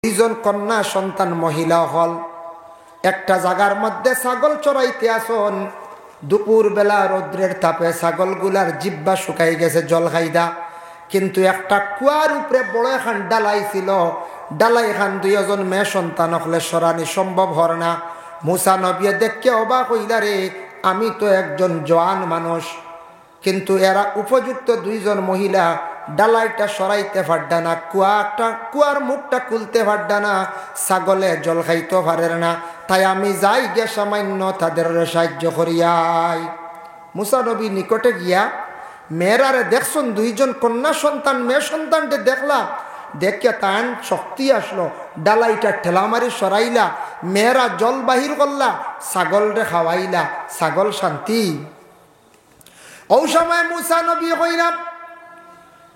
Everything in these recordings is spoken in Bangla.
দুইজন কন্যা সন্তান মহিলা হল একটা জায়গার মধ্যে ছাগল চড়াইতে আসন। দুপুর বেলা রৌদ্রের তাপে ছাগলগুলার জিব্বা শুকাই গেছে জল খাইদা, কিন্তু একটা কুয়ার উপরে বড় এখান ডালাই ছিল। ডালাই খান দুইজন মেয়ে সন্তান হলে সরানি সম্ভব হর না। মুসা নবী দেখকে অবাক হইলা, রে আমি তো একজন জওয়ান মানুষ, কিন্তু এরা উপযুক্ত দুইজন মহিলা ডালাইটা সরাইতে পারডা না, কুয়ার মুখটা খুলতে পারডা না, ছাগলে জল খাইতে পারে না। তাই আমি যাই গিয়া সামান্য তাদের সাহায্য করিয়াই। মুসা নবী নিকটে গিয়া মেয়েরারে দেখছেন, দুইজন কন্যা সন্তান মেয়ে সন্তানকে দেখলা, দেখে তান শক্তি আসলো, ডালাইটা ঠেলা মারি সরাইলা, মেয়েরা জল বাহির করলা, ছাগল রে খাওয়াইলা, ছাগল শান্তি। ও সময় মুসা নবী কইরা,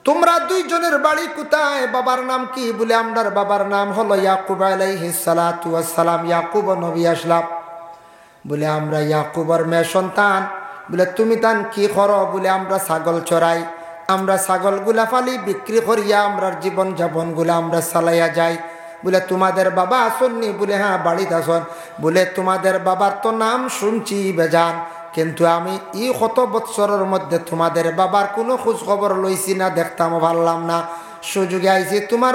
তোমরা দুইজনের বাড়ি কোথায়, বাবার নাম কি? বলে আমরার বাবার নাম হলো ইয়াকুব আলাইহিস সালাতু ওয়াস সালাম। ইয়াকুব নবী আসলাম। বলে আমরা ইয়াকুবের মেয়ে সন্তান। বলে তুমি তান কি করো? বলে আমরা ছাগল চড়াই, আমরা ছাগলগুলা ফালি বিক্রি করিয়া আমরার জীবন যাপনগুলা আমরা চালাইয়া যাই। বলে তোমাদের বাবা আসননি? বলে হ্যাঁ বাড়িতে আসন। বলে তোমাদের বাবার তো নাম শুনছি বেজান, কিন্তু আমি এই কত বৎসরের মধ্যে তোমাদের বাবার কোনো খোঁজ খবর লইছি না, দেখতাম ভাবলাম না। সুযোগে আইছি তোমার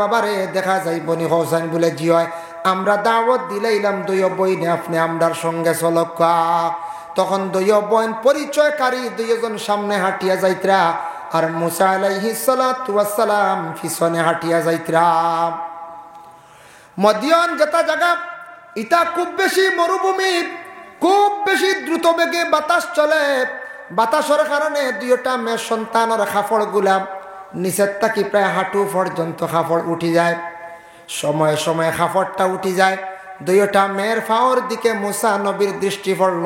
বাবারে দেখা যাইব নি হোসেন? বলে জি হয়। আমরা দাওয়াত দিলাইলাম দুই বইনে আপনি আমরার সঙ্গে চলকা। তখন দুই বোন পরিচয়কারী দুইজন সামনে হাঁটিয়া যাইতরা, আর মুসা আলাইহিস সালাতু ওয়াস সালাম পিছনে হাঁটিয়া যাইতরা। মদিয়ান যেটা জায়গা, এটা খুব বেশি মরুভূমি, খুব বেশি দ্রুত বেগে বাতাস চলে। বাতাসের কারণে দুইটা মেয়ে সন্তানের কাপড় গুলা নিচের থাকি প্রায় হাঁটু পর্যন্ত কাপড় উঠি যায়। সময়ে সময়ে কাপড়টা উঠি যায়। দুইটা মেয়ের ফাওয়ার দিকে মুসা নবীর দৃষ্টি পড়ল।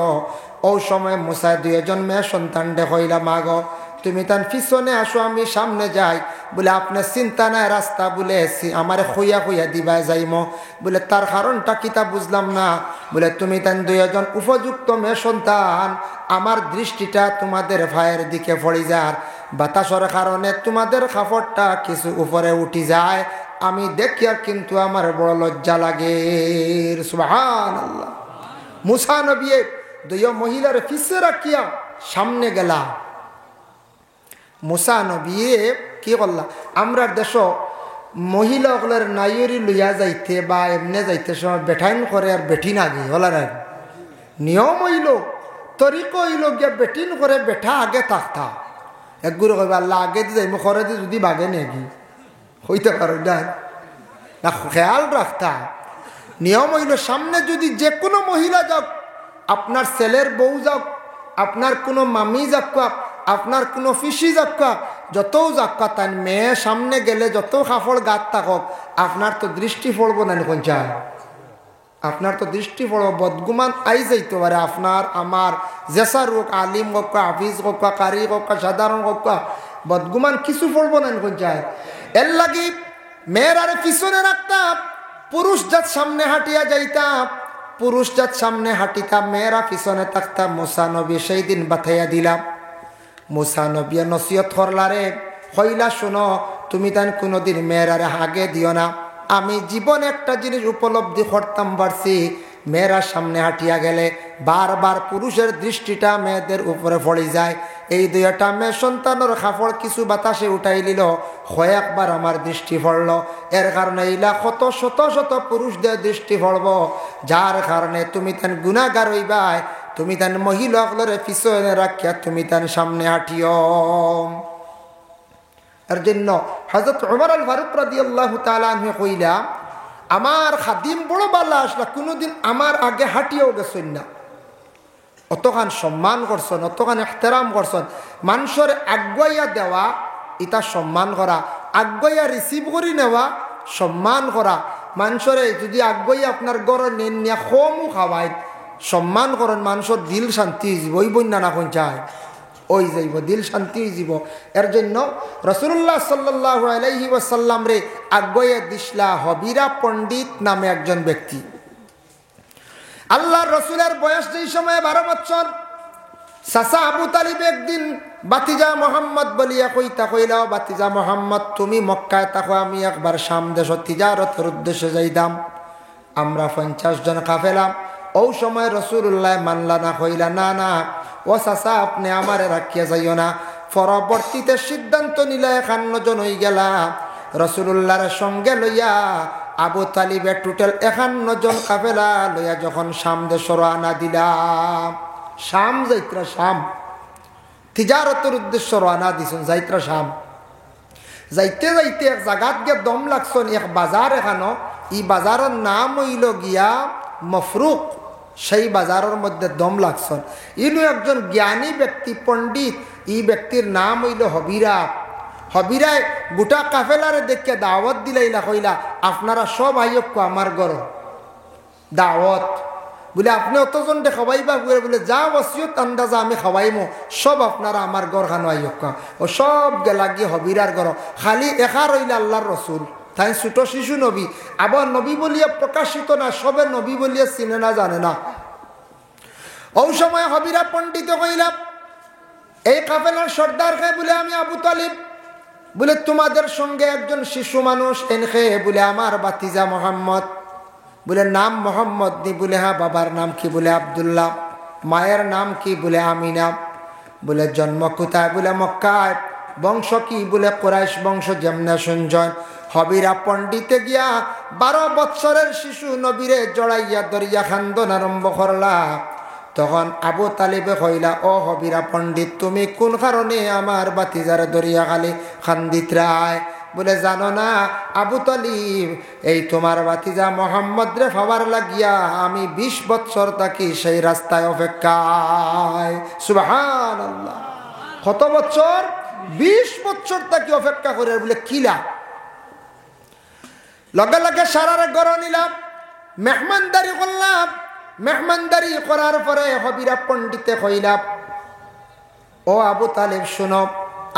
ও সময় মুসা দুইজন মেয়ে সন্তান দেখইলা, মাগো তুমি তান পিছনে আসো, আমি সামনে যাই। বলে আপনার চিন্তা নাই, রাস্তা বলে আমার খুইয়া খুইয়া দিবা যাইম। বলে তার কারণটা কিতা বুঝলাম না। বলে তুমি তান দুইজন উপযুক্ত মেয়ে সন্তান, আমার দৃষ্টিটা তোমাদের ভাইয়ের দিকে পড়ে যার, বাতাসের কারণে তোমাদের কাপড়টা কিছু উপরে উঠি যায়, আমি দেখি আর কিন্তু আমার বড় লজ্জা লাগে। সুবহানাল্লাহ। মুসা নবী দুই মহিলার পিছে রাখিয়া সামনে গেলা। মুসা নবী কি করলা, আমরা দেশ মহিলাগুলোর নাইরি লইয়া যাইতে বা এমনি যাইতে সময় বেঠাইন করে আর বেঠি না গিয়ে হলার নিয়ম হইল, তরিক হইল গিয়া বেটিন করে বেঠা আগে থাকতা। একগুলো কইবা আল্লাহ আগে দিয়ে যাই মুখরে দিয়ে যদি বাগে নেগি হইতে পারো না, খেয়াল রাখতা। নিয়ম হইল সামনে যদি যে কোনো মহিলা যাক, আপনার ছেলের বউ যাক, আপনার কোনো মামি যাক্কা, আপনার কোনো ফিসি যাক্কা, যতও যাক্কা, তাই মেয়ে সামনে গেলে যত কাপড় গাত থাকক, আপনার তো দৃষ্টি পড়বো না কোন চায়, আপনার তো দৃষ্টি পড়ব। বদগুমান আই যাইতে পারে আপনার আমার, জেসার হোক, আলিম হোক, হাফিজ হোক, কারি হোক, সাধারণ হোক, বদগুমান কিছু পড়বো না কোন চায়। এর লাগি মেয়ের আরে পিছনে রাখতাম, পুরুষ জাত সামনে হাঁটিয়া যাইতাম, পুরুষ জাত সামনে হাঁটিতাম, মেয়েরা পিছনে থাকতাম। মুসা নবী সেই দিন বাথাইয়া দিলাম। মুসা নবী নসিহত করলারে, হইলা শোনো, তুমি তান কোনোদিন মেয়েরারে হাগে দিও না। আমি জীবন একটা জিনিস উপলব্ধি করতাম পারছি, মেয়েরা সামনে হাঁটিয়া গেলে বারবার পুরুষের দৃষ্টিটা মেয়েদের উপরে পড়ে যায়। এই দুইটা মেয়ে সন্তানের কাপড় কিছু বাতাসে উঠাই নিল, কয়েকবার আমার দৃষ্টি পড়ল। এর কারণে এইলা কত শত শত পুরুষদের দৃষ্টি পড়ব, যার কারণে তুমি তান গুনাহগার হইবাই। তুমি তান মহিলাগুলোর পিছনে রাখিয়া তুমি তান সামনে হাঁটিও। এর জন্য হযরত ওমর আল ফারুক রাদিয়াল্লাহু তাআলা আনহু কইলা, আমার খাদিম বড় বালা আসলা, কোনোদিন আমার আগে হাঁটিয়েও গেছেন না। অতখান সম্মান করছেন, অতখান এহতেরাম করছেন। মানুষের আগুয়াইয়া দেওয়া এটা সম্মান করা, আগুয়াইয়া রিসিভ করি নেওয়া সম্মান করা। মানুষের যদি আগুয়াইয়া আপনার ঘরে নেন নিয়া কমও খাওয়ায় সম্মান করেন, মানুষের দিল শান্তি হয়ে যাব। ওই বন্যা না কোন চায় ওই যাইব, দিল শান্তি হয়ে যাব। এর জন্য রাসূলুল্লাহ সাল্লাল্লাহু আলাইহি ওয়াসাল্লাম রে আগুয়াইয়া দিসলা হবিরা পণ্ডিত নামে একজন ব্যক্তি। আল্লাহর রসুলের বয়স যেই সময় 12 বছর, চাচা আবু তালিব একদিন বাতিজা মোহাম্মদ বলিয়া কইতা কইলাও, বাতিজা মোহাম্মদ তুমি মক্কায় থাকো, আমি একবার শাম দেশ তিজারতের উদ্দেশ্যে যাইতাম। আমরা 50 জন কাফেলা। ও সময় রসুল্লাহ মানলা না, কইলা না না ও চাচা আপনি আমারে রাখিয়া যাইও না। পরবর্তীতে সিদ্ধান্ত নিলে 51 জন হয়ে গেলা। রসুল্লাহর সঙ্গে লইয়া আবু তালিবের টোটাল 51 জন কাফেলা লইয়া যখন শাম দেশ রওনা দিলাম, শাম যাইত্রা, শাম তিজারতের উদ্দেশ্য রওনা দিছেন, যাইত্রা শাম। যাইতে যাইতে এক জায়গাত গিয়ে দম লাগছেন, এক বাজার এখানো, ই বাজারের নাম হইল গিয়া মফরুক। সেই বাজারের মধ্যে দম লাগছেন। ইনু একজন জ্ঞানী ব্যক্তি, পণ্ডিত। ই ব্যক্তির নাম হইল হবিরা। হবিরায় গোটা কাফেলারে দেখে দাওয়াত দিলাইলা, কইলা আপনারা সব আইয়ক আমার ঘর দাওয়াত। বলে আপনি অতজন দে খাওয়াইবা, বলে যা ওসিয়ত আন্দাজা আমি খাওয়াইমো, সব আপনারা আমার ঘর খানো আইয়ক। ও সব গেলা গিয়ে হবিরার ঘর। খালি একা রইলা আল্লাহর রসুল। তাই ছোট শিশু নবী, আবার নবী বলিয়া প্রকাশিত না, সবে নবী বলিয়া চিনে না, জানে না। ওই সময় হবিরা পণ্ডিত কইলা, এই কাফেলার সর্দার খে বলে আমি আবু তালিব। বলে তোমাদের সঙ্গে একজন শিশু মানুষ এনখে, বলে আমার বাতিজা মোহাম্মদ। বলে নাম মোহাম্মদ নি? বলে হ্যাঁ। বাবার নাম কি? বলে আব্দুল্লাহ। মায়ের নাম কি? বলে আমিনা। বলে জন্ম কোথায়? বলে মক্কায়। বংশ কি? বলে কুরাইশ বংশ। যেমনে শুনছেন হবিরা পণ্ডিতে গিয়া 12 বৎসরের শিশু নবীরে জড়াইয়া দরিয়া খান্দন আরম্ভ করলা। তখন আবু তালিবে কইলা, ও হবিরা পণ্ডিত তুমি কোন কারণে আমার বাতিজার দরিয়া খালি খান্দিত রায়? বলে জানো না আবু তালিব, এই তোমার বাতিজা মোহাম্মদ রে পাওয়ার লাগিয়া আমি 20 বৎসর থাকি সেই রাস্তায় অপেক্ষায়। সুবহানাল্লাহ। কত বছর? 20 বৎসর থাকি অপেক্ষা করে। বলে কিলা? লগে লগে সারারে গড় নিলাম, মেহমানদারি করলাম। মেহমানদারি করার পরে হবিরা পণ্ডিতে কইলাম, ও আবু তালিব শুনো,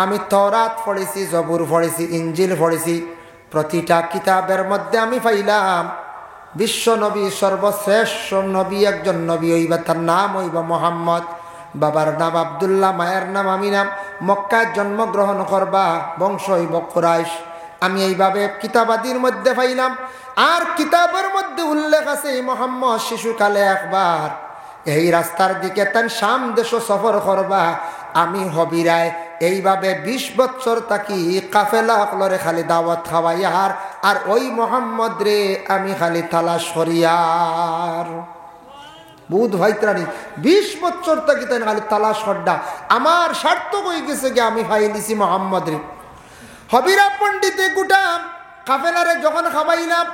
আমি তওরাত পড়েছি, জবুর পড়েছি, ইঞ্জিল পড়েছি। প্রতিটা কিতাবের মধ্যে আমি পাইলাম বিশ্ব নবী, সর্বশ্রেষ্ঠ নবী একজন নবী হইবা, তার নাম হইবা মোহাম্মদ। বাবার নাম আব্দুল্লাহ, মায়ের নাম আমিনা। মক্কায় জন্মগ্রহণ করবা, বংশ হইব কুরাইশ। আমি এইভাবে কিতাবাদির মধ্যে পাইলাম। আর কিতাবের মধ্যে উল্লেখ আছে এই মোহাম্মদ শিশুকালে একবার এই রাস্তার দিকে তান শাম দেশ সফর করবা। আমি হবিরায় এইভাবে 20 বৎসর থাকি কাফেলা অকলরে খালি দাওয়াত খাওয়াইয়ার, আর ওই মোহাম্মদ রে আমি খালি তালাশ করিয়ার। বুধ ভাইত্রানি 20 বৎসর থাকি তাই খালি তালাশ করডা। আমার সার্থক হয়ে গেছে গে, আমি ফাইলিছি মোহাম্মদ রে। হবিরা পণ্ডিতে গোটা কাফেলারে যখন খাবাইলাম,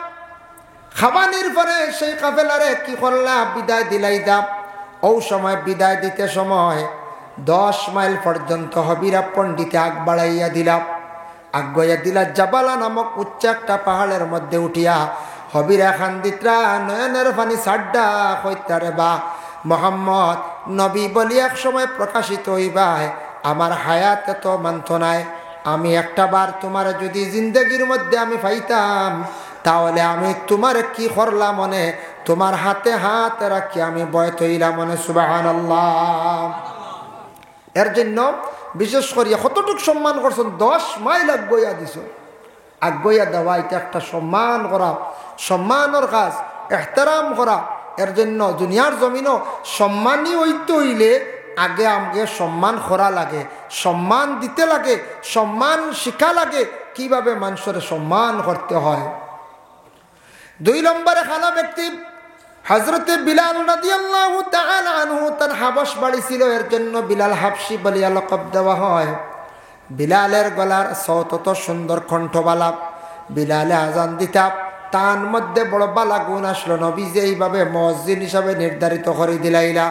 খাবানির পরে সেই কাফেলারে কি করলাম? বিদায় দিলাইলাম। ও সময় বিদায় দিতে সময় 10 মাইল পর্যন্ত হবিরা পণ্ডিতে আগ বাড়াইয়া দিলাম। আগুয়া দিলা জাবালা নামক উচ্চ একটা পাহাড়ের মধ্যে উঠিয়া হবিরা খান্দিত্রা নয়নের পানি সাড্ডা হইতারে বা মোহাম্মদ নবী বলি এক সময় প্রকাশিত হইবাই, আমার হায়াতে তো মানত নাই। আমি একটা বার তোমার যদি জিন্দগির মধ্যে আমি পাইতাম, তাহলে আমি তোমার কি করলাম মনে, তোমার হাতে হাত রাখি আমি বয় তৈলাম মনে। সুবহানাল্লাহ। এর জন্য বিশেষ করিয়া কতটুক সম্মান করছেন, 10 মাইল আগুয়া দিছ। আগুয়া দেওয়া এটা একটা সম্মান করা, সম্মানের কাজ, এহতারাম করা। এর জন্য দুনিয়ার জমিনও সম্মানী হইতে হইলে আগে আমাকে সম্মান করা লাগে, সম্মান দিতে লাগে, সম্মান শিখা লাগে কিভাবে মানুষের সম্মান করতে হয়। 2 নম্বরে খানা ব্যক্তি হযরতে বিলাল রাদিয়াল্লাহু তাআলা আনহু, তার হাবশ বাড়ি ছিল, এর জন্য বিলাল হাবশী বলিয়া লকব দেওয়া হয়। বিলালের গলার সৌত তো সুন্দর কণ্ঠবালা। বিলালে আজান দিতা, তার মধ্যে বড় বালা গুণ আসলো। নবীজি এইভাবে মুয়াজ্জিন হিসাবে নির্ধারিত করে দিলাইলা।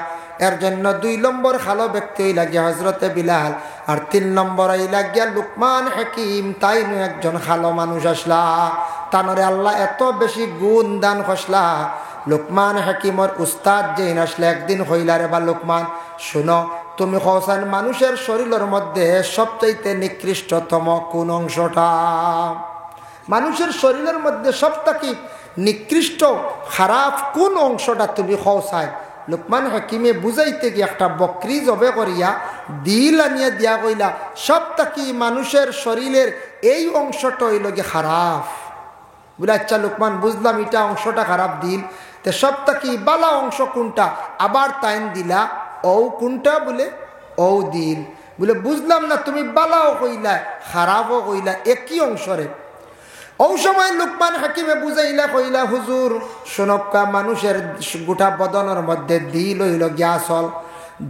এর জন্য 2 নম্বর খালো ব্যক্তি হই লাগিয়া হযরতে বিলাল, আর 3 নম্বর হই লাগিয়া লুকমান হাকিম। তাই একজন খালো মানুষ আসলা, তানরে আল্লাহ এত বেশি গুণ দান খসলা। লুকমান হাকিমর উস্তাদ যেইন আসলে একদিন হইলা, রে বা লুকমান শুনো, তুমি কওছেন মানুষের শরীরের মধ্যে সবচাইতে নিকৃষ্টতম কোন অংশটা? মানুষের শরীরের মধ্যে সবথেকে নিকৃষ্ট খারাপ কোন অংশটা তুমি কওছাই? লুকমান হাকিমে বুঝাইতে গিয়ে একটা বকরি জবে করিয়া দিল আনিয়া দিয়া কইলা সব তাকি মানুষের শরীরের এই অংশটা হইল গিয়ে খারাপ। বলে আচ্ছা লুকমান বুঝলাম এটা অংশটা খারাপ দিল, তো সব তাকি বালা অংশ কোনটা? আবার তাইন দিলা ও কোনটা? বলে ও দিল। বলে বুঝলাম না, তুমি বালাও কইলা খারাপও কইলা একই অংশরে। ও সময় লুকমান হাকিমে বুঝাইলা কইলা হুজুর শোনক্কা, মানুষের গোটা বদনের মধ্যে দিল হইল গ্যাসল।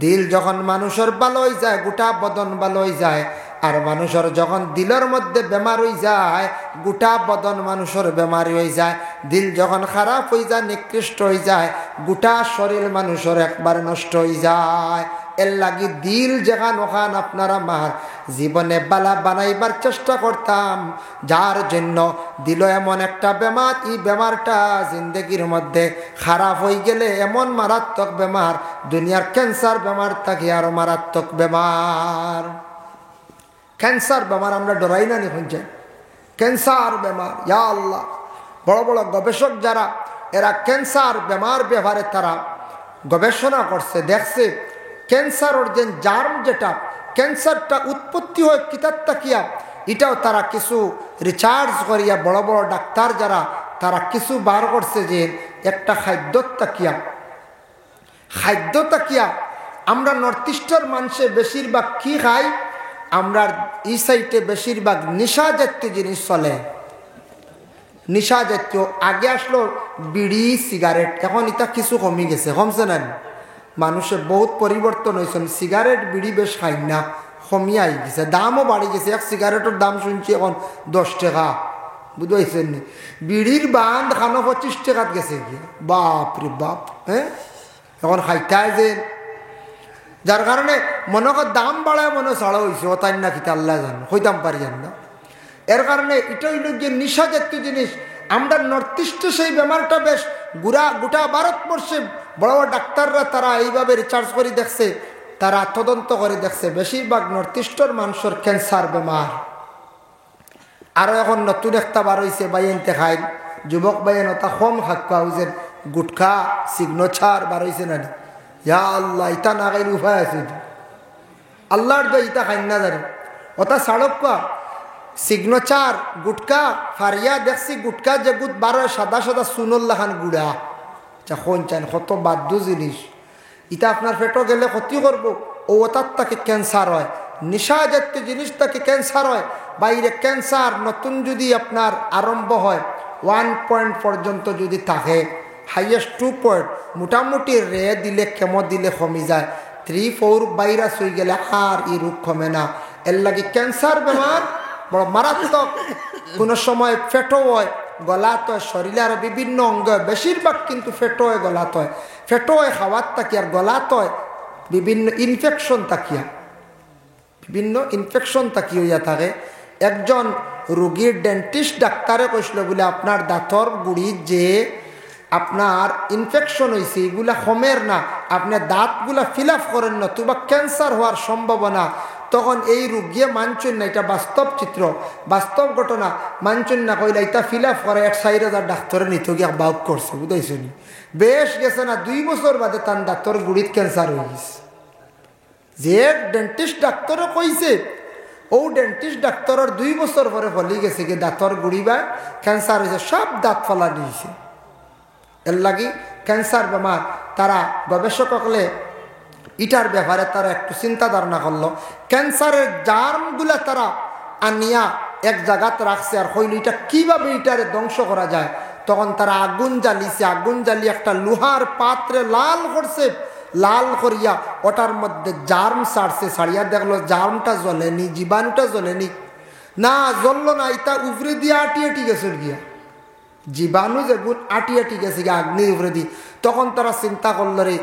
দিল যখন মানুষের ভালো হয়ে যায় গোটা বদন ভালো হয়ে যায়, আর মানুষের যখন দিলের মধ্যে বেমার হয়ে যায় গোটা বদন মানুষের বেমারি হয়ে যায়। দিল যখন খারাপ হয়ে যায় নিকৃষ্ট হয়ে যায় গোটা শরীর মানুষের একবার নষ্ট হয়ে যায়। এর লাগি দিল যেখান ওখান আপনারা মার জীবনে বালা বানাইবার চেষ্টা করতাম, যার জন্য দিল এমন একটা বেমার, এই বেমারটা জিন্দগির মধ্যে খারাপ হয়ে গেলে এমন মারাত্মক বেমার, দুনিয়ার ক্যান্সার বেমার থাকে আরো মারাত্মক বেমার। ক্যান্সার বেমার আমরা ডরাই না নিখুঁজে, ক্যান্সার বেমার ইয়া আল্লাহ। বড় বড় গবেষক যারা এরা ক্যান্সার বেমার ব্যাপারে তারা গবেষণা করছে, দেখছে ক্যান্সারের যে জার্ম যেটা ক্যান্সারটা উৎপত্তি হয় কিতার তাকিয়া, এটাও তারা কিছু রিসার্চ করিয়া বড় বড় ডাক্তার যারা তারা কিছু বার করছে যে একটা খাদ্য তাকিয়া আমরা নর্থ ইস্টের মানুষে বেশিরভাগ কি খাই? আমরা এই সাইডে বেশিরভাগ নেশা জাতীয় জিনিস চলে। নেশা জাতীয় আগে আসলো বিড়ি সিগারেট, এখন এটা কিছু কমে গেছে, কমছে না? মানুষের বহুত পরিবর্তন হয়েছে, সিগারেট বিড়ি বেশ খাই না, কমিয়ে আই গেছে, দামও বাড়ি গেছে। এক সিগারেটের দাম শুনছি এখন 10 টাকা, বুঝতে নি? বিড়ির বান্ধ খানো 25 টাকাত গেছে গিয়ে, বাপ রে বাপ। হ্যাঁ, এখন খাইতায় যে যার কারণে মনে কর দাম বাড়ায় মনে ছাড়া হয়েছে, ও তাই না কিতা আল্লাহ জানো, হইতাম পারি না। এর কারণে এটা হইল যে নেশা জাতীয় জিনিস। আমরা নর্থ ইস্টে সেই বেমারটা বেশ গোটা ভারতবর্ষে বড় বড় ডাক্তাররা তারা এইভাবে রিসার্চ করে দেখছে, তারা তদন্ত করে দেখছে বেশিরভাগ নর্থ ইস্টের মানুষের ক্যান্সার বেমার। আরও এখন নতুন একটা বার হয়েছে বাইনতে খাই, যুবক বাইন ওটা কম খাক্কা হয়েছে, গুটখা সিগনেচার বার হয়েছে না? ইয়া আল্লাহ, ইটা না খাইলে উপায় আছে? আল্লাহর তো ইটা খাই না জানি ওটা সাড়ক্কা সিগনেচার গুটকা ফারিয়া দেখছি গুটকা যে গুট বারো সাদা সাদা সুনল্লাহান গুড়া, যখন চান কত বাদ্য জিনিস, এটা আপনার পেটও গেলে ক্ষতি করবো। ও ওটার তাকে ক্যান্সার হয়, নেশা জাতীয় জিনিস তাকে ক্যান্সার হয়। বাইরে ক্যান্সার নতুন যদি আপনার আরম্ভ হয় 1 পয়েন্ট পর্যন্ত যদি থাকে, হাইয়েস্ট 2 পয়েন্ট, মোটামুটি রে দিলে কেমো দিলে কমে যায়, 3-4 ভাইরাস হয়ে গেলে আর এই রোগ কমে না। এর লাগে ক্যান্সার বেমার বড় মারাত্মক। কোনো সময় ফেটো হয়, গলাত হয়, শরীরে আরো বিভিন্ন অঙ্গ, বেশিরভাগ কিন্তু ফেটো হয়, গলাত হয়। ফেটো হয় খাওয়ার তাকিয়া, আর গলাত হয় বিভিন্ন ইনফেকশন তাকিয়ে হইয়া থাকে। একজন রোগীর ডেন্টিস্ট ডাক্তারে কইছিল বলে আপনার দাঁতর গুড়ির যে আপনার ইনফেকশন হয়েছে এগুলা কমের না, আপনি দাঁতগুলা ফিল আপ করেন না, তুবা ক্যান্সার হওয়ার সম্ভাবনা। তখন এই রোগিয়ে মানছেন না, এটা বাস্তব চিত্র, বাস্তব ঘটনা, মানছেন না, কইলা এটা ফিল আপ করে 4,000 ডাক্তারে নিতে গিয়ে বাউক করছে, বুঝাইছেন? বেশ গেছে না 2 বছর বাদে তার দাঁতর গুড়িত ক্যান্সার হয়ে গেছে। যে ডেন্টিস্ট ডাক্তারও কইছে, ও ডেন্টিস্ট ডাক্তারের 2 বছর পরে ফলি গেছে কি দাঁতর গুড়ি বা ক্যান্সার হয়েছে, সব দাঁত ফলা দিয়েছে। এর লাগি ক্যান্সার বেমার তারা গবেষক হলে ইটার ব্যাপারে তারা একটু চিন্তা ধারণা করলো। ক্যান্সারের জার্মগুলা তারা আনিয়া এক জায়গাতে রাখছে, আর হইল এটা কিভাবে এটারে ধ্বংস করা যায়। তখন তারা আগুন জ্বালিয়েছে, আগুন জ্বালিয়ে একটা লোহার পাত্রে লাল করছে, লাল করিয়া ওটার মধ্যে জার্ম ছাড়ছে, ছাড়িয়া দেখলো জার্মটা জ্বলেনি, জীবাণুটা জ্বলেনি, না জ্বললো না, এটা উপরে দিয়ে আটি গেছে গিয়া, জীবাণু যেগুন আটি গেছে গিয়া আগ্নির উপরে দিয়ে। তখন তারা চিন্তা করলো রে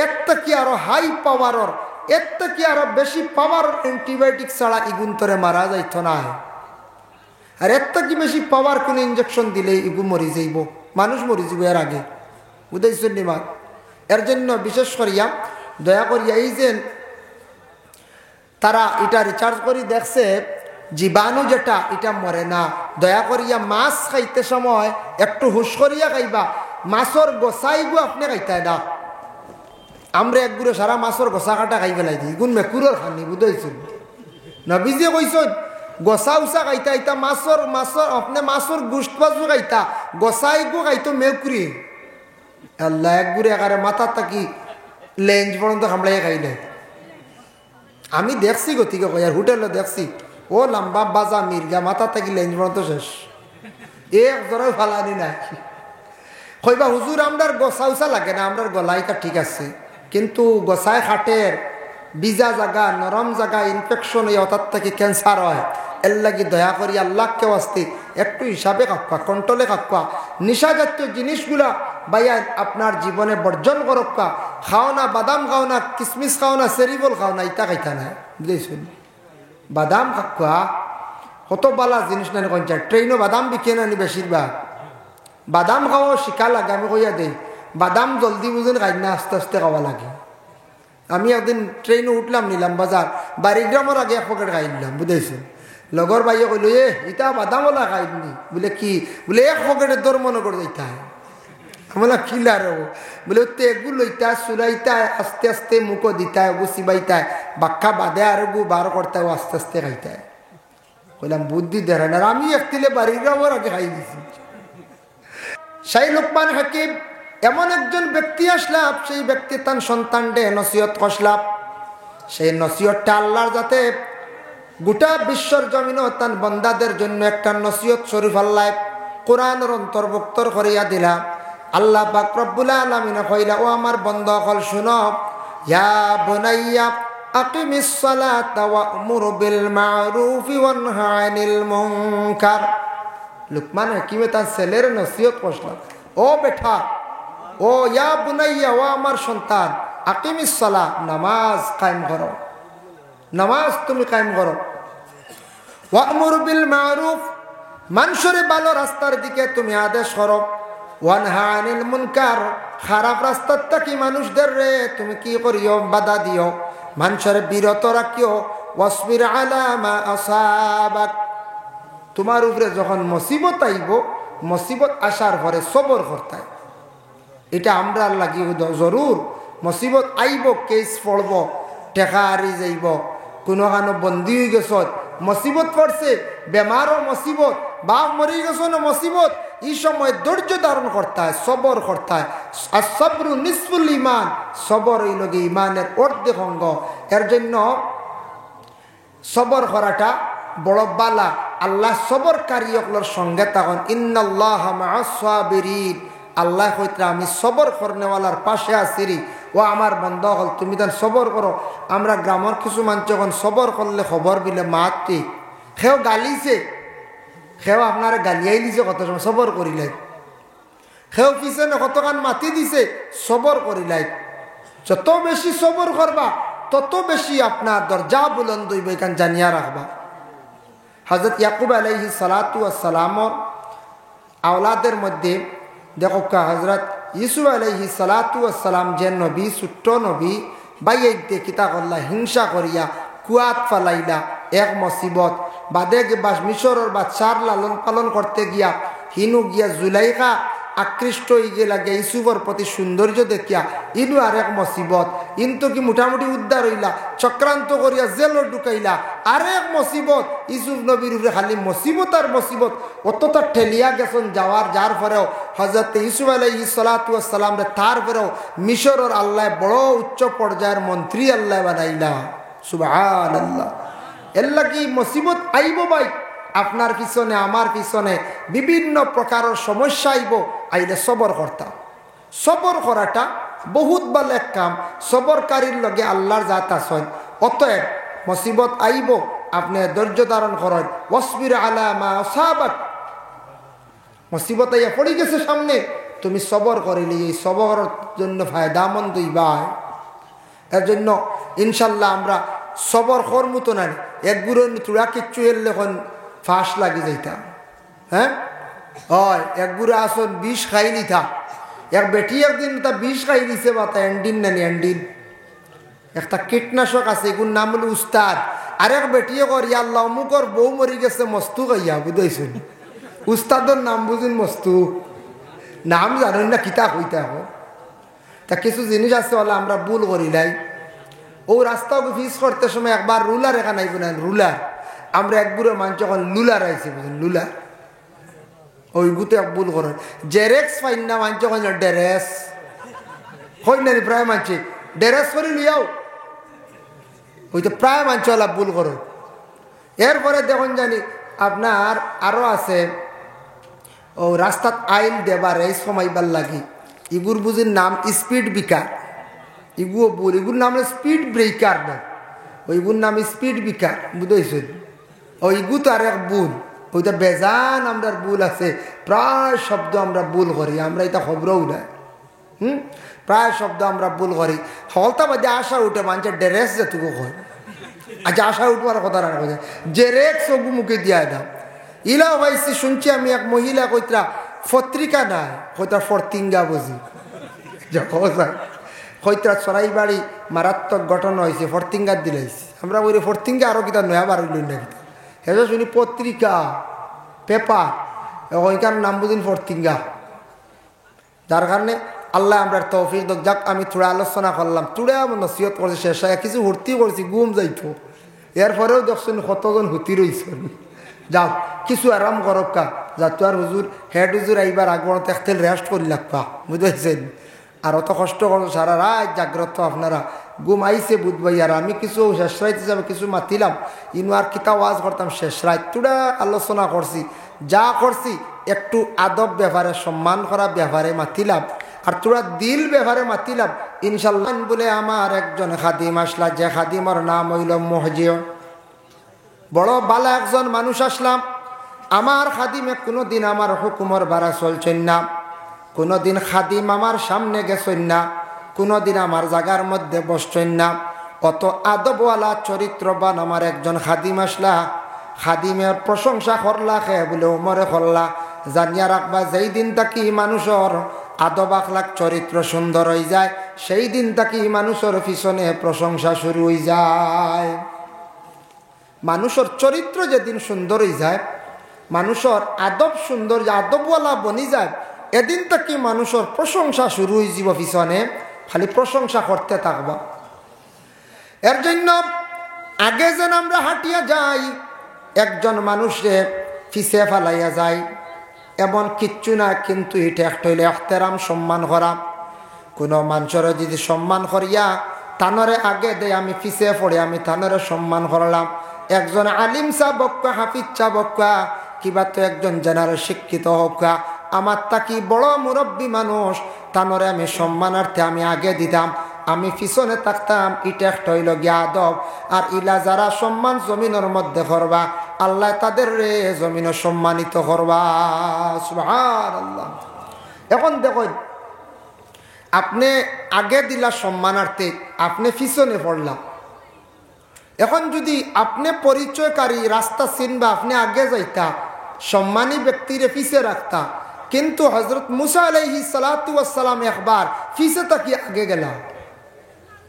এরটা কি আরো হাই পাওয়ারর, এরটা কি আরো বেশি পাওয়ার অ্যান্টিবায়োটিক ছাড়া ইগুন তরে মারা যাইত না, আর এরটা কি বেশি পাওয়ার কোনো ইঞ্জেকশন দিলে ইগু মরি যাইব, মানুষ মরি যাব এর আগে, বুঝাইছেন নিমা? এর জন্য বিশেষ করিয়া দয়া করিয়া এই যে তারা এটা রিসার্চ করে দেখছে জীবাণু যেটা এটা মরে না। দয়া করিয়া মাছ খাইতে সময় একটু হুশ করিয়া খাইবা, মাছর গোসাইগু আপনি খাইতে না, আমরা এক গুড়ে সারা মাছর গোসা কাটা খাই ফেলাই দিই গুণ মেকুরর খানি বুঝাইছেন নবীজিয়ে কইছেন গোসা উসা খাইতা ইতা মাছর আপনি মাছর গুস্ত বাজু খাইতা গোসাই গু খাইতো মেকুরি আল্লাহ এক গুড়ে একারে মাথা তাকি লেঞ্জ পর্যন্ত খামলাই খাইলে আমি দেখছি গতিকে কয়ার হোটেলে দেখছি ও লম্বা বাজা মির্গা মাথা থাকি লেঞ্জ পর্যন্ত শেষ এক জোরে ফালানি নাই কইবা হুজুর আমরার গোসা উসা লাগে না আমরার গলাইটা ঠিক আছে কিন্তু গোসাই খাটের বিজা জায়গা নরম জায়গা ইনফেকশন এই অর্থাৎ থেকে ক্যান্সার হয় এর লাগি দয়া করি আল্লাহকে আসতে একটু হিসাবে কাকুয়া কন্ট্রোলে কাকুয়া নিশা জাতীয় জিনিসগুলা ভাইয়া আপনার জীবনে বর্জন করক্কা খাও না বাদাম খাও না কিসমিস খাও না সেরিবল খাও না ইটা খাইতা না বুঝেছেন বাদাম কাকুয়া কত বালা জিনিস না কঞ্চা ট্রেনও বাদাম বিকে নানি বেশিরভাগ বাদাম খাওয়া শিকা লাগে আমি কইয়া দেই বাদাম জলদি বুঝেন খাই না আস্তে আস্তে খাওয়া লাগে আমি একদিন ট্রেনে উঠলাম নিলাম বাজার বাড়িগ্রামের আগে এক পকেট খাই নিলাম বুঝেছেন লগর ভাইয়ে কইল ইটা বাদামওয়ালা খাইনি বলে কি বলে এক পকেটের দর মনে করে যাইতা আমরা কিলার বলে তো এগুলো লইতা চুলাইতায় আস্তে আস্তে মুখো দিতায় গু চিবাইতায় বাক্কা বাদে আর গু বার করতায় আস্তে আস্তে খাইতায় কইলাম বুদ্ধি দেয় না আমি একটিলে বাড়িগ্রামের আগে খাই দিছি সেই লোকমান হাকিম এমন একজন ব্যক্তি আসলাম সেই ব্যক্তি তার সন্তান ডে নসিহত কষলাম সেই নসিহতটা আল্লাহর যাতে গোটা বিশ্বর জমিন তার বন্দাদের জন্য একটা নসিহত শরীফ আল্লাহ কোরআনের অন্তর্ভুক্ত করিয়া দিলা আল্লাহ পাক রব্বুল আলামিন কইলা ও আমার বান্দা হল শুনো ইয়া বুনাইয়া আকিমিস সালাতা ওয়া'মুর বিল মা'রুফি ওয়ানহা আনিল মুনকার লুকমান হাকিমে তার ছেলের নসিহত কষলাম ও বেটা ও ইয়া বুনাইয়া ও আমার সন্তান আকিমিস সালাহ নামাজ কায়েম করো নামাজ তুমি কায়েম করো ওয়া'মুর বিল মা'রুফ মানুষের ভালো রাস্তার দিকে তুমি আদেশ করো ওয়ানহা আনিল মুনকার খারাপ রাস্তার থেকে মানুষদের রে তুমি কি করিও বাধা দিও মানুষের বিরত রাখিও ওয়াসবির আলা মা আসাবাক তোমার উপরে যখন মুসিবত আইব মুসিবত আসার পরে সবর করতে এটা আমরা লাগি জরুর মুসিবত আইব কেস পড়ব টেকা হারি যাইব কোনো কানো বন্দি হয়ে গেছ মুসিবত পড়ছে বেমারও মুসিবত বাপ মরি গেছ না মুসিবত এই সময় ধৈর্য ধারণ করতে হয় সবর করতে হয় আর সবরু নিসফুল ইমান সবর এই লগে ইমানের অর্ধেক অঙ্গ এর জন্য সবর করাটা বড় বালা আল্লাহ সবরকারী সকলের সঙ্গে তখন ইন্নাল্লাহা মা'আস সাবিরিন আল্লাহ কইতে আমি সবর করনেওয়ালার পাশে আছি ও আমার বান্দা হল তুমি তান সবর করো আমরা গ্রামের কিছু মানুষ যখন সবর করলে খবর বিলে মাতি সেও গালিছে সেও আপনার গালিয়াই দিছে কত সময় সবর করিলাই সেও পিছনে কতক্ষণ মাতি দিছে সবর করিলাই যত বেশি সবর করবা তত বেশি আপনার দরজা বুলন্দ হইব এখান জানিয়া রাখবা হযরত ইয়াকুব আলাইহিস সালাতু ওয়াস সালামর আওলাদের মধ্যে দেখো হযরত ইউসুফ আলাইহিস সালাতু ওয়াস সালাম যে নবী ছোট্ট নবী বাইতে কিতা করলা হিংসা করিয়া কুয়াত ফালাইলা এক মুসিবত বাদে বাস মিশরের বাদশার লালন পালন করতে গিয়া হিনু গিয়া জুলাইখা আকৃষ্ট হয়ে গেলা গিয়া ইউসুফের প্রতি সৌন্দর্য দেখিয়া ইনু আর এক মুসিবত ইনতো কি মোটামুটি উদ্ধার হইলা চক্রান্ত করিয়া জেলর ঢুকাইলা আর এক মুসিবত ইউসুফ নবীর উপরে খালি মুসিবত আর মুসিবত অতটা ঠেলিয়া গেছেন যাওয়ার যার পরেও হযরত ইউসুফ আলাইহিস সালাতু ওয়াস সালাম রে তার পরেও মিশরের আল্লাহ বড় উচ্চ পর্যায়ের মন্ত্রী আল্লাহ বানাইলা সুবহানাল্লাহ এল্লা কি মুসিবত আইব ভাই আপনার পিছনে আমার পিছনে বিভিন্ন প্রকারের সমস্যা আইব আইলে সবর করতা সবর করাটা বহুত ভালো এক কাম সবরকারীর লগে আল্লাহর জাত আছেন অতএব মুসিবত আইব আপনি ধৈর্য ধারণ করেন ওয়াসবির আলা মা আসাবাক মুসিবত আইয়া পড়ে গেছে সামনে তুমি সবর করিলে এই সবরের জন্য ফায়দামন্দ হইবা এর জন্য ইনশাল্লাহ আমরা সবর করমু তো না এক গুরু তুড়া কিচ্ছু এলে এখন ফাঁস লাগি যাইতাম হ্যাঁ হয় এক গুড়া আসন বিষ খাই নিতা এক বেটি একদিন তা বিষ খাই দিছে বা তা এন্ডিন নানি এন্ডিন একটা কীটনাশক আছে এগুর নাম হলো উস্তাদ আর এক বেটিয়ে কর আল্লাহ অমুকর বউ মরি গেছে মস্তু খাইয়া বুঝাইছেন উস্তাদর নাম বুঝুন মস্তু নাম জানেন না কিতা কইতে হবে তা কিছু জিনিস আছে বলে আমরা ভুল করি নাই। ও রাস্তা ফিস করতে সময় একবার রুলার এখানে আইব না, রুলার আমরা একগুলো মানুষ যখন লুলার আইসি বুঝলেন, লুলার ওই গুতে এক ভুল করেন। জেরেক্স ফাইন না মানুষ যখন ডেরেস হয় না, প্রায় মানছি ডেরেস করে লিয়াও, ওই তো প্রায় মানছে ওলা ভুল করো। এরপরে দেখুন জানি আপনার আরো আছে ও রাস্তাত আইল দেবার এই সময়বার লাগি ইগুর বুঝির নাম স্পিড ব্রেকার, ইগুও ভুল, ইগুর নাম স্পিড ব্রেকার না, ওইগুর নাম স্পিড ব্রেকার বুঝেছেন। ওইগু তো আর এক ভুল, ওইটা বেজান আমরা ভুল আছে, প্রায় শব্দ আমরা ভুল করি, আমরা এটা খবরও নাই। প্রায় শব্দ আমরা ভুল করি। হলতা বাদে আশা উঠে মানুষের ড্রেস যেটুকু হয়, আচ্ছা আশা উঠবার কথা না কথা জেরেক সবু মুখে দিয়া দাও। ইলা ভাইছি শুনছি আমি এক মহিলা কইতরা পত্রিকা নাই, কইতা ফরতিঙ্গা বুঝি কইতরা সরাই বাড়ি মারাত্মক ঘটনা হয়েছে, ফরতিঙ্গার দিলাইছি। আমরা বলি ফরতিঙ্গা আরো কিতা নয়া বার হইল না কিতা, হেজা শুনি পত্রিকা পেপার, ওইখান নাম বুঝিন ফরতিঙ্গা। যার কারণে আল্লাহ আমরা তৌফিক দক। যাক আমি থোড়া আলোচনা করলাম, তুড়ে নসিহত করছি, শেষ হয় কিছু ভর্তি করছি, গুম যাইতো। এরপরেও দেখছেন কতজন হুতি রয়েছেন। যাও কিছু আরাম করক্কা, যা তো আর হুজুর হেড হুজুর এইবার আগবড় তেল রেস্ট করি লাগবা বুঝেছেন। আর অত কষ্ট করো সারা রাত জাগ্রত আপনারা, গুম আইসে বুধবাই। আর আমি কিছু শেষ রাইতে হিসাবে কিছু মাতিলাম, ইনু আর কিতা ওয়াজ করতাম শেষ রাত, তুড়া আলোচনা করছি, যা করছি একটু আদব ব্যাপারে সম্মান করা ব্যাপারে মাতিলাম, আর তোরা দিল ব্যাপারে মাতিলাম। ইনশাল্লাহ বলে আমার একজন খাদিম আসলা, যে খাদিমর নাম হইল মহজিও, বড় বালা একজন মানুষ আসলাম। আমার খাদিমে কোনোদিন আমার হুকুমর বাড়া চলছেন না, কোনোদিন খাদিম আমার সামনে গেছেন না, কোনোদিন আমার জায়গার মধ্যে বসছেন না। কত আদবওয়ালা চরিত্রবান আমার একজন খাদিম আসলা, খাদিমের প্রশংসা করলা খে বলে উমরে করলা। জানিয়া রাখবা যেই দিন তাকি মানুষের আদব আখলাক চরিত্র সুন্দর হয়ে যায়, সেই দিন তাকি মানুষের পিছনে প্রশংসা শুরু হয়ে যায়। মানুষের চরিত্র যেদিন সুন্দর হয়ে যায়, মানুষের আদব সুন্দর, আদবওয়ালা বনি যায়, এদিন তাকি মানুষের প্রশংসা শুরু হয়ে যাব, পিছনে খালি প্রশংসা করতে থাকবা। এর জন্য আগে যেন আমরা হাঁটিয়া যাই, একজন মানুষে পিছে ফেলাইয়া যায় এমন কিচ্ছু না। কিন্তু এটা একটা হইলে এহতেরাম, সম্মান করা। কোনো মানুষের যদি সম্মান করিয়া তানরে আগে দেয়, আমি পিছে পড়ে আমি তানরে সম্মান করলাম। একজন আলিম চা বক্কা, হাফিজ চা বক্কা, কিবা তো একজন জেনারেল শিক্ষিত হোক, আমার তাকি বড় মুরব্বী মানুষ, তানরে আমি সম্মানার্থে আমি আগে দিতাম, আমি পিছনে থাকতাম। এটা একটা হইল গিয়া আদব। আর ইলা যারা সম্মান জমিনের মধ্যে করবা, আল্লাহ তাদের রে জমিন সম্মানিত করবা। সুবহানাল্লাহ। এখন দেখুন, আপনি আগে দিলা সম্মানার্থে, আপনি পিছনে পড়লা। এখন যদি আপনি পরিচয়কারী রাস্তা চিনবা, আপনি আগে যাইতা, সম্মানী ব্যক্তিরে পিছে রাখতা। কিন্তু হযরত মুসা আলাইহিস সালাতু ওয়াস সালাম একবার পিছে তাকি আগে গেলা,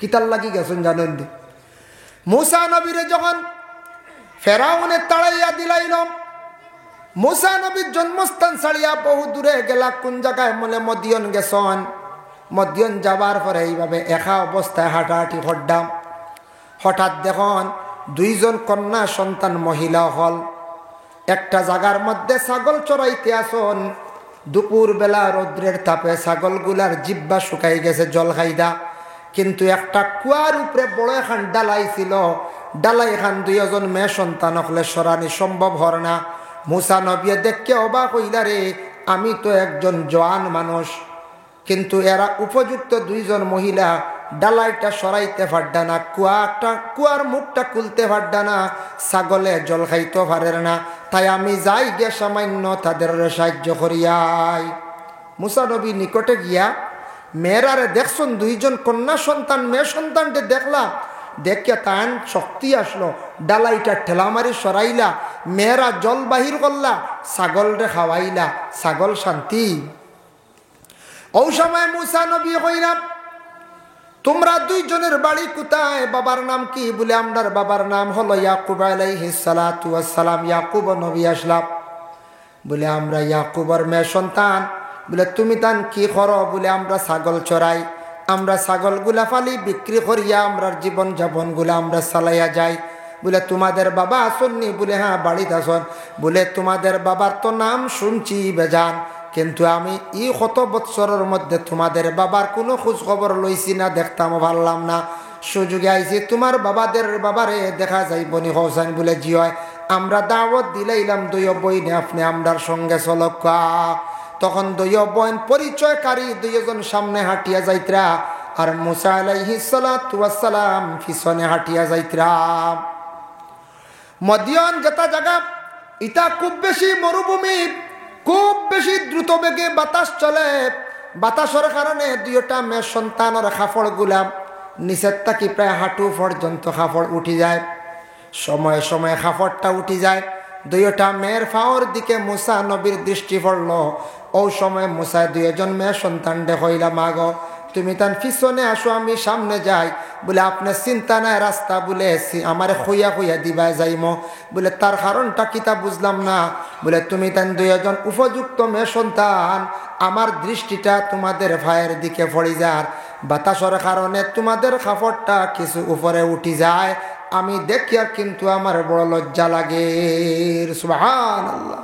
কিতার লাগি গেছেন জানেন? মুসা নবীরে যখন ফেরাউনে তাড়াইয়া দিলাইল, মুসা নবীর জন্মস্থান ছাড়িয়া বহু দূরে গেলা। কোন জায়গায় বলে মদিয়ন গেছন। মদিয়ন যাবার পরে এইভাবে একা অবস্থায় হাঁটাহাঁটি করলাম। হঠাৎ দেখুন দুইজন কন্যা সন্তান মহিলা হল একটা জায়গার মধ্যে ছাগল চড়াইতে আসন। দুপুর বেলা রৌদ্রের তাপে ছাগলগুলার জিব্বা শুকাই গেছে, জল খাইদা। কিন্তু একটা কুয়ার উপরে বড় এখান ডালাই ছিল, ডালাই এখান দুইজন মেয়ে সন্তান হলে সরানি সম্ভব হর না। মুসা নবী দেখকে অবাক হইলা, রে আমি তো একজন জওয়ান মানুষ, কিন্তু এরা উপযুক্ত দুইজন মহিলা ডালাইটা সরাইতে পারডা না, কুয়ার মুখটা খুলতে পারডা না, ছাগলে জল খাইতে পারে না। তাই আমি যাই গে সামান্য তাদের সাহায্য করিয়াই। মুসা নবী নিকটে গিয়া মেয়েরারে দেখছেন, দুইজন কন্যা সন্তান মেয়ে সন্তানকে দেখলা, দেখে তান শক্তি আসলো, ডালাইটা ঠেলা মারি সরাইলা, মেয়েরা জল বাহির করলা, ছাগল রে খাওয়াইলা, ছাগল শান্তি। ও সময় মুসা নবী কইলাম, তোমরা দুইজনের বাড়ি কোথায়, বাবার নাম কি? বলে আমরার বাবার নাম হলো ইয়াকুব আলাইহিস সালাতু ওয়াস সালাম। ইয়াকুব নবী আসলাম। বলে আমরা ইয়াকুবের মেয়ে সন্তান। বলে তুমি তান কি করো? বলে আমরা ছাগল চড়াই। আমরা ছাগলগুলা ফালি বিক্রি করিয়া আমরা জীবন যাপনগুলা আমরা চালাইয়া যাই। বলে তোমাদের বাবা আসননি? বলে হ্যাঁ বাড়িতে আসন। বলে তোমাদের বাবার তো নাম শুনছি বেজান, কিন্তু আমি ই কত বৎসরের মধ্যে তোমাদের বাবার কোনো খোঁজ খবর লইছি না, দেখতাম ভাবলাম না। সুযোগে আইছি তোমার বাবারে দেখা যাইব নি হোসেন? বলে জি হয়। আমরা দাওয়াত দিলাইলাম দুই বইনে আপনি আমরার সঙ্গে চলক। তখন দুই বইন পরিচয়কারী দুইজন সামনে হাঁটিয়া যাইতরা আর মুসা আলাইহিস সালাতু ওয়াস সালাম পিছনে হাঁটিয়া যাইতরা। মদিয়ান যেটা জায়গা, এটা খুব বেশি মরুভূমি, খুব বেশি দ্রুত বেগে বাতাস চলে। বাতাসের কারণে দুইটা মেয়ে সন্তানের কাপড় গুলা নিচের থাকি প্রায় হাঁটু পর্যন্ত কাপড় উঠি যায়। সময়ে সময়ে কাপড়টা উঠি যায়। দুইটা মেয়ের ফাওয়ার দিকে মুসা নবীর দৃষ্টি পড়ল। ও সময় মুসা দুইজন মেয়ে সন্তান হইলা, মাগ তুমি তার পিছনে আসো, আমি সামনে যাই। বলে আপনার চিন্তা নাই, রাস্তা বলে আমার খুইয়া খুইয়া দিবা যাইম। বলে তার কারণটা কিতা বুঝলাম না। বলে তুমি তার দুইজন উপযুক্ত মেয়ে সন্তান, আমার দৃষ্টিটা তোমাদের ভাইয়ের দিকে পড়ি যার, বাতাসের কারণে তোমাদের কাপড়টা কিছু উপরে উঠি যায়, আমি দেখি আর কিন্তু আমার বড় লজ্জা লাগে। সুবহানাল্লাহ।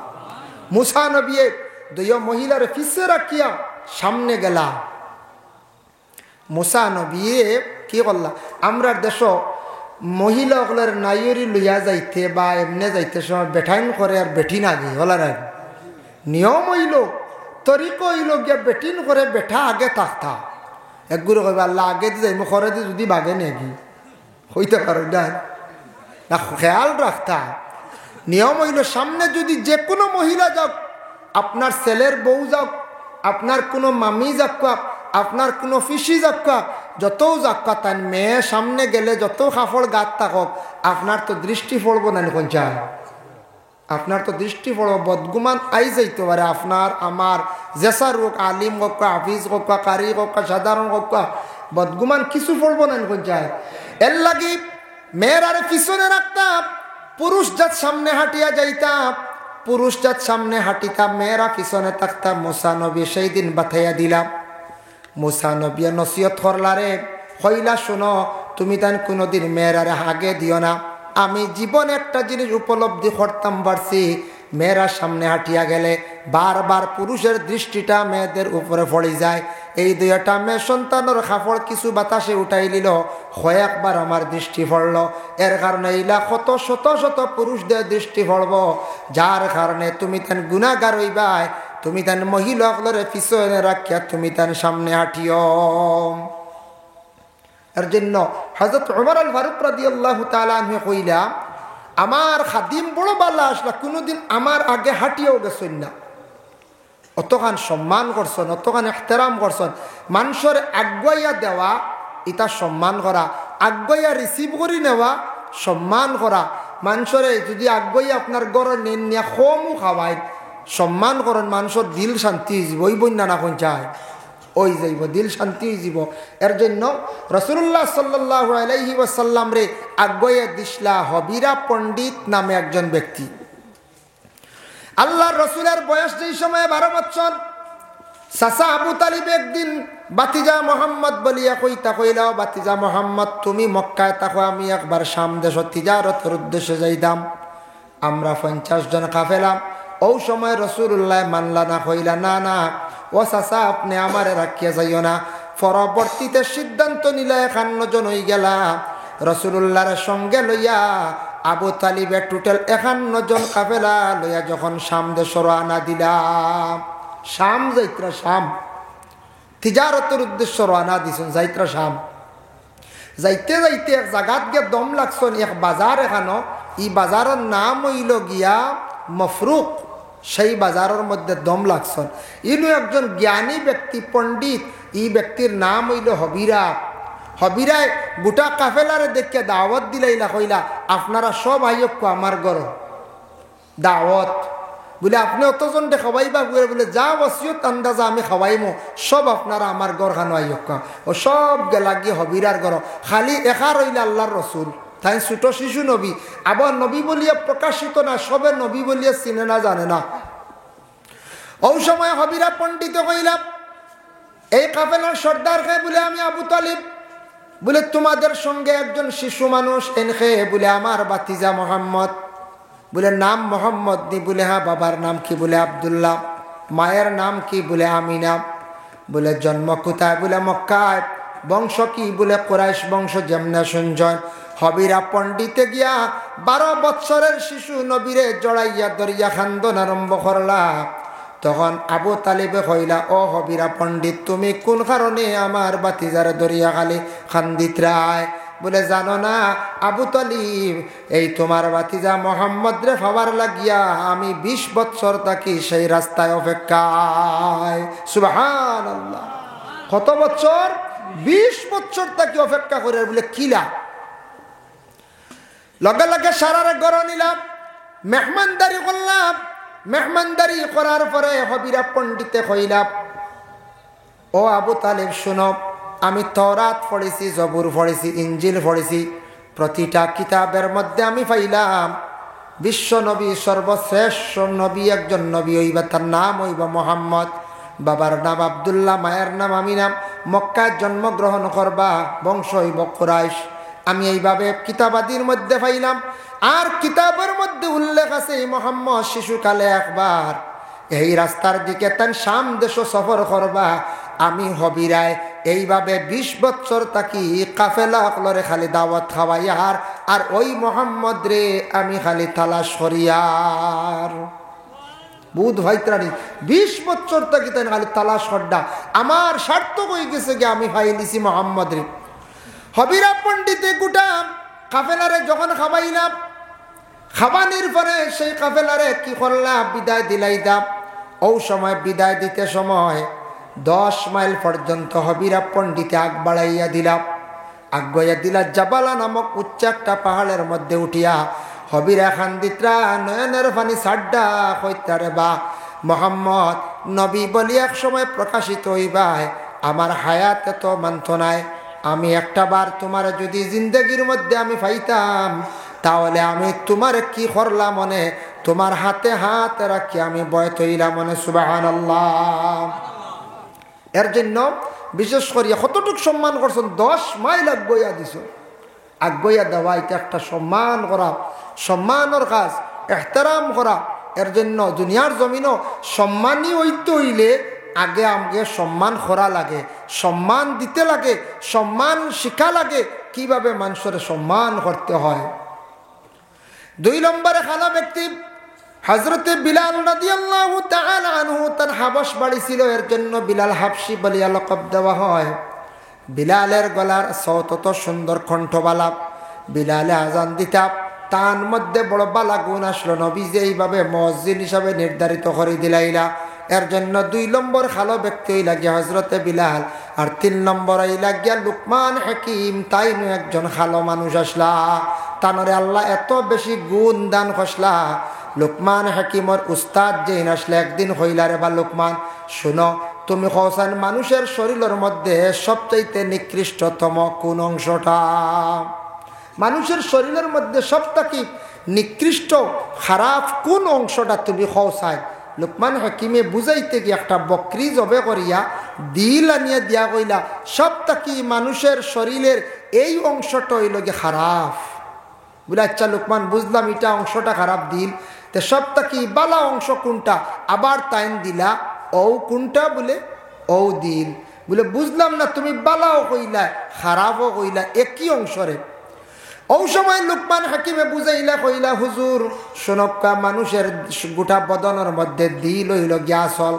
মুসা নবী দুই মহিলার পিছে রাখিয়া সামনে গেলা। মুসা নবী কি করলা, আমরা দেশ মহিলাগুলোর নাইরি লইয়া যাইতে বা এমনি যাইতে সময় বেঠাইন করে আর বেঠিন আগে হলার আগে নিয়ম হইল, তরিক হইল গিয়া বেঠিন করে বেঠা আগে থাকতা। একগুলো কইবা আল্লাহ আগে দিয়ে যাই করে দিয়ে যদি বাগে নাকি হইতে পারো না, খেয়াল রাখতা। নিয়ম হইল সামনে যদি যে কোনো মহিলা যাক, আপনার ছেলের বউ যাক, আপনার কোনো মামি যাক্কা, আপনার কোনো ফিসি যাক্কা, যত যাক্কা তার মেয়ে সামনে গেলে যত কাপড় গাত থাকক আপনার তো দৃষ্টি পড়বো না। কোন চায় আপনার তো দৃষ্টি পড়ব, বদগুমান আই যাইতে পারে আপনার আমার জেসা রোগ, আলিম হোক, হাফিজ হোক, কারি হোক, সাধারণ হোক, বদগুমান কিছু পড়বো না। কোন চায় এর লাগি মেয়ের আরে পিছনে রাখতাম, পুরুষ জাত সামনে হাঁটিয়া যাইতাম, পুরুষ জাত সামনে হাঁটিতাম, মেয়েরা পিছনে থাকতাম। মুসা নবী সেই দিন বাথাইয়া দিলাম। মুসা নবী নসিহত করলারে, হইলা শোনো, তুমি তান কোনোদিন মেয়েরারে আগে দিও না। আমি জীবনে একটা জিনিস উপলব্ধি করতাম পারছি, মেয়েরা সামনে হাঁটিয়া গেলে বারবার পুরুষের দৃষ্টিটা মেয়েদের উপরে পড়ে যায়। এই দুইটা মেয়ে সন্তানের কাপড় কিছু বাতাসে উঠাই নিল, কয়েকবার আমার দৃষ্টি পড়ল। এর কারণে এইলা কত শত শত পুরুষদের দৃষ্টি পড়ব, যার কারণে তুমি তেন গুনাহগার হইবাই। তুমি তেন মহিলাগুলোর পিছনে রাখিয়া তুমি তেন সামনে হাঁটিও। এর জন্য হযরত ওমর আল ফারুক রাদিয়াল্লাহু তাআলা আনহু কইলা, আমার খাদিম বড় বালা আসলা, কোনোদিন আমার আগে হাঁটিয়েও গেছেন না। অতখান সম্মান করছেন, অতখান এহতেরাম করছেন। মানুষের আগুয়াইয়া দেওয়া এটা সম্মান করা, আগুয়াইয়া রিসিভ করি নেওয়া সম্মান করা। মানুষের যদি আগুয়াইয়া আপনার গড়ে নেন নিয়ে কমও খাওয়াই সম্মান করেন, মানুষের দিল শান্তি হয়ে ওই বন্যা না কোন চায় ওই যাইব, দিল শান্তি হয়ে যাব। এর জন্য রাসূলুল্লাহ সাল্লাল্লাহু আলাইহি ওয়াসাল্লাম রে আগুয়াইয়া দিসলা হবিরা পণ্ডিত নামে একজন ব্যক্তি। আল্লাহর রসুলের বয়স যেই সময় 12 বছর, চাচা আবু তালিব একদিন বাতিজা মোহাম্মদ বলিয়া কইলাও, বাতিজা মোহাম্মদ তুমি মক্কায় থাকো, আমি একবার শাম দেশ তিজারতের উদ্দেশ্যে যাইতাম। আমরা 50 জন কাফেলা। ও সময় রসুল্লাহ মানলা না, কইলা না না ও চাচা আপনি আমারে রাখিয়া যাইও না। পরবর্তীতে সিদ্ধান্ত নিলা 51 জন হয়ে গেলা। রসুল্লাহর সঙ্গে লইয়া আবু তালিবের টোটাল 51 জন কাফেলা লইয়া যখন শাম দেশ রওনা দিলাম, শাম যাইত্রা, শাম তিজারতের উদ্দেশ্য রওনা দিছেন, যাইত্রা শাম। যাইতে যাইতে এক জায়গাত গিয়ে দম লাগছেন, এক বাজার এখানো, ই বাজারের নাম হইল গিয়া মফরুক। সেই বাজারের মধ্যে দম লাগছেন। ইনু একজন জ্ঞানী ব্যক্তি, পণ্ডিত। এই ব্যক্তির নাম হইল হবিরা। হবিরায় গোটা কাফেলারে দেখে দাওয়াত দিলাইলা, কইলা আপনারা সব আইয়ক আমার ঘর দাওয়াত। বলে আপনি অতজন খাওয়াইবা, বলে যা ওসিয়ত আন্দাজা আমি খাওয়াইমো, সব আপনারা আমার ঘর খানো আইয়ক। ও সব গেলা গিয়ে হবিরার ঘর। খালি একা রইলা আল্লাহর রসুল, তাই ছোট শিশু নবী, আবার নবী বলিয়া প্রকাশিত না, সবে নবী বলিয়া চিনে না, জানে না। ও সময় হবিরা পণ্ডিত কইলা, এই কাফেলার সর্দার খে বলে আমি আবু তালিব, বলে তোমাদের সঙ্গে একজন শিশু মানুষ এনখে বলে আমার বাতিজা মোহাম্মদ, বলে নাম মোহাম্মদ নি, বলে হ্যাঁ। বাবার নাম কি? বলে আব্দুল্লাহ। মায়ের নাম কি? বলে আমিনা। বলে জন্ম কোথায়? বলে মক্কায়। বংশ কি? বলে কুরাইশ বংশ। যেমনে শুনছেন হবিরা পণ্ডিতে গিয়া 12 বৎসরের শিশু নবীরে জড়াইয়া দরিয়া খান্দন আরম্ভ করলা। তখন আবু তালিবে কইলা, ও হবিরা পণ্ডিত, তুমি কোন কারণে আমার বাতিজারে দরিয়া খালি খান্দিত রায়? বলে জানো না আবু তালিব, এই তোমার বাতিজা মোহাম্মদ রে পাওয়ার লাগিয়া আমি 20 বৎসর থাকি সেই রাস্তায় অপেক্ষায়। সুবহানাল্লাহ। কত বছর? 20 বছর থাকি অপেক্ষা করে। বলে কিলা? লগে লগে সারারে গড় নিলাম, মেহমানদারি করলাম। মেহমানদারি করার পরে হবিরা পণ্ডিতে কইলাম, ও আবু তালিব শুনো, আমি তওরাত পড়েছি, জবুর পড়েছি, ইঞ্জিল পড়েছি। প্রতিটা কিতাবের মধ্যে আমি পাইলাম বিশ্ব নবী, সর্বশ্রেষ্ঠ নবী একজন নবী হইবা, তার নাম হইবা মোহাম্মদ। বাবার নাম আব্দুল্লাহ, মায়ের নাম আমিনা। মক্কায় জন্মগ্রহণ করবা, বংশ হইব কুরাইশ। আমি এইভাবে কিতাবাদির মধ্যে পাইলাম। আর কিতাবের মধ্যে উল্লেখ আছে এই মোহাম্মদ শিশুকালে একবার এই রাস্তার দিকে তান শাম দেশ সফর করবা। আমি হবিরায় এইভাবে 20 বছর থাকি কাফেলা অকলরে খালি দাওয়াত খাওয়াইয়ার, আর ওই মোহাম্মদ রে আমি খালি তালাশ করিয়ার। বুধ ভাইত্রানি 20 বছর থাকি তাই খালি তালাশ করডা। আমার সার্থক হয়ে গেছে গে, আমি পাইলিছি মোহাম্মদ রে। হবিরা পণ্ডিতে গোটা কাফেলারে যখন খাবাইলাম, খাবানির পরে সেই কাফেলারে কি করলাম? বিদায় দিলাইতাম। ও সময় বিদায় দিতে সময় 10 মাইল পর্যন্ত হবিরা পণ্ডিতে আগ বাড়াইয়া দিলাম। আগাইয়া দিলা জাবালা নামক উচ্চ একটা পাহাড়ের মধ্যে উঠিয়া হবিরা খান্দিতরা নয়নের পানি সাড্ডা হইতারে, বা মোহাম্মদ নবী বলি এক সময় প্রকাশিত হইবাই, আমার হায়াতে তো মানত নাই। আমি একটা বার তোমার যদি জিন্দগির মধ্যে আমি পাইতাম, তাহলে আমি তোমার কি করলাম মনে, তোমার হাতে হাত রাখি আমি বয়ত হইলাম মনে। সুবহানাল্লাহ। এর জন্য বিশেষ করিয়া কতটুক সম্মান করছেন, 10 মাইল আগুয়া দিছ। আগুয়া দেওয়া এটা একটা সম্মান করা, সম্মানের কাজ, এহতারাম করা। এর জন্য দুনিয়ার জমিনও সম্মানী হইতে হইলে আগে আমাকে সম্মান করা লাগে, সম্মান দিতে লাগে, সম্মান শিখা লাগে কিভাবে মানুষের সম্মান করতে হয়। 2 নম্বরে খানা ব্যক্তি হযরতে বিলাল রাদিয়াল্লাহু তাআলা আনহু, তার হাবশ বাড়ি ছিল। এর জন্য বিলাল হাবশী বলিয়া লকব দেওয়া হয়। বিলালের গলার সৌত তো সুন্দর কণ্ঠবালা। বিলালে আজান দিতাম, তার মধ্যে বড় বালা গুণ আসলো। নবী যে এইভাবে মুয়াজ্জিন হিসাবে নির্ধারিত করে দিলাইলা। এর জন্য 2 নম্বর খালো ব্যক্তি হইলা গিয়া হযরতে বিলাল। আর 3 নম্বর হইলা গিয়া লুকমান হাকিম, তাইনু একজন খালো মানুষ আসলা। তানরে আল্লাহ এত বেশি গুণ দান খসলা। লুকমান হাকিমর উস্তাদ যেই আসলে একদিন হইলা, রে বা লুকমান শুনো, তুমি কওছেন মানুষের শরীরের মধ্যে সবচাইতে নিকৃষ্টতম কোন অংশটা? মানুষের শরীরের মধ্যে সবথেকে নিকৃষ্ট খারাপ কোন অংশটা তুমি কওছাই? লুকমান হাকিমে বুঝাইতে গিয়ে একটা বকরি জবে করিয়া দিল আনিয়া দিয়া কইলা, সবথেকে মানুষের শরীরের এই অংশটা হইল গিয়ে খারাপ। বলে আচ্ছা লুকমান, বুঝলাম এটা অংশটা খারাপ দিল, তো সবথেকে বালা অংশ কোনটা? আবার তাইন দিলা ও কোনটা? বলে ও দিল। বলে বুঝলাম না, তুমি বালাও কইলা খারাপও কইলা, একই অংশরে। ও সময় লুকমান হাকিমে বুঝাইলা কইলা, হুজুর শোনক্কা, মানুষের গোটা বদনের মধ্যে দিল হইল গিয়া আসল।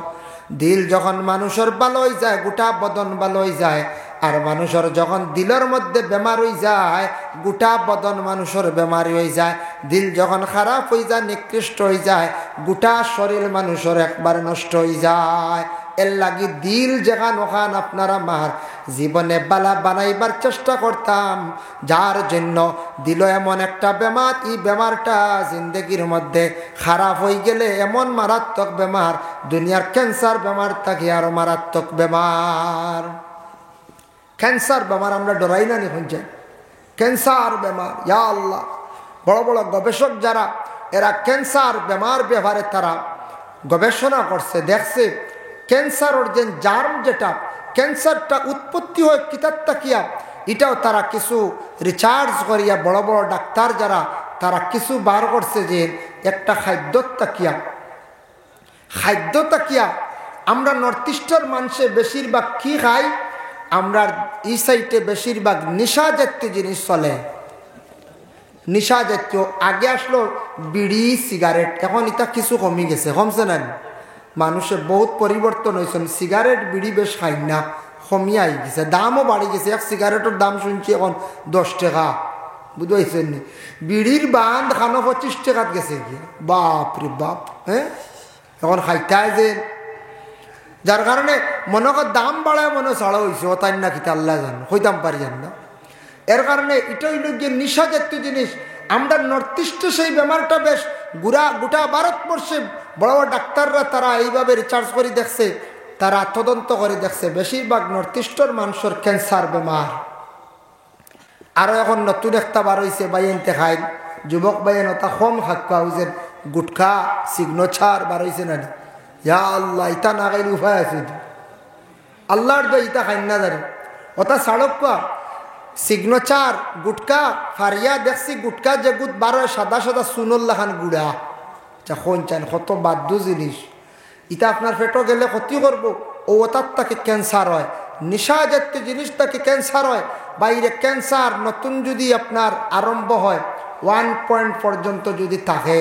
দিল যখন মানুষের ভালো হয়ে যায়, গোটা বদন ভালো হয়ে যায়। আর মানুষের যখন দিলের মধ্যে বেমার হয়ে যায়, গোটা বদন মানুষের বেমারি হয়ে যায়। দিল যখন খারাপ হয়ে যায়, নিকৃষ্ট হয়ে যায়, গোটা শরীর মানুষের একবার নষ্ট হয়ে যায়। এর লাগি দিল যেখান ওখান আপনারা আমার জীবনে বালা বানাইবার চেষ্টা করতাম, যার জন্য দিল এমন একটা বেমার, এই বেমারটা জিন্দগির মধ্যে খারাপ হয়ে গেলে এমন মারাত্মক বেমার, দুনিয়ার ক্যান্সার বেমার থাকে আরো মারাত্মক বেমার। ক্যান্সার বেমার আমরা ডরাই না নিখন যাই, ক্যান্সার বেমার, ইয়া আল্লাহ। বড় বড় গবেষক যারা, এরা ক্যান্সার বেমার ব্যাপারে তারা গবেষণা করছে, দেখছে ক্যান্সারের যে জার্ম যেটা, ক্যান্সারটা উৎপত্তি হয় কিতার তাকিয়া এটাও তারা কিছু রিচার্জ করিয়া বড় বড় ডাক্তার যারা তারা কিছু বার করছে যে একটা খাদ্য তাকিয়া আমরা নর্থ ইস্টের মানুষে বেশিরভাগ কি খাই, আমরা এই সাইডে বেশিরভাগ নেশা জাতীয় জিনিস চলে। নেশা জাতীয় আগে আসলো বিড়ি সিগারেট, এখন এটা কিছু কমে গেছে, কমছে না? মানুষের বহুত পরিবর্তন হয়েছে, সিগারেট বিড়ি বেশ খাই না, কমিয়ে আই গেছে, দামও বাড়ি গেছে। এক সিগারেটের দাম শুনছি এখন 10 টাকা, বুঝতে পারছেন? বিড়ির বান্ধ খানো 25 টাকাত গেছে গিয়ে, বাপ রে বাপ। হ্যাঁ, এখন খাইতায় যে যার কারণে মনে কর দাম বাড়ায় মনে ছাড়া হয়েছে, ও তাই না কিতা আল্লাহ জানো, হইতাম পারি জান না। এর কারণে এটা হইল গিয়ে নেশা জাতীয় জিনিস। আমরা নর্থ ইস্টে সেই বেমারটা বেশ গোটা ভারতবর্ষে বড় বড় ডাক্তাররা তারা এইভাবে রিসার্চ করে দেখছে, তারা তদন্ত করে দেখছে বেশিরভাগ নর্থ ইস্টের মানুষের ক্যান্সার বেমার। আরও এখন নতুন একটা বার হয়েছে বাইনতে খাই, যুবক বাইন ওটা কম খাক্কা হয়েছে, গুটখা সিগনেচার বার হয়েছে না। ইয়া আল্লাহ, ইটা না খাইলে উপায় আছে? আল্লাহর দই ইটা খাই না জানি ওটা সাড়কা সিগনেচার গুটকা ফারিয়া দেখছি, গুটকা যে গুট বার হয় সাদা সাদা সুনল্লা খান গুড়া, কোন চান কত বাদ্য জিনিস। ইটা আপনার পেটও গেলে ক্ষতি করবো, ও ওটার তাকে ক্যান্সার হয়। নেশা জাতীয় জিনিস তাকে ক্যান্সার হয়। বাইরে ক্যান্সার নতুন যদি আপনার আরম্ভ হয় 1 পয়েন্ট পর্যন্ত যদি থাকে,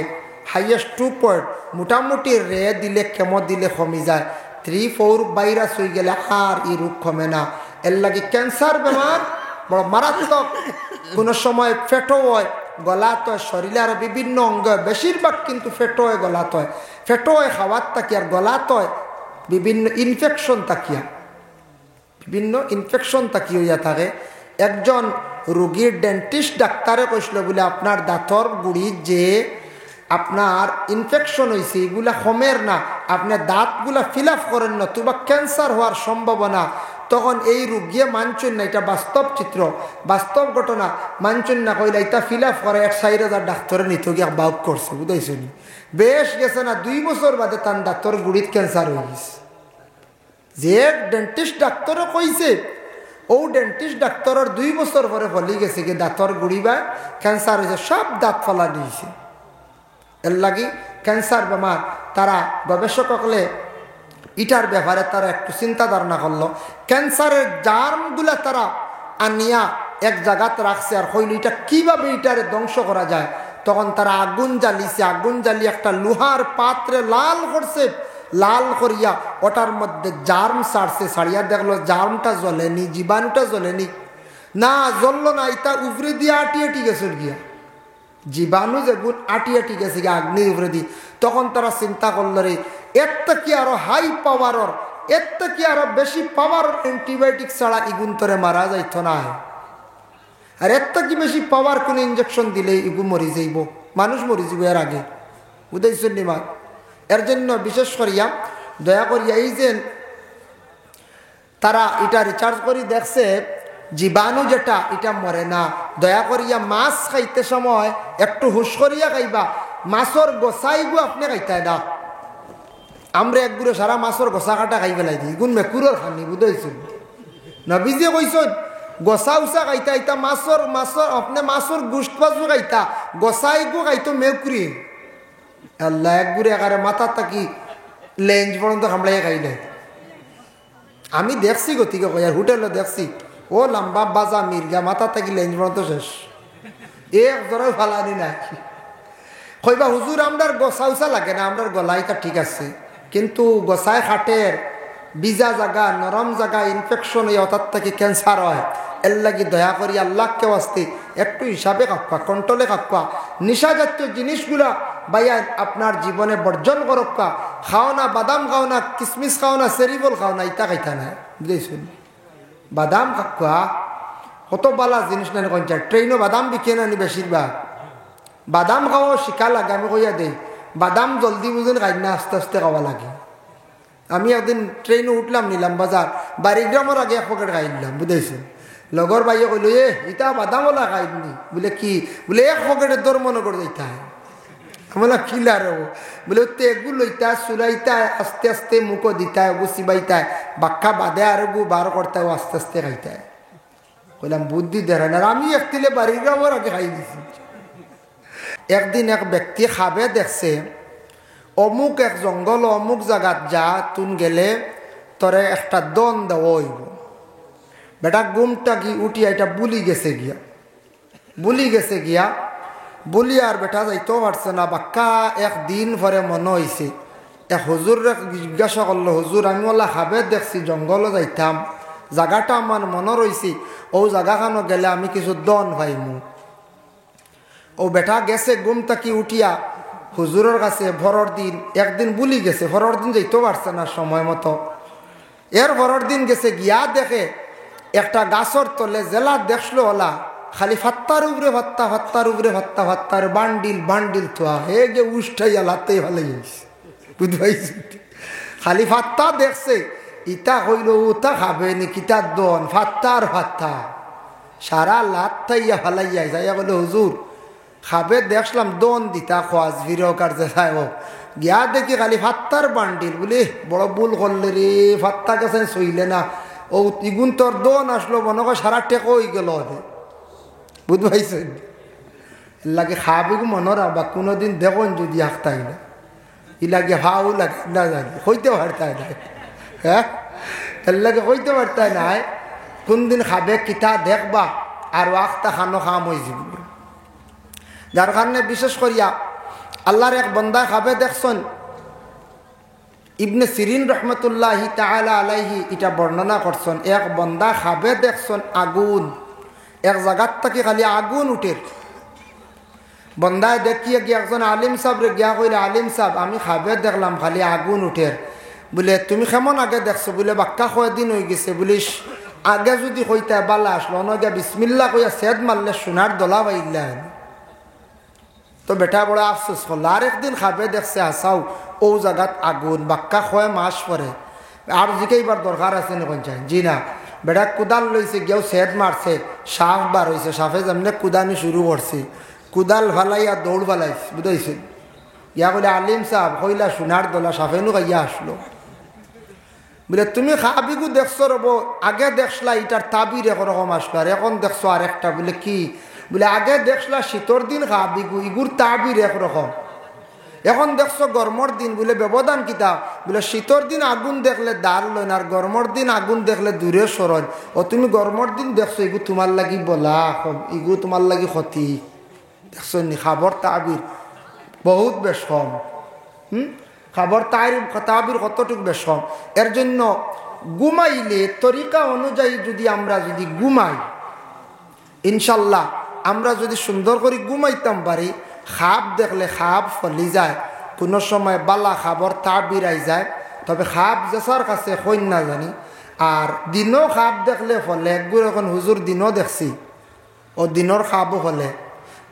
হাইয়েস্ট 2 পয়েন্ট, মোটামুটি রে দিলে কেমো দিলে কমে যায়, 3-4 ভাইরাস হয়ে গেলে আর এই রোগ কমে না। এর লাগে ক্যান্সার বেমার বড় মারাত্মক। কোনো সময় ফেটো হয়, গলাত হয়, শরীরে আরও বিভিন্ন অঙ্গ, বেশিরভাগ কিন্তু ফেটো হয়, গলাত হয়। ফেটো হয় খাওয়ার তাকিয়া, আর গলাত হয় বিভিন্ন ইনফেকশন তাকিয়া, বিভিন্ন ইনফেকশন তাকি হইয়া থাকে। একজন রোগীর ডেন্টিস্ট ডাক্তারে কইছিল বলে আপনার দাঁতর গুড়ির যে আপনার ইনফেকশন হয়েছে এগুলা কমের না, আপনি দাঁতগুলা ফিল আপ করেন না, তোবা ক্যান্সার হওয়ার সম্ভাবনা। তখন এই রোগিয়ে মানছেন না, এটা বাস্তব চিত্র, বাস্তব ঘটনা, মানছেন না, কইলা এটা ফিল আপ করে 4,000 ডাক্তারে নিত গিয়া বাউক করছে, বুঝাইছেন? বেশ গেছে না, 2 বছর বাদে তার দাঁতর গুড়িত ক্যান্সার হয়ে গেছে। যে ডেন্টিস্ট ডাক্তারও কইছে, ও ডেন্টিস্ট ডাক্তারের 2 বছর পরে ফলি গেছে কি দাঁতর গুড়ি বা ক্যান্সার হয়েছে, সব দাঁত ফলা দিয়েছে। এর লাগি ক্যান্সার বেমার তারা গবেষক হলে ইটার ব্যাপারে তারা একটু চিন্তা ধারণা করলো। ক্যান্সারের জার্মগুলা তারা আনিয়া এক জায়গাতে রাখছে, আর হইল এটা কীভাবে এটারে ধ্বংস করা যায়। তখন তারা আগুন জ্বালিয়েছে, আগুন জ্বালিয়ে একটা লোহার পাত্রে লাল করছে, লাল করিয়া ওটার মধ্যে জার্ম ছাড়ছে, ছাড়িয়া দেখলো জার্মটা জ্বলেনি, জীবাণুটা জ্বলেনি, না জ্বললো না, এটা উপরে দিয়ে আটিয়ে গেছে গিয়া, জীবাণু যেগুন আটিয়ে গেছে গিয়া আগ্নির উপরে দিয়ে। তখন তারা চিন্তা করলো রে, এর থেকে আরো হাই পাওয়ারের, এর থেকে আরো বেশি পাওয়ার অ্যান্টিবায়োটিক ছাড়া ইগুন তরে মারা যাইত না, আর এর থেকে বেশি পাওয়ার কোন ইঞ্জেকশন দিলে ইগু মরি যাইব, মানুষ মরি যাব এর আগে, বুঝাইছেন নি মা? এর জন্য বিশেষ করিয়া দয়া করিয়া এই যে তারা এটা রিচার্জ করে দেখছে জীবাণু যেটা এটা মরে না। দয়া করিয়া মাছ খাইতে সময় একটু হুশ করিয়া খাইবা, মাছর গোসাইগু আপনি খাইতায় না। আমরা একগুলো সারা মাছর গোসা কাটা খাই পেলাই দিই, গুণ মেকুরের খানি, বুঝাইছেন? নবীজে কইছেন গোসা উসা খাইতা, ইতা মাছর আপনি মাছর গুস্ত পাজু খাইতা, গোসাইগু খাইতো মেকুরি। আল্লাহ একগুড়ে একারে মাথা থাকি লেঞ্জ পর্যন্ত খামড়াইয়া খাই নাই। আমি দেখছি গতিকে কয়ার হোটেলে দেখছি, ও লম্বা বাজা মির্গা মাথা থাকি লেঞ্জ পর্যন্ত শেষ, একজনের ফালানি নাই। কইবা হুজুর আমরার গোসা উসা লাগে না, আমরার গলাইটা ঠিক আছে, কিন্তু গোসাই খাটের বিজা জায়গা, নরম জায়গা ইনফেকশন হয়ে অর্থাৎ থেকে ক্যান্সার হয়। এর লাগি দয়া করি আল্লাহকে আসতে একটু হিসাবে কাঁপা, কন্ট্রোলে কাঁপা। নেশা জাতীয় জিনিসগুলা ভাইয়া আপনার জীবনে বর্জন করক্কা। খাও না বাদাম, খাও না কিসমিস, খাও না সেরিবল, খাও না ইটা খাইতা না, বুঝেছেন? বাদাম খাক্কা কত বালা জিনিস না কঞ্চা, ট্রেনও বাদাম বিকে না নি বেশিরভাগ। বাদাম খাওয়া শিখা লাগে, আমি কইয়া দেই বাদাম জলদি বুঝেন খাই না, আস্তে আস্তে খাওয়া লাগে। আমি একদিন ট্রেনে উঠলাম, নিলাম বাজার, বাড়িগ্রামের আগে 1 পকেট খাই নিলাম, বুঝেছেন? লগর ভাইয়ে কইল ইটা বাদাম ওলা খাইনি, বলে কি? বলে 1 পকেটের দর মনে করে দিতে হয়। আমরা কিলার হবো বলে তো এগু লইতা চুলাইতায় আস্তে আস্তে মুখো দিতায় গু চিবাইতায় বাক্কা বাদে আর গু বার করতায় আস্তে আস্তে খাইতায়। বললাম বুদ্ধি দেয় না, আমি একতিলে বাড়ির যাওয়ার আগে খাই দিছি। একদিন এক ব্যক্তি খাবে দেখছে অমুক এক জঙ্গল অমুক জায়গাত যা তুন গেলে তরে একটা দন দেওয়া হইব। বেটা গুমটা কি উঠিয়া এটা বুলি গেছে গিয়া বলি আর বেটা যাইতেও পারছে না। বাক্কা একদিন পরে মনে হয়েছে এক হুজুর জিজ্ঞাসা করলো, হুজুর আমি ওলা খাবে দেখছি জঙ্গলও যাইতাম, জায়গাটা আমার মনে রয়েছে, ও জায়গাখানো গেলে আমি কিছু দন পাইমু। ও বেটা গেছে গুমটা কি উঠিয়া হুজুরের কাছে ভরর দিন, একদিন বুলি গেছে, ভরর দিন যাইতেও পারছে না সময় মতো। এর ভরর দিন গেছে গিয়া দেখে একটা গাছর তলে জেলা দেখলো ওলা খালি ফাত্তার উপরে ভাত্তা ফাত্তার উপরে ভাত্তা ফাত্তার বান্ডিল বান্ডিল থোয়া হে গে উষ্ঠাইয়া লাতে ভালো বুঝতে পাইছি। খালি ফাত্তা দেখছে, ইটা হইল ওটা খাবে নাকি তার দন ফাত্তার ফাত্তা সারা লাত থাইয়া ফালাইয়া যাইয়া বলে হুজুর খাবে দেখলাম দন দিতা খোয়াজ ভিড় কাটতে চাই ও গিয়া দেখি খালি ফাত্তার বান্ডিল বলে বড় ভুল করলে রে, ফাত্তা গেছেন সইলে না, ও ইগুন তোর দন আসলো মনে কর সারা টেকো হয়ে গেল বুঝতে পাইছেন। লাগে খাবে মনে রাখবা কোনোদিন দেখুন যদি আঁকতাই না ইলাগে হাও লাগে না জানি হইতে পারতাই না, হ্যাঁ এর লাগে হইতে পারতাই না। কোন দিন খাবে কিতা দেখবা আর আখতা খানো খাম হয়ে যাব। যার কারণে বিশেষ করিয়া আল্লাহর এক বন্দা খাবে দেখছেন, ইবনে সিরিন রহমতুল্লাহি তাআলা আলাইহি এটা বর্ণনা করছেন, এক বন্দা খাবে দেখছেন আগুন, এক জায়গার থেকে খালি আগুন উঠে। বন্দায় দেখিয়ে গিয়ে একজন আলিম সাহেব গিয়া কইলে, আলিম সাহেব আমি খাবে দেখলাম খালি আগুন উঠে। বলে তুমি কেমন আগে দেখছো? বলে বাক্কা কয়দিন হয়ে গেছে। বলিস আগে যদি কইতা বালা আসলো নগিয়া বিসমিল্লা কইয়া সেদ মারলে সোনার দলা বাইলা। তো বেটা বড় আফসোস করলো। আর একদিন খাবে দেখছে আসাও ও জায়গাত আগুন, বাক্কা কয় মাস পরে। আর জিকেইবার দরকার আছে না কোন চাই জি না। বেটা কুদাল লইছে গিয়েও সেদ মারছে, সাফ বার হয়েছে, সাফে যেমনি কুদানি শুরু করছে, কুদাল ফালাইয়া দৌড় ফালাইছে বুঝাইছে। ইয়া বলে আলিম সাহেব কইলা সোনার দলা সাফেনু গাইয়া আসলো। বলে তুমি খাবিগু দেখছো রব আগে দেখলা এটার তাবির একরকম আসলো, আর এখন দেখছো আর একটা। বলে কি? বলে আগে দেখলা শীতর দিন খাবিগু ইগুর তাবির একরকম, এখন দেখছো গরমর দিন। বলে ব্যবধান কিতা? বলে শীতর দিন আগুন দেখলে দাঁড় লইন, আর গরমর দিন আগুন দেখলে দূরে সরল। ও তুমি গরমর দিন দেখছো ইগু তোমার লাগি বলা, ইগু তোমার লাগি ক্ষতি। দেখছো নি খাবর তাবির বহুত বেশ কম। খাবর তাবির কতটুকু বেশ কম। এর জন্য ঘুমাইলে তরিকা অনুযায়ী যদি আমরা যদি ঘুমাই, ইনশাল্লাহ আমরা যদি সুন্দর করে ঘুমাইতাম পারি, খাপ দেখলে খাপ ফলি যায়, কোনো সময় বালা খাবর তাবির আই যায়। তবে খাপ যেসার কাছে কইন না জানি। আর দিনও খাপ দেখলে ফলে একগুলো এখন হুজুর দিনও দেখছি ও দিনর খাবও ফলে,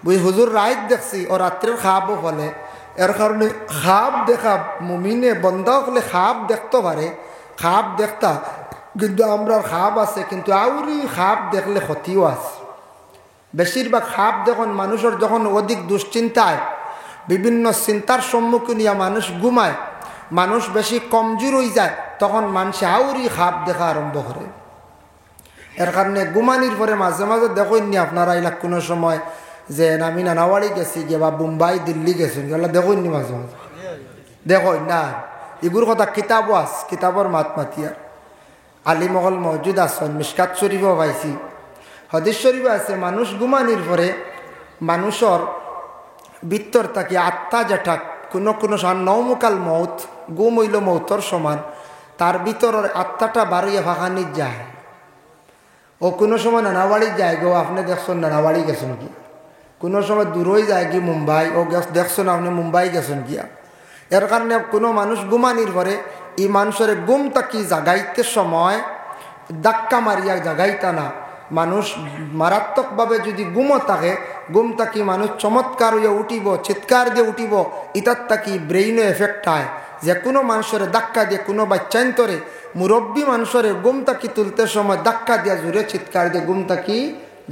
বুঝি হুজুর রাত দেখছি ও রাত্রের খাবও ফলে। এর কারণে খাপ দেখা মুমিনে বন্দাও হলে খাপ দেখতে পারে, খাপ দেখতা। কিন্তু আমরা খাপ আছে, কিন্তু আউরি খাপ দেখলে ক্ষতিও আছে। বেশিরভাগ খাপ যখন মানুষের যখন অধিক দুশ্চিন্তায় বিভিন্ন চিন্তার সম্মুখীন হইয়া মানুষ ঘুমায়, মানুষ বেশি কমজোর হয়ে যায়, তখন মানুষ আউরি খাপ দেখা আরম্ভ করে। এর কারণে ঘুমানির পরে মাঝে মাঝে দেখেননি আপনারা এলাক কোনো সময় যে আমি নানাবাড়ি গেছি গিয়ে বা মুম্বাই দিল্লি গেছি, এগুলো দেখেননি মাঝে মাঝে দেখেন না। এগুর কথা কিতাবও আস, কিতাবর মাত মাতিয়ার আলিমহল মহজুদ আসন, মিশকাত শরীফও পাইছি, হদিস শরীফও আছে। মানুষ ঘুমানির পরে মানুষের ভিতর থাকি আত্মা যেটা কোনো কোনো নৌমুকাল মৌত, গুম হইল মৌতর সমান, তার ভিতরের আত্মাটা বাড়িয়ে ভাঙানি যায়। ও কোনো সময় নানাবাড়ি যায় গো, আপনি দেখছেন নানাবাড়ি গেছেন কি? কোনো সময় দূরই যায় কি মুম্বাই, ও দেখছেন আপনি মুম্বাই গেছেন গিয়া। এর কারণে কোনো মানুষ ঘুমানির পরে এই মানুষের গুম তাকি জাগাইতে সময় ধাক্কা মারিয়া জাগাইতা না। মানুষ মারাত্মকভাবে যদি গুমও থাকে, গুম তাকি মানুষ চমৎকার হইয়া উঠিব, চিৎকার দিয়ে উঠিব, ইতার তাকি ব্রেইনও এফেক্ট হয়। যে কোনো মানুষের ধাক্কা দিয়ে কোনো বাচ্চান্তরে মুরব্বী মানুষের গুম তাকি তুলতে সময় ধাক্কা দিয়া জুড়ে চিৎকার দিয়ে গুম তাকি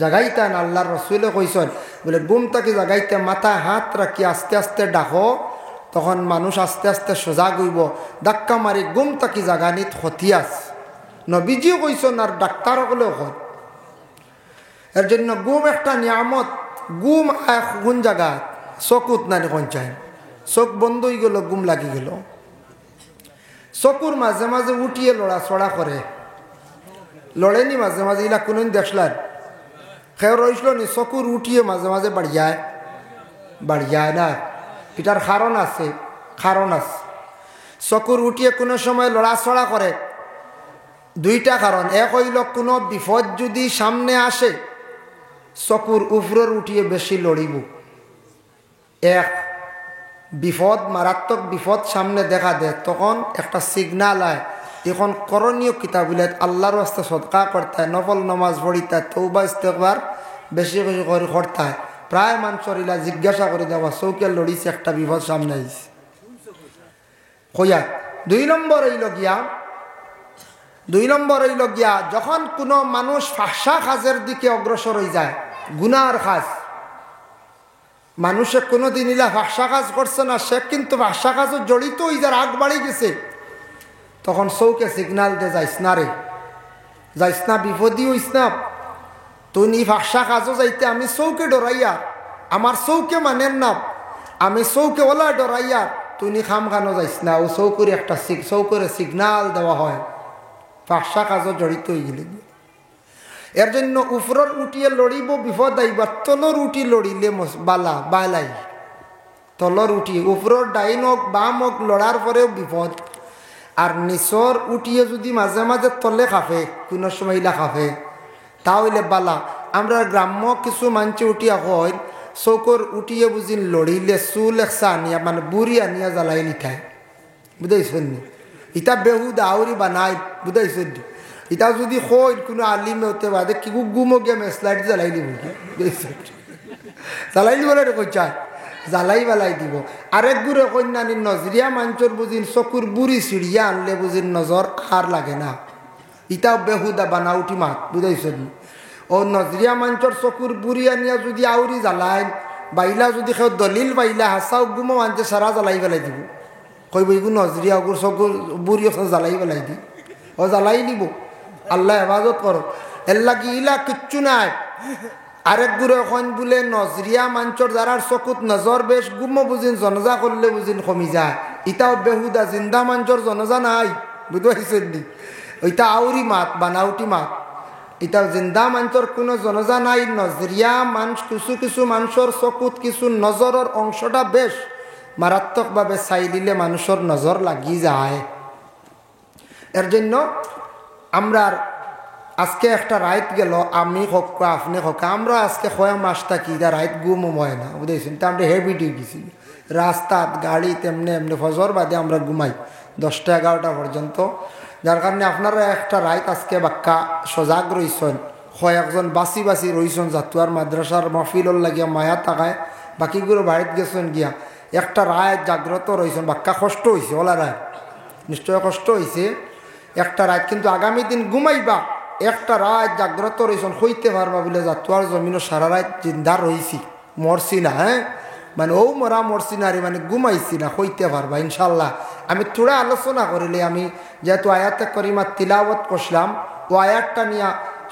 জাগাইতান। আল্লাহর রসুলে কইছেন বলে ঘুম থেকে জাগাইতে মাথায় হাত রাখি আস্তে আস্তে ডাকো, তখন মানুষ আস্তে আস্তে সজাগ হইব। ধাক্কা মারি ঘুম থেকে জাগানিত ক্ষতি আছে, নবীজিও কইছেন আর ডাক্তার হলেও হয়। এর জন্য ঘুম একটা নিয়ামত। ঘুম কোন জায়গা? চকুত নানি কোন চাই, চোখ বন্ধ হয়ে গেল, ঘুম লাগি গেল। চকুর মাঝে মাঝে উঠিয়ে লড়াচড়া করে, লড়েনি মাঝে মাঝে, ইলা কোনদিন দেখলার? খেয়ে রইসল নি? চকুর উঠিয়ে মাঝে মাঝে বাড়ি যায় না। এটার কারণ আছে, চকুর উঠিয়ে কোনো সময় লড়াচড়া করে দুইটা কারণ। এক হইল কোনো বিপদ যদি সামনে আসে, চকুর উপরের উঠিয়ে বেশি লড়িব। এক বিপদ, মারাত্মক বিপদ সামনে দেখা দেয়, তখন একটা সিগনাল আয়। এখন করণীয় কিতাবিলে আল্লাহর রাস্তা সদকা করতে হয়, নফল নমাজ পড়িতে, তওবা ইস্তেগফার বেশি বেশি করে করতে হয়। প্রায় মানুষের ইলা জিজ্ঞাসা করে দেওয়া, চৌকে লড়িছে, একটা বিপদ সামনে আইছে কইয়া। দুই নম্বর হইল গিয়া যখন কোনো মানুষ ফাহশা কাজের দিকে অগ্রসর হয়ে যায়, গুনার কাজ, মানুষে কোনোদিন ইলা ফাহশা কাজ করছে না, সে কিন্তু ফাহশা কাজও জড়িত হয়ে যার আগ বাড়ি গেছে, তখন চৌকে সিগনাল দে, যাইস না রে, যাইস না, বিপদই হইস না। তুই নি ফাহশা কাজও যাইতে আমি চৌকে ডরাইয়া, আমার চৌকে মানেন না, আমি চৌকে ওলা ডরাইয়া, তুই নি খাম খানো যাইস না। ও চৌকুরে একটা চৌকুরে সিগনাল দেওয়া হয়, ফাহশা কাজও জড়িত হয়ে গেলে। এর জন্য উপরের উঠিয়ে লড়িব বিপদ আইবার, তলর উঠি লড়িলে বালাই। তলর উঠি উপরের ডাইন হোক বাম হোক লড়ার পরেও বিপদ। আর নিচর উঠিয়ে যদি মাঝে মাঝে তলে খাফে, কোনো সময় ইলা খাফে, তাহলে বালা। আমরা গ্রাম্য কিছু মানছে উঠিয়া হয়, চৌকর উঠিয়ে বুঝি লড়িলে চুল একসা আনিয়া, মানে বুড়ি আনিয়া জ্বালাই লিখায়, বুঝাইছেন নি? ইটা বেহুদা আউরি বানাই, বুঝাইছেন নি? ইটা যদি হয় কোনো আলিমে হতে বাদে কি গুমো গিয়ে মেসলাইট জ্বালাই দিব, জ্বালাই দিব কই চায়, জ্বালাই বেলাই দিব। আরেক গুড়ে কন্যানি নজরিয়া মাঞ্চর বুঝিন চকুর বুড়ি চিড়িয়া আনলে বুঝিন নজর আর লাগে না, ইটাও বেহুদা বানাউটি মাত, বুঝাইছেন? ও নজরিয়া মাঞ্চর চকুর বুড়ি আনিয়া যদি আউরি জ্বালাই বাইলা, যদি কেউ দলিল বাইলা হাসাও গুমো আনতে সারা জ্বালাই বেলাই দিব, কইব ইগু নজরিয়া ওগুর চকুর বুড়ি জ্বালাই বেলাই দি, ও জ্বালাই দিব। আল্লাহ হেফাজত করো। এর লাগি ইলা কিচ্ছু নাই। আরেক গুড়ে এখন বলে নজরিয়া মাঞ্চর যারার চকুত নজর বেশ গুমো বুঝিন জনজা করলে বুঝিন কমি যায়, ইটাও বেহুদা। জিন্দা মাঞ্চর জনজা নাই, বুঝতে পারছেন নি? ওইটা আউরি মাত, বানাউটি মাত। এটা জিন্দা মাঞ্চর কোনো জনজা নাই। নজরিয়া মানুষ, কিছু মানুষের চকুত কিছু নজরের অংশটা বেশ মারাত্মকভাবে চাই দিলে মানুষের নজর লাগি যায়। এর জন্য আমরা আজকে একটা রাইত গেল, আমি হোক আপনি হোক, আমরা আজকে কয়েক মাস থাকি, যা রাইত ঘুমও হয় না, বুঝেছেন? তা আমরা হেভিট হয়ে গেছি, রাস্তাত গাড়ি তেমনি এমনি ফজর বাদে আমরা ঘুমাই 10টা 11টা পর্যন্ত। যার কারণে আপনারা একটা রাইত আজকে বাক্কা সজাগ রইছেন, কয়েকজন বাসি রইছেন, জাতুয়ার মাদ্রাসার মাহফিলর লাগিয়া মায়া তাকায়, বাকিগুলো বাড়িতে গেছেন গিয়া একটা রায় জাগ্রত রইছেন, বাক্কা কষ্ট হয়েছে, ওলা রায় নিশ্চয় কষ্ট হয়েছে একটা রাত। কিন্তু আগামী দিন ঘুমাইবা, একটা রাত জাগ্রত রইছেন, হইতে পারবা বলে জাতুয়ার জমিনও সারা রাত জিন্দা রইছি, মরছি না। হ্যাঁ, মানে ও মরা মরছি না রে, মানে ঘুমাইছি না, হইতে পারবা ইনশাল্লাহ। আমি থোড়া আলোচনা করিলে, আমি যেহেতু আয়াতে করিমা তিলাওয়াত করলাম, ও আয়াতটা নিয়ে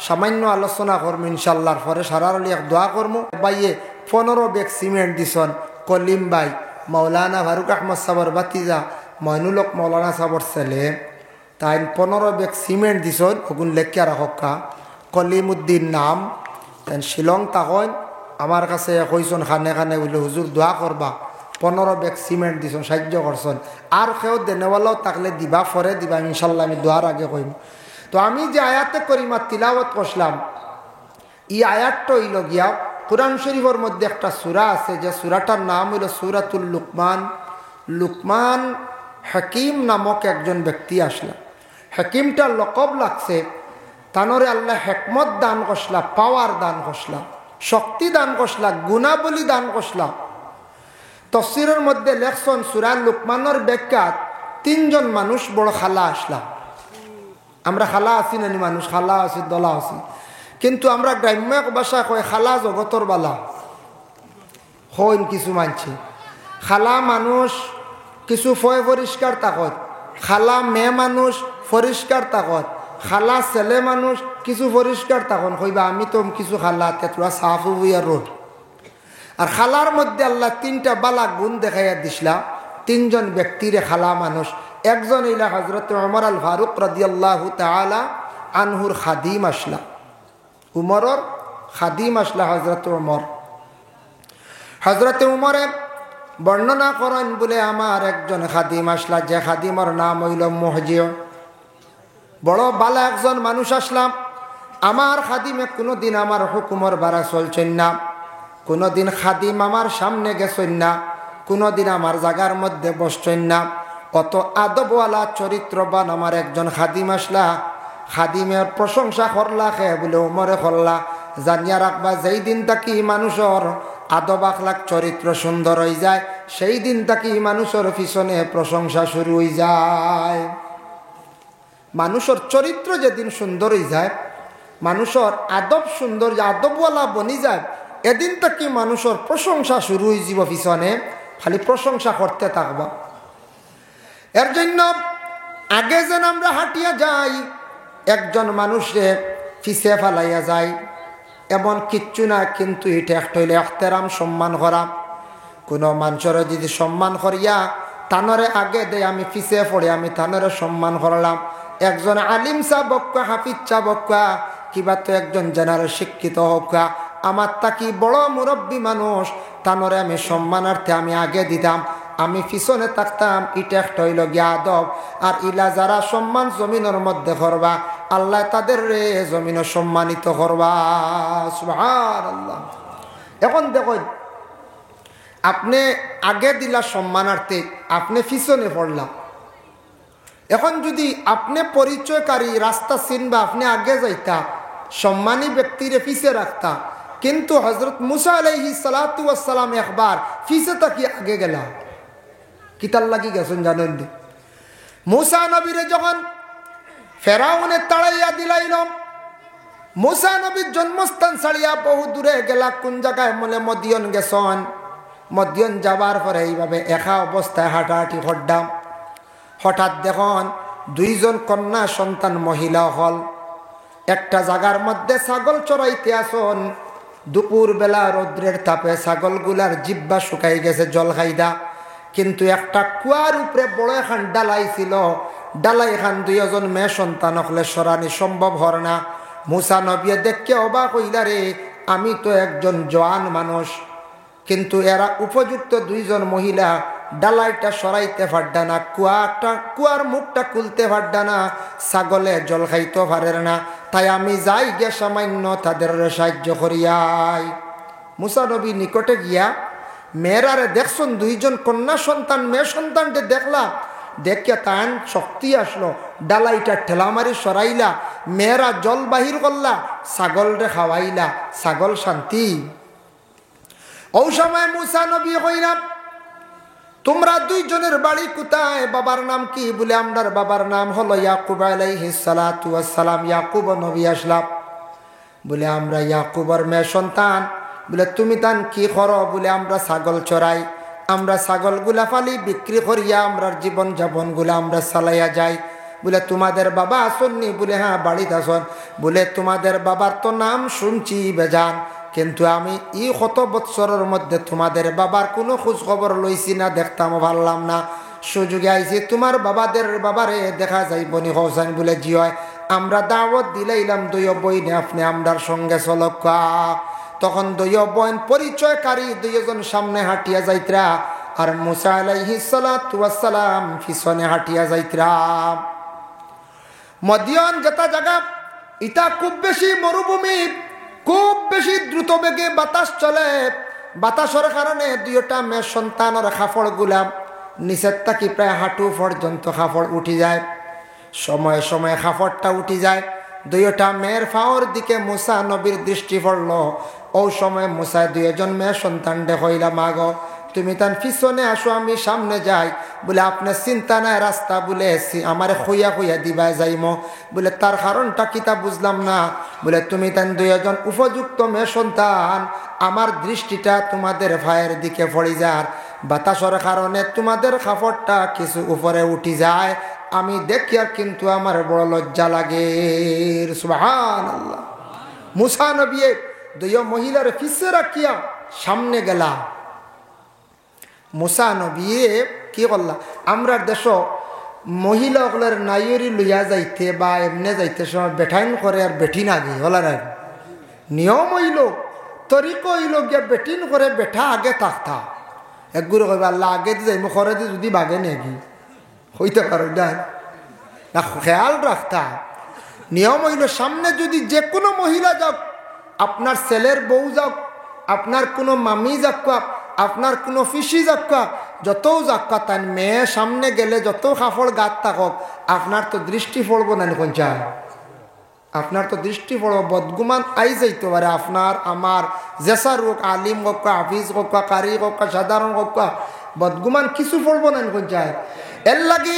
সামান্য আলোচনা করবো ইনশাল্লাহর পরে সারারলি এক দোয়া করবো। বাইয়ে 15 ব্যাগ সিমেন্ট দিছন কলিম বাই, মৌলানা ফারুক আহমদ সাবর বাতিজা, মইনুলক মৌলানা সাবর ছেলে, তাই 15 ব্যাগ সিমেন্ট দিছন, ওগুন লেখিয়া রাখা। কলিমুদ্দিন নাম, তাই শিলং তাকন আমার কাছে কইসন খানে খানে বলে হুজুর দোয়া করবা, 15 ব্যাগ সিমেন্ট দিছন, সাহায্য করছেন। আর কেউ দেনেওয়ালাও থাকলে দিবা, পরে দিবা ইনশাল্লাহ, আমি দোয়ার আগে কইম। তো আমি যে আয়াতে করিমা তিলাওয়াত করলাম, এই আয়াতটা হইল গিয়া কুরআন শরীফের মধ্যে একটা সূরা আছে, যে সূরাটার নাম হইল সূরাতুল লুকমান। লুকমান হাকিম নামক একজন ব্যক্তি আসলা, হাকিমটার লকব লাগছে, তানরে আল্লাহ হেকমত দান করসলা, পাওয়ার দান করসলা, শক্তি দান করসলা, গুণাবলী দান করসলা। তফসিরের মধ্যে লেখছেন সূরা লুকমানের ব্যাখ্যাত 3 জন মানুষ বড় খালা আসলা। আমরা খালা আছি নানি মানুষ, খালা আছি, দলা আছি, কিন্তু আমরা গ্রাম্য ভাষা কয় খালা জগতর বালা, হইন কিছু মানছি খালা মানুষ কিছু ফয় পরিষ্কার তাকত, খালা মেয়ে মানুষ পরিষ্কার তাকত, খালা ছেলে মানুষ কিছু পরিষ্কার তখন কইবা আমি তো কিছু খালা তেতুরা সাফ হইয়া রোড। আর খালার মধ্যে আল্লাহ তিনটা বালা গুণ দেখাইয়া দিছিলা। তিনজন ব্যক্তিরে খালা মানুষ, একজন ইলা হযরত ওমর আল ফারুক রাদিয়াল্লাহু তাআলা আনহুর খাদিম আসলা, উমরের খাদিম আসলা হযরত ওমর। হযরত ওমরে বর্ণনা করেন বলে আমার একজন খাদিম আসলা, যে খাদিমর নাম হইল মুহজির। বড় বালা একজন মানুষ আসলাম। আমার খাদিমে কোনোদিন আমার হুকুমর বাড়া চলছেন না, কোনোদিন খাদিম আমার সামনে গেছেন না, কোনোদিন আমার জায়গার মধ্যে বসছেন না। কত আদবওয়ালা চরিত্রবান আমার একজন খাদিম আসলা। খাদিমের প্রশংসা করলা খে বলে উমরে করলা। জানিয়া রাখবা যেই দিন তাকি মানুষের আদব আখলাক চরিত্র সুন্দর হয়ে যায়, সেই দিন তাকি মানুষের পিছনে প্রশংসা শুরু হয়ে যায়। মানুষের চরিত্র যেদিন সুন্দর হয়ে যায়, মানুষের আদব সুন্দর, আদবওয়ালা বনি যায়, এদিন তাকি মানুষের প্রশংসা শুরু হয়ে যাব, পিছনে খালি প্রশংসা করতে থাকবা। এর জন্য আগে যেন আমরা হাঁটিয়া যাই, একজন মানুষে পিছে ফেলাইয়া যায় এমন কিচ্ছু না। কিন্তু এটা একটা হইলে এহতেরাম, সম্মান করা। কোনো মানুষের যদি সম্মান করিয়া তানরে আগে দেয়, আমি পিছে পড়ে আমি তানরে সম্মান করলাম। একজন আলিম চা বক্কা, হাফিজ চা বক্কা, কিবা তো একজন জেনারেল শিক্ষিত হোক, আমার তাকি বড় মুরব্বী মানুষ, তানরে আমি সম্মানার্থে আমি আগে দিতাম, আমি পিছনে থাকতাম। এটা একটা হইল গিয়া আদব। আর ইলা যারা সম্মান জমিনের মধ্যে করবা, আল্লাহ তাদের রে জমিন সম্মানিত করবা। সুবহানাল্লাহ। এখন দেখো, আপনি আগে দিলা সম্মানার্থে, আপনি পিছনে পড়লা। এখন যদি আপনি পরিচয়কারী রাস্তা চিনবা, আপনি আগে যাইতা, সম্মানী ব্যক্তিরে পিছে রাখতা। কিন্তু হযরত মুসা আলাইহিস সালাতু ওয়াস সালাম একবার পিছে তাকি আগে গেলা। কিতাল লাগি গেছেন জানেন? মুসা নবীরে যখন ফেরাউনে তাড়াইয়া দিলাইল, মুসা নবীর জন্মস্থান ছাড়িয়া বহু দূরে গেলা। কোন জায়গায়? বলে মদিয়ন গেছন। মদিয়ন যাবার পরে এইভাবে একা অবস্থায় হাঁটাহাঁটি করতাম। হঠাৎ দেখুন দুইজন কন্যা সন্তান মহিলা হল একটা জায়গার মধ্যে ছাগল চড়াইতে আসন। দুপুর বেলা রৌদ্রের তাপে ছাগলগুলার জিব্বা শুকাই গেছে, জল খাইদা। কিন্তু একটা কুয়ার উপরে বড় এখান ডালাই ছিল, ডালাই এখান দুইজন মেয়ে সন্তান হলে সরানি সম্ভব হর না। মুসা নবী দেখে অবাক হইলা, রে আমি তো একজন জওয়ান মানুষ, কিন্তু এরা উপযুক্ত দুইজন মহিলা ডালাইটা সরাইতে পারডা না, কুয়ার মুখটা খুলতে পারডা না, ছাগলে জল খাইতে পারে না। তাই আমি যাই গে সামান্য তাদের সাহায্য করিয়াই। মুসা নবী নিকটে গিয়া মেয়েরারে দেখছেন, দুইজন কন্যা সন্তান মেয়ে সন্তানকে দেখলা, দেখিয়া তান শক্তি আসলো, ডালাইটা ঠেলা মারি সরাইলা, মেয়েরা জল বাহির করলা, ছাগল রে খাওয়াইলা, ছাগল শান্তি। ও সময় মুসা নবী কইলাম, তোমরা দুইজনের বাড়ি কোথায়? বাবার নাম কি? বলে আমরার বাবার নাম হলো ইয়াকুব আলাইহিস সালাতু ওয়াস সালাম। ইয়াকুব নবী আসলাম। বলে আমরা ইয়াকুবের মেয়ে সন্তান। বলে তুমি তান কি করো? বলে আমরা ছাগল চড়াই, আমরা ছাগলগুলা ফালি বিক্রি করিয়া আমরার জীবন যাপন গুলা আমরা চালাইয়া যাই। বলে তোমাদের বাবা আসননি? বলে হ্যাঁ বাড়িতে আসন। বলে তোমাদের বাবার তো নাম শুনছি বেজান, কিন্তু আমি ই কত বৎসরের মধ্যে তোমাদের বাবার কোনো খোঁজ খবর লইছি না, দেখতাম ভাবলাম না, সুযোগে আইছি তোমার বাবারে দেখা যাইব নি হোসেন? বলে জি হয়। আমরা দাওয়াত দিলাইলাম দুই বইনে, আপনি আমরার সঙ্গে চলক। তখন দুই বোন পরিচয়কারী দুইজন সামনে হাঁটিয়া যাইতরা, আর মুসা আলাইহিস সালাতু ওয়াস সালাম পিছনে হাঁটিয়া যাইতরা। মদিয়ন যেটা জায়গা, এটা খুব বেশি মরুভূমি, খুব বেশি দ্রুত বেগে বাতাস চলে। বাতাসের কারণে দুইটা মেয়ে সন্তানের কাপড় গুলা নিচের থাকি প্রায় হাঁটু পর্যন্ত কাপড় উঠি যায়। সময়ে সময়ে কাপড়টা উঠি যায়। দুইটা মেয়ের ফাওয়ার দিকে মুসা নবীর দৃষ্টি পড়ল। ও সময় মুসা দুইজন মেয়ে সন্তান হইলা, মাগো তুমি তার পিছনে আসো, আমি সামনে যাই। বলে আপনার চিন্তা নাই, রাস্তা বলে আমার খুইয়া খুইয়া দিবা যাইম। বলে তার কারণটা কি তা বুঝলাম না। বলে তুমি তেন দুইজন উপযুক্ত মেয়ে সন্তান, আমার দৃষ্টিটা তোমাদের ভাইয়ের দিকে পড়ে যার, বাতাসের কারণে তোমাদের কাপড়টা কিছু উপরে উঠি যায়, আমি দেখি আর কিন্তু আমার বড় লজ্জা লাগে। সুবহানাল্লাহ। মুসা নবী দুই মহিলার পিছে রাখিয়া সামনে গেলা। মুসা নবী কি করলা, আমরা দেশ মহিলাগুলোর নাইরি লইয়া যাইতে বা এমনি যাইতে সময় বেঠাইন করে আর বেঠি না গিয়ে হলার নিয়ম হইল, তরিক হইল গিয়া বেটিন করে বেঠা আগে থাকতা। একগুলো কইবা আল্লাহ আগে দিয়ে যাই মুখরে দিয়ে যদি বাগে নেগি হইতে পারো না, খেয়াল রাখতা। নিয়ম হইল সামনে যদি যে কোনো মহিলা যাক, আপনার ছেলের বউ যাক, আপনার কোনো মামি যাক্কা, আপনার কোনো ফিসি যাক্কা, যত যাক্কা তাই মেয়ে সামনে গেলে যত কাপড় গাত থাকক আপনার তো দৃষ্টি পড়বো না কোন চায়, আপনার তো দৃষ্টি পড়ব। বদগুমান আই যাইতে পারে আপনার আমার, জেসা রোগ আলিম হোক, হাফিজ হোক, কারি হোক, সাধারণ হোক, বদগুমান কিছু পড়বো না কোন চায়। এর লাগি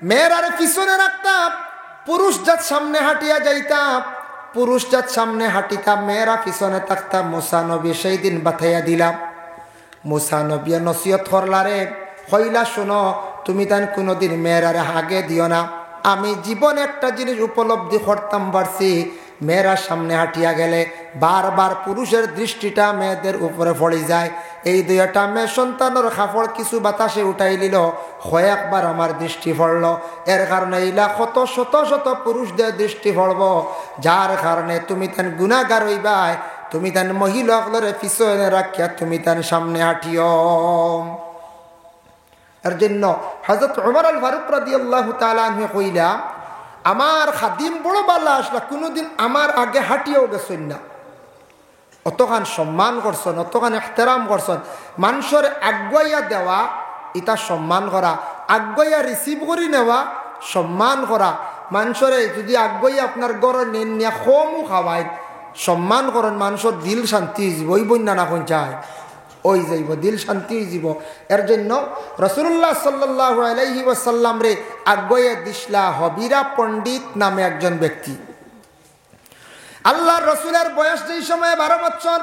মেয়ের পিছনে রাখতাম, পুরুষ জাত সামনে হাঁটিয়া যাইতাম, পুরুষ জাত সামনে হাঁটিতাম, মেয়েরা পিছনে থাকতাম। মুসা নবী সেই দিন বাথাইয়া দিলাম। মুসা নবী নসিহত করলারে, হইলা শোনো, তুমি তাই কোনোদিন মেয়েরারে আগে দিও না। আমি জীবনে একটা জিনিস উপলব্ধি করতাম পারছি, মেয়েরা সামনে হাঁটিয়া গেলে বারবার পুরুষের দৃষ্টিটা মেয়েদের উপরে পড়ে যায়। এই দুইটা মেয়ে সন্তানের কাপড় কিছু বাতাসে উঠাই নিল, কয়েকবার আমার দৃষ্টি পড়ল। এর কারণে এইলা কত শত শত পুরুষদের দৃষ্টি পড়ব, যার কারণে তুমি তেন গুনাহগার হইবাই। তুমি তেন মহিলাগুলোর পিছনে রাখিয়া তুমি তেন সামনে হাঁটিও। এর জন্য হযরত ওমর আল ফারুক রাদিয়াল্লাহু তাআলা আনহু কইলা, আমার খাদিম বড় বালা আসলা, কোনোদিন আমার আগে হাঁটিয়েও গেছেন না। অতখান সম্মান করছেন, অতখান এহতেরাম করছেন। মানুষের আগুয়াইয়া দেওয়া এটা সম্মান করা, আগুয়াইয়া রিসিভ করি নেওয়া সম্মান করা। মানুষের যদি আগুয়াইয়া আপনার গড়ে নেন নিয়ে কমও খাওয়ায় সম্মান করেন, মানুষের দিল শান্তি হয়ে ওই বন্যা না কোন চায় ওই যাইব, দিল শান্তি হয়ে যাব। এর জন্য রাসূলুল্লাহ সাল্লাল্লাহু আলাইহি ওয়াসাল্লাম রে আগুয়াইয়া দিসলা হবিরা পণ্ডিত নামে একজন ব্যক্তি। আল্লাহর রসুলের বয়স যেই সময় 12 বছর,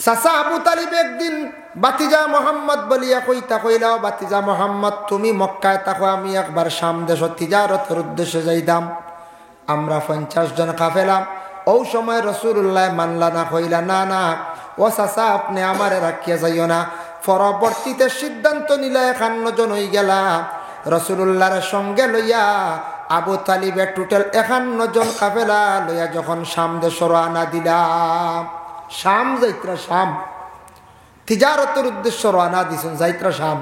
চাচা আবু তালিব একদিন বাতিজা মোহাম্মদ বলিয়া কইলাও, বাতিজা মোহাম্মদ তুমি মক্কায় থাকো, আমি একবার শাম দেশ তিজারতের উদ্দেশ্যে যাইতাম। আমরা 50 জন কাফেলা। ও সময় রাসূলুল্লাহ মানলা না, কইলা না না ও চাচা আপনি আমারে রাখিয়া যাইও না। পরবর্তীতে সিদ্ধান্ত নিলা 51 জন হয়ে গেলা। রাসূলুল্লাহর সঙ্গে লইয়া আবু তালিবের টোটাল 51 জন কাফেলা লইয়া যখন শাম দেশ রওনা দিলাম, শাম যাইত্রা, শাম তিজারতের উদ্দেশ্য রওনা দিছেন, যাইত্রা শাম।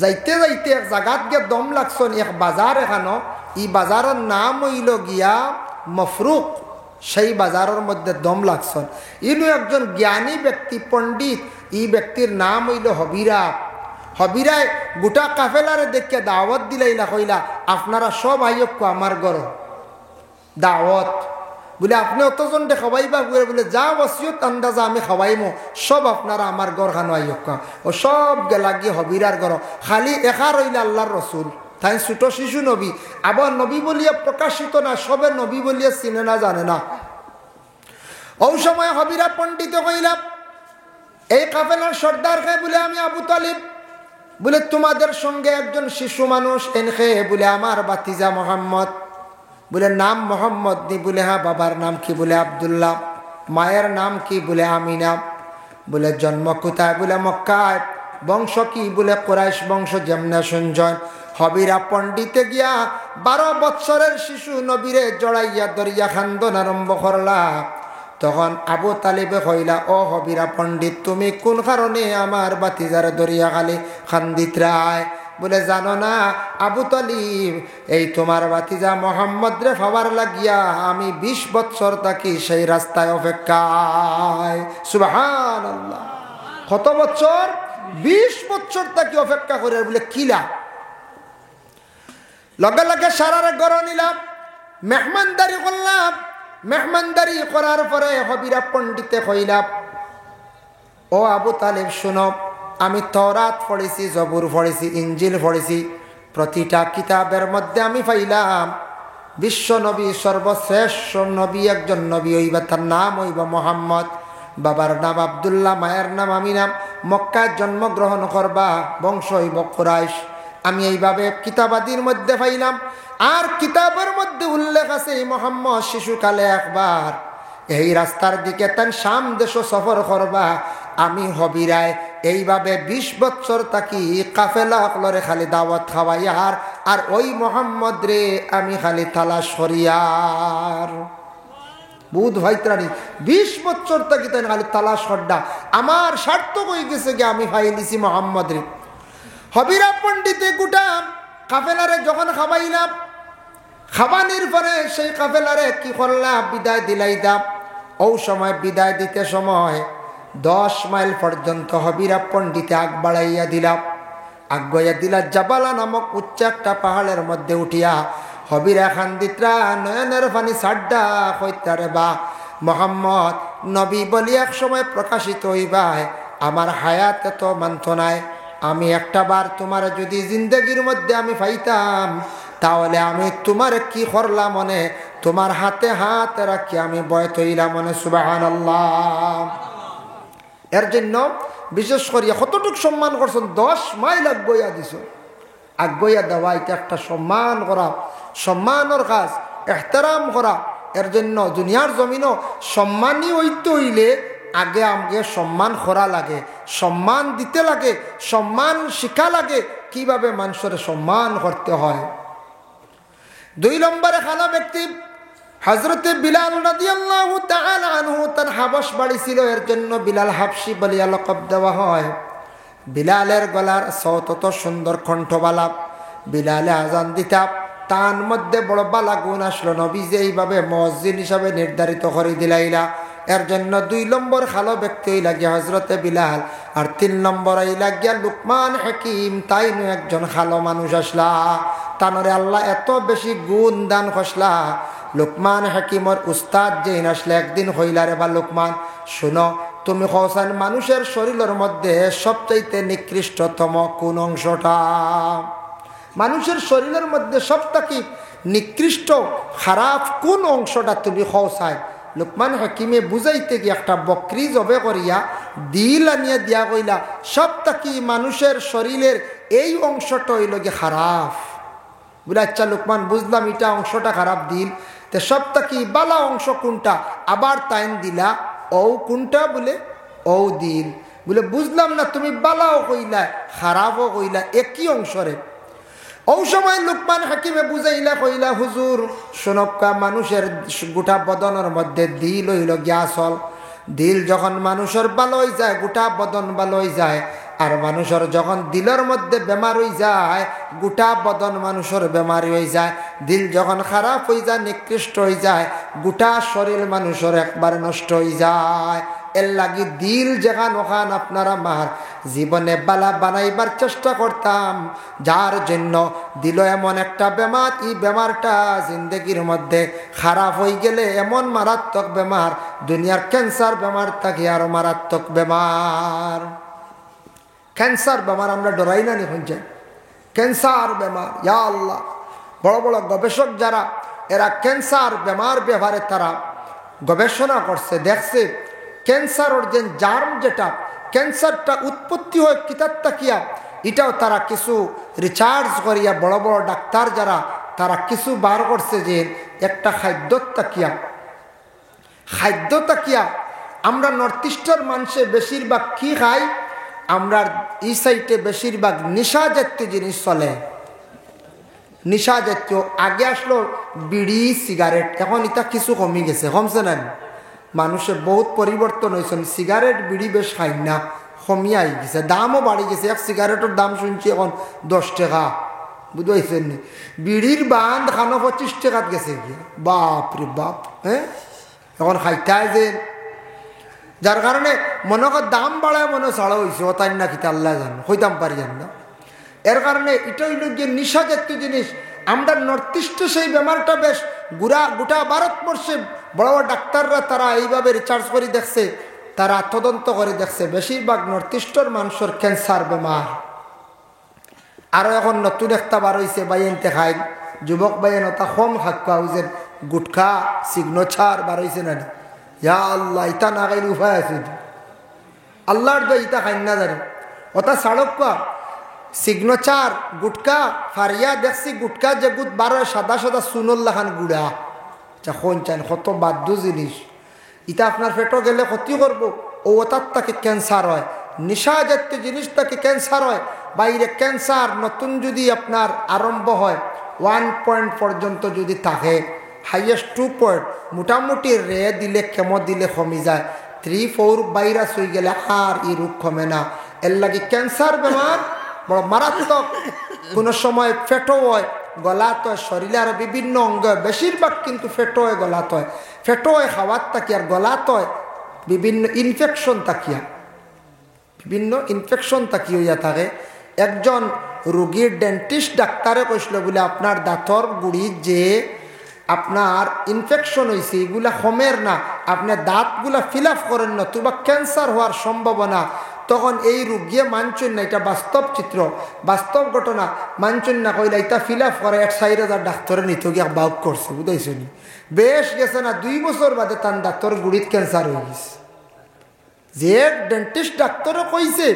যাইতে যাইতে এক জায়গাত গিয়ে দম লাগছেন, এক বাজার এখানো, এই বাজারের নাম হইল গিয়া মফরুক। সেই বাজারের মধ্যে দম লাগছেন। ইনু একজন জ্ঞানী ব্যক্তি, পণ্ডিত। এই ব্যক্তির নাম হইল হবিরা। হবিরায় গোটা কাফেলারে দেখে দাওয়াত দিলাইলা, কইলা আপনারা সব আইয়ক আমার ঘর দাওয়াত। বলে আপনি অতজন খাওয়াইবা, বলে যা ওসিয়ত আন্দাজা আমি খাওয়াইমো, সব আপনারা আমার ঘর খানো আইয়ক। ও সব গেলা গিয়ে হবিরার ঘর। খালি একা রইলা আল্লাহর রসুল, তাই ছোট শিশু নবী, আবার নবী বলিয়া প্রকাশিত না, সবে নবী বলিয়া চিনে না, জানে না। ওই সময় হবিরা পণ্ডিত কইলা, এই কাফেলার সর্দার খে বলে আমি আবু তালিব, বলে তোমাদের সঙ্গে একজন শিশু মানুষ এনখে, বলে আমার বাতিজা মোহাম্মদ। বলে নাম মোহাম্মদ নি? বলে হ্যাঁ। বাবার নাম কি? বলে আব্দুল্লাহ। মায়ের নাম কি? বলে আমিনা। বলে জন্ম কোথায়? বলে মক্কায়। বংশ কি? বলে কুরাইশ বংশ। যেমনে শুনছেন হবিরা পণ্ডিতে গিয়া 12 বৎসরের শিশু নবীরে জড়াইয়া দরিয়া খান্দন আরম্ভ করলা। তখন আবু তালিবে কইলা, ও হবিরা পণ্ডিত, তুমি কোন কারণে আমার বাতিজার দরিয়া খালি খান্দিত রায়? বলে জানো না আবু তালিব, এই তোমার বাতিজা মোহাম্মদ রে পাওয়ার লাগিয়া আমি 20 বৎসর থাকি সেই রাস্তায় অপেক্ষায়। সুবহানাল্লাহ। কত বছর? 20 বৎসর থাকি অপেক্ষা করে। বলে কিলা? লগে লগে সারারে গড় নিলাম, মেহমানদারি করলাম। মেহমানদারি করার পরে হবিরা পণ্ডিতে কইলাম, ও আবু তালিব শুনো, আমি তওরাত পড়েছি, জবুর পড়েছি, ইঞ্জিল পড়েছি। প্রতিটা কিতাবের মধ্যে আমি পাইলাম বিশ্ব নবী সর্বশ্রেষ্ঠ নবী একজন নবী হইবা, তার নাম হইবা মোহাম্মদ। বাবার নাম আব্দুল্লাহ, মায়ের নাম আমিনা। মক্কায় জন্মগ্রহণ করবা, বংশ হইব কুরাইশ। আমি এইভাবে কিতাবাদির মধ্যে পাইলাম। আর কিতাবের মধ্যে উল্লেখ আছে এই মোহাম্মদ শিশুকালে একবার এই রাস্তার দিকে তার শাম দেশ সফর করবা। আমি হবিরায় এইভাবে 20 বছর তাকি কাফেলা অকলরে খালি দাওয়াত খাওয়াইয়ার, আর ওই মোহাম্মদ রে আমি খালি তালাশ করিয়ার। বুধ ভাইত্রানি 20 বছর তাকি তাই খালি তালাশ করডা। আমার সার্থক হয়ে গেছে গিয়ে আমি ফাইলিছি মোহাম্মদ রে। হবিরা পণ্ডিতে গোটা কাফেলারে যখন খাবাইলাম, খাবানির পরে সেই কাফেলারে কি করলাম, বিদায় দিলাইতাম। ও সময় বিদায় দিতে সময় 10 মাইল পর্যন্ত হবিরা পণ্ডিতে আগ বাড়াইয়া দিলাম। আগাইয়া দিলা জাবালা নামক উচ্চ একটা পাহাড়ের মধ্যে উঠিয়া হবিরা খান্দিত্রা নয়নের পানি সাড্ডা হইতারে বা মোহাম্মদ নবী বলি এক সময় প্রকাশিত হইবাই। আমার হায়াতে তো মানত নাই। আমি একটা বার তোমার যদি জিন্দগির মধ্যে আমি পাইতাম, তাহলে আমি তোমার কি করলাম মনে, তোমার হাতে হাত রাখি আমি বয় তৈলাম মনে। সুবহানাল্লাহ। এর জন্য বিশেষ করিয়া কতটুক সম্মান করছেন, 10 মাইল আগুয়া দিছ। আগুয়া দেওয়া এটা একটা সম্মান করা, সম্মানের কাজ, এহতারাম করা। এর জন্য দুনিয়ার জমিনও সম্মানী হইতে হইলে আগে আমাকে সম্মান করা লাগে, সম্মান দিতে লাগে, সম্মান শিখা লাগে কিভাবে মানুষের সম্মান করতে হয়। 2 নম্বরে খানা ব্যক্তি হযরতে বিলাল রাদিয়াল্লাহু তাআলা আনহু, তার হাবশ বাড়ি ছিল। এর জন্য বিলাল হাবশি বলিয়া লকব দেওয়া হয়। বিলালের গলার সৌত তো সুন্দর কণ্ঠবালা। বিলালে আজান দিতা, তার মধ্যে বড় বালা গুণ আসলো। নবী যে এইভাবে মুয়াজ্জিন হিসাবে নির্ধারিত করে দিলাইলা। এর জন্য 2 নম্বর খালো ব্যক্তি হইলা গিয়া হযরতে বিলাল। আর 3 নম্বর হইলা গিয়া লুকমান হাকিম, তাইনু একজন খালো মানুষ আসলা। তানরে আল্লাহ এত বেশি গুণ দান খসলা। লুকমান হাকিমর উস্তাদ যেই আসলে একদিন হইলা, রে বা লুকমান শুনো, তুমি কওছেন মানুষের শরীরের মধ্যে সবচাইতে নিকৃষ্টতম কোন অংশটা? মানুষের শরীরের মধ্যে সবথেকে নিকৃষ্ট খারাপ কোন অংশটা তুমি কওছায়? লুকমান হাকিমে বুঝাইতে গিয়ে একটা বকরি জবে করিয়া দিল আনিয়া দিয়া কইলা, সবথেকে মানুষের শরীরের এই অংশটা হইল গিয়ে খারাপ। বলে আচ্ছা লুকমান, বুঝলাম এটা অংশটা খারাপ দিল, তো সবথেকে বালা অংশ কোনটা? আবার তাইন দিলা ও কোনটা? বলে ও দিল। বলে বুঝলাম না, তুমি বালাও কইলা খারাপও কইলা, একই অংশরে। ও সময় লুকমান হাকিমে বুঝাইলা কইলা, হুজুর শোনক্কা, মানুষের গোটা বদনের মধ্যে দিল হইল গিয়া আসল। দিল যখন মানুষের ভালো হয়ে যায়, গোটা বদন ভালো হয়ে যায়। আর মানুষের যখন দিলের মধ্যে বেমার হয়ে যায়, গোটা বদন মানুষের বেমারি হয়ে যায়। দিল যখন খারাপ হয়ে যায়, নিকৃষ্ট হয়ে যায়, গোটা শরীর মানুষের একবার নষ্ট হয়ে যায়। এর লাগি দিল যেখান ওখান আপনারা মার জীবনে বালা বানাইবার চেষ্টা করতাম, যার জন্য দিল এমন একটা বেমার, এই বেমারটা জিন্দগির মধ্যে খারাপ হয়ে গেলে এমন মারাত্মক বেমার, দুনিয়ার ক্যান্সার বেমার থাকে আরো মারাত্মক বেমার। ক্যান্সার বেমার আমরা ডরাই না নিখন যাই, ক্যান্সার বেমার, ইয়া আল্লাহ। বড় বড় গবেষক যারা, এরা ক্যান্সার বেমার ব্যাপারে তারা গবেষণা করছে, দেখছে ক্যান্সারের যে জার্ম, যেটা ক্যান্সারটা উৎপত্তি হয় কিতার তাকিয়া, এটাও তারা কিছু রিসার্চ করিয়া বড় বড় ডাক্তার যারা, তারা কিছু বার করছে যে একটা খাদ্য তাকিয়া আমরা নর্থ ইস্টের মানুষে বেশিরভাগ কি খাই, আমরা এই সাইডে বেশিরভাগ নেশা জাতীয় জিনিস চলে। নেশা জাতীয় আগে আসলো বিড়ি সিগারেট, এখন এটা কিছু কমে গেছে, কমছে না? মানুষের বহুত পরিবর্তন হয়েছে, সিগারেট বিড়ি বেশ খাই না, কমিয়ে আই গেছে, দামও বাড়ি গেছে। এক সিগারেটের দাম শুনছি এখন 10 টাকা, বুঝতে পারছেন? বিড়ির বান্ধ খানো 25 টাকাত গেছে গিয়ে, বাপ রে বাপ। হ্যাঁ, এখন খাইতায় যে, যার কারণে মনে কর দাম বাড়ায় মনে ছাড়া হয়েছে, ও তাই না কি আল্লাহ জানো, হইতাম পারি জান না। এর কারণে এটা হইল যে নেশা জাতীয় জিনিস। আমরা নর্থ ইস্টে সেই বেমারটা বেশ গোটা ভারতবর্ষে বড় বড় ডাক্তাররা তারা এইভাবে রিসার্চ করে দেখছে, তারা তদন্ত করে দেখছে বেশিরভাগ নর্থ ইস্টের মানুষের ক্যান্সার বেমার। আরও এখন নতুন একটা বার হয়েছে বাইনতে খাই, যুবক ভাইয়ের নতা কম খাক্কা যে গুটখা সিগনেচার বার হয়েছে না ইয়া আল্লাহ ইতা না খাইলে উপায় আছে আল্লাহর দই ইতা খাই না জানি ওটা সাড়ক সিগনেচার গুটকা ফারিয়া দেখছি গুটকা যে গুট বারো সাদা সাদা সুনল্লা খান গুড়া যখন চান কত বাদ্য জিনিস ইটা আপনার পেটও গেলে ক্ষতি করবো ও ওটার তাকে ক্যান্সার হয় নিশা জাতীয় জিনিস তাকে ক্যান্সার হয় বাইরে ক্যান্সার নতুন যদি আপনার আরম্ভ হয় 1 পয়েন্ট পর্যন্ত যদি থাকে হাইয়েস্ট 2 পয়েন্ট মোটামুটি রে দিলে কেমো দিলে কমে যায় 3-4 ভাইরাস হয়ে গেলে আর এই রোগ কমে না এর লাগে ক্যান্সার বেমার বড় মারাত্মক কোনো সময় ফেটো হয় গলাত হয় শরীরে আরো বিভিন্ন অঙ্গ বেশিরভাগ কিন্তু ফেটো হয় গলাত হয় ফেটো হয় খাওয়ার তাকি আর গলাত হয় বিভিন্ন ইনফেকশন তাকিয়া বিভিন্ন ইনফেকশন তাকি হইয়া থাকে একজন রোগীর ডেন্টিস্ট ডাক্তারে কইছিল বলে আপনার দাঁতর গুড়ি যে আপনার ইনফেকশন হয়েছে এগুলা কমের না আপনি দাঁতগুলা ফিল আপ করেন না তোবা ক্যান্সার হওয়ার সম্ভাবনা তখন এই রোগিয়ে মানছেন না এটা বাস্তব চিত্র বাস্তব ঘটনা মানছেন না কইলা এটা ফিল আপ করে 4,000 ডাক্তারে নিত গিয়া বাউক করছে বুঝাইছো নি বেশ গেছে না 2 বছর বাদে তার দাঁতর গুড়িত ক্যান্সার হয়ে গেছে যে ডেন্টিস্ট ডাক্তারও কইছে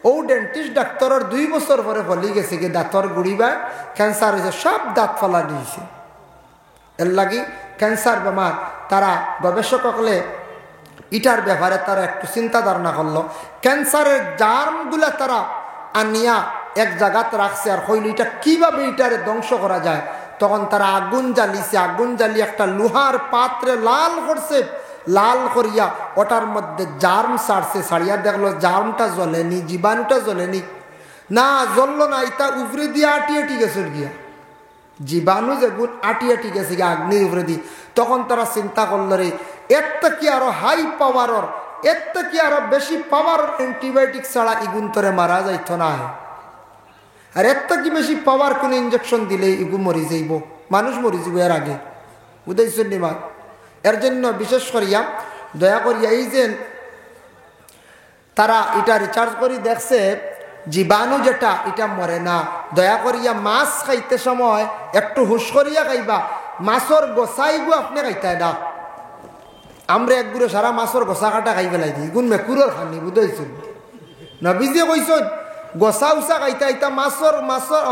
ও ডেন্টিস্ট ডাক্তারের 2 বছর পরে ফলি গেছে কি দাঁতর গুড়ি বা ক্যান্সার হয়েছে সব দাঁত ফলা দিয়েছে এর লাগি ক্যান্সার বেমার তারা গবেষক হলে ইটার ব্যাপারে তারা একটু চিন্তা ধারণা করলো ক্যান্সারের জার্মগুলা তারা আনিয়া এক জায়গাতে রাখছে আর হইল এটা কীভাবে এটারে ধ্বংস করা যায় তখন তারা আগুন জ্বালিয়েছে আগুন জ্বালিয়ে একটা লোহার পাত্রে লাল করছে লাল করিয়া ওটার মধ্যে জার্ম ছাড়ছে ছাড়িয়া দেখলো জার্মটা জ্বলেনি জীবাণুটা জ্বলেনি না জ্বললো না এটা উপরে দিয়ে আটিয়ে গেছে গিয়া জীবাণু যেগুন আটিয়ে গেছে গিয়া আগ্নির উপরে দিয়ে তখন তারা চিন্তা করলো রে এরটা কি আরো হাই পাওয়ারর এরটা কি আরো বেশি পাওয়ার অ্যান্টিবায়োটিক ছাড়া ইগুন তরে মারা যাইত না আর এরটা কি বেশি পাওয়ার কোনো ইঞ্জেকশন দিলে ইগু মরি যাইব মানুষ মরি যাব এর আগে বুঝাইছেন নি মা এর জন্য বিশেষ করিয়া দয়া করিয়া এই যে তারা এটা রিচার্জ করি দেখছে জীবাণু যেটা এটা মরে না দয়া করিয়া মাছ খাইতে সময় একটু হুশ করিয়া খাইবা মাছর গোসাইগু আপনি খাইতায় না আমরা একগুলো সারা মাছর গোসা কাটা খাই পেলাই দিই গুণ মেকুরের খানি বুঝাইছেন নবীজি কইছেন গোসা উসা খাইতা ইতা মাছর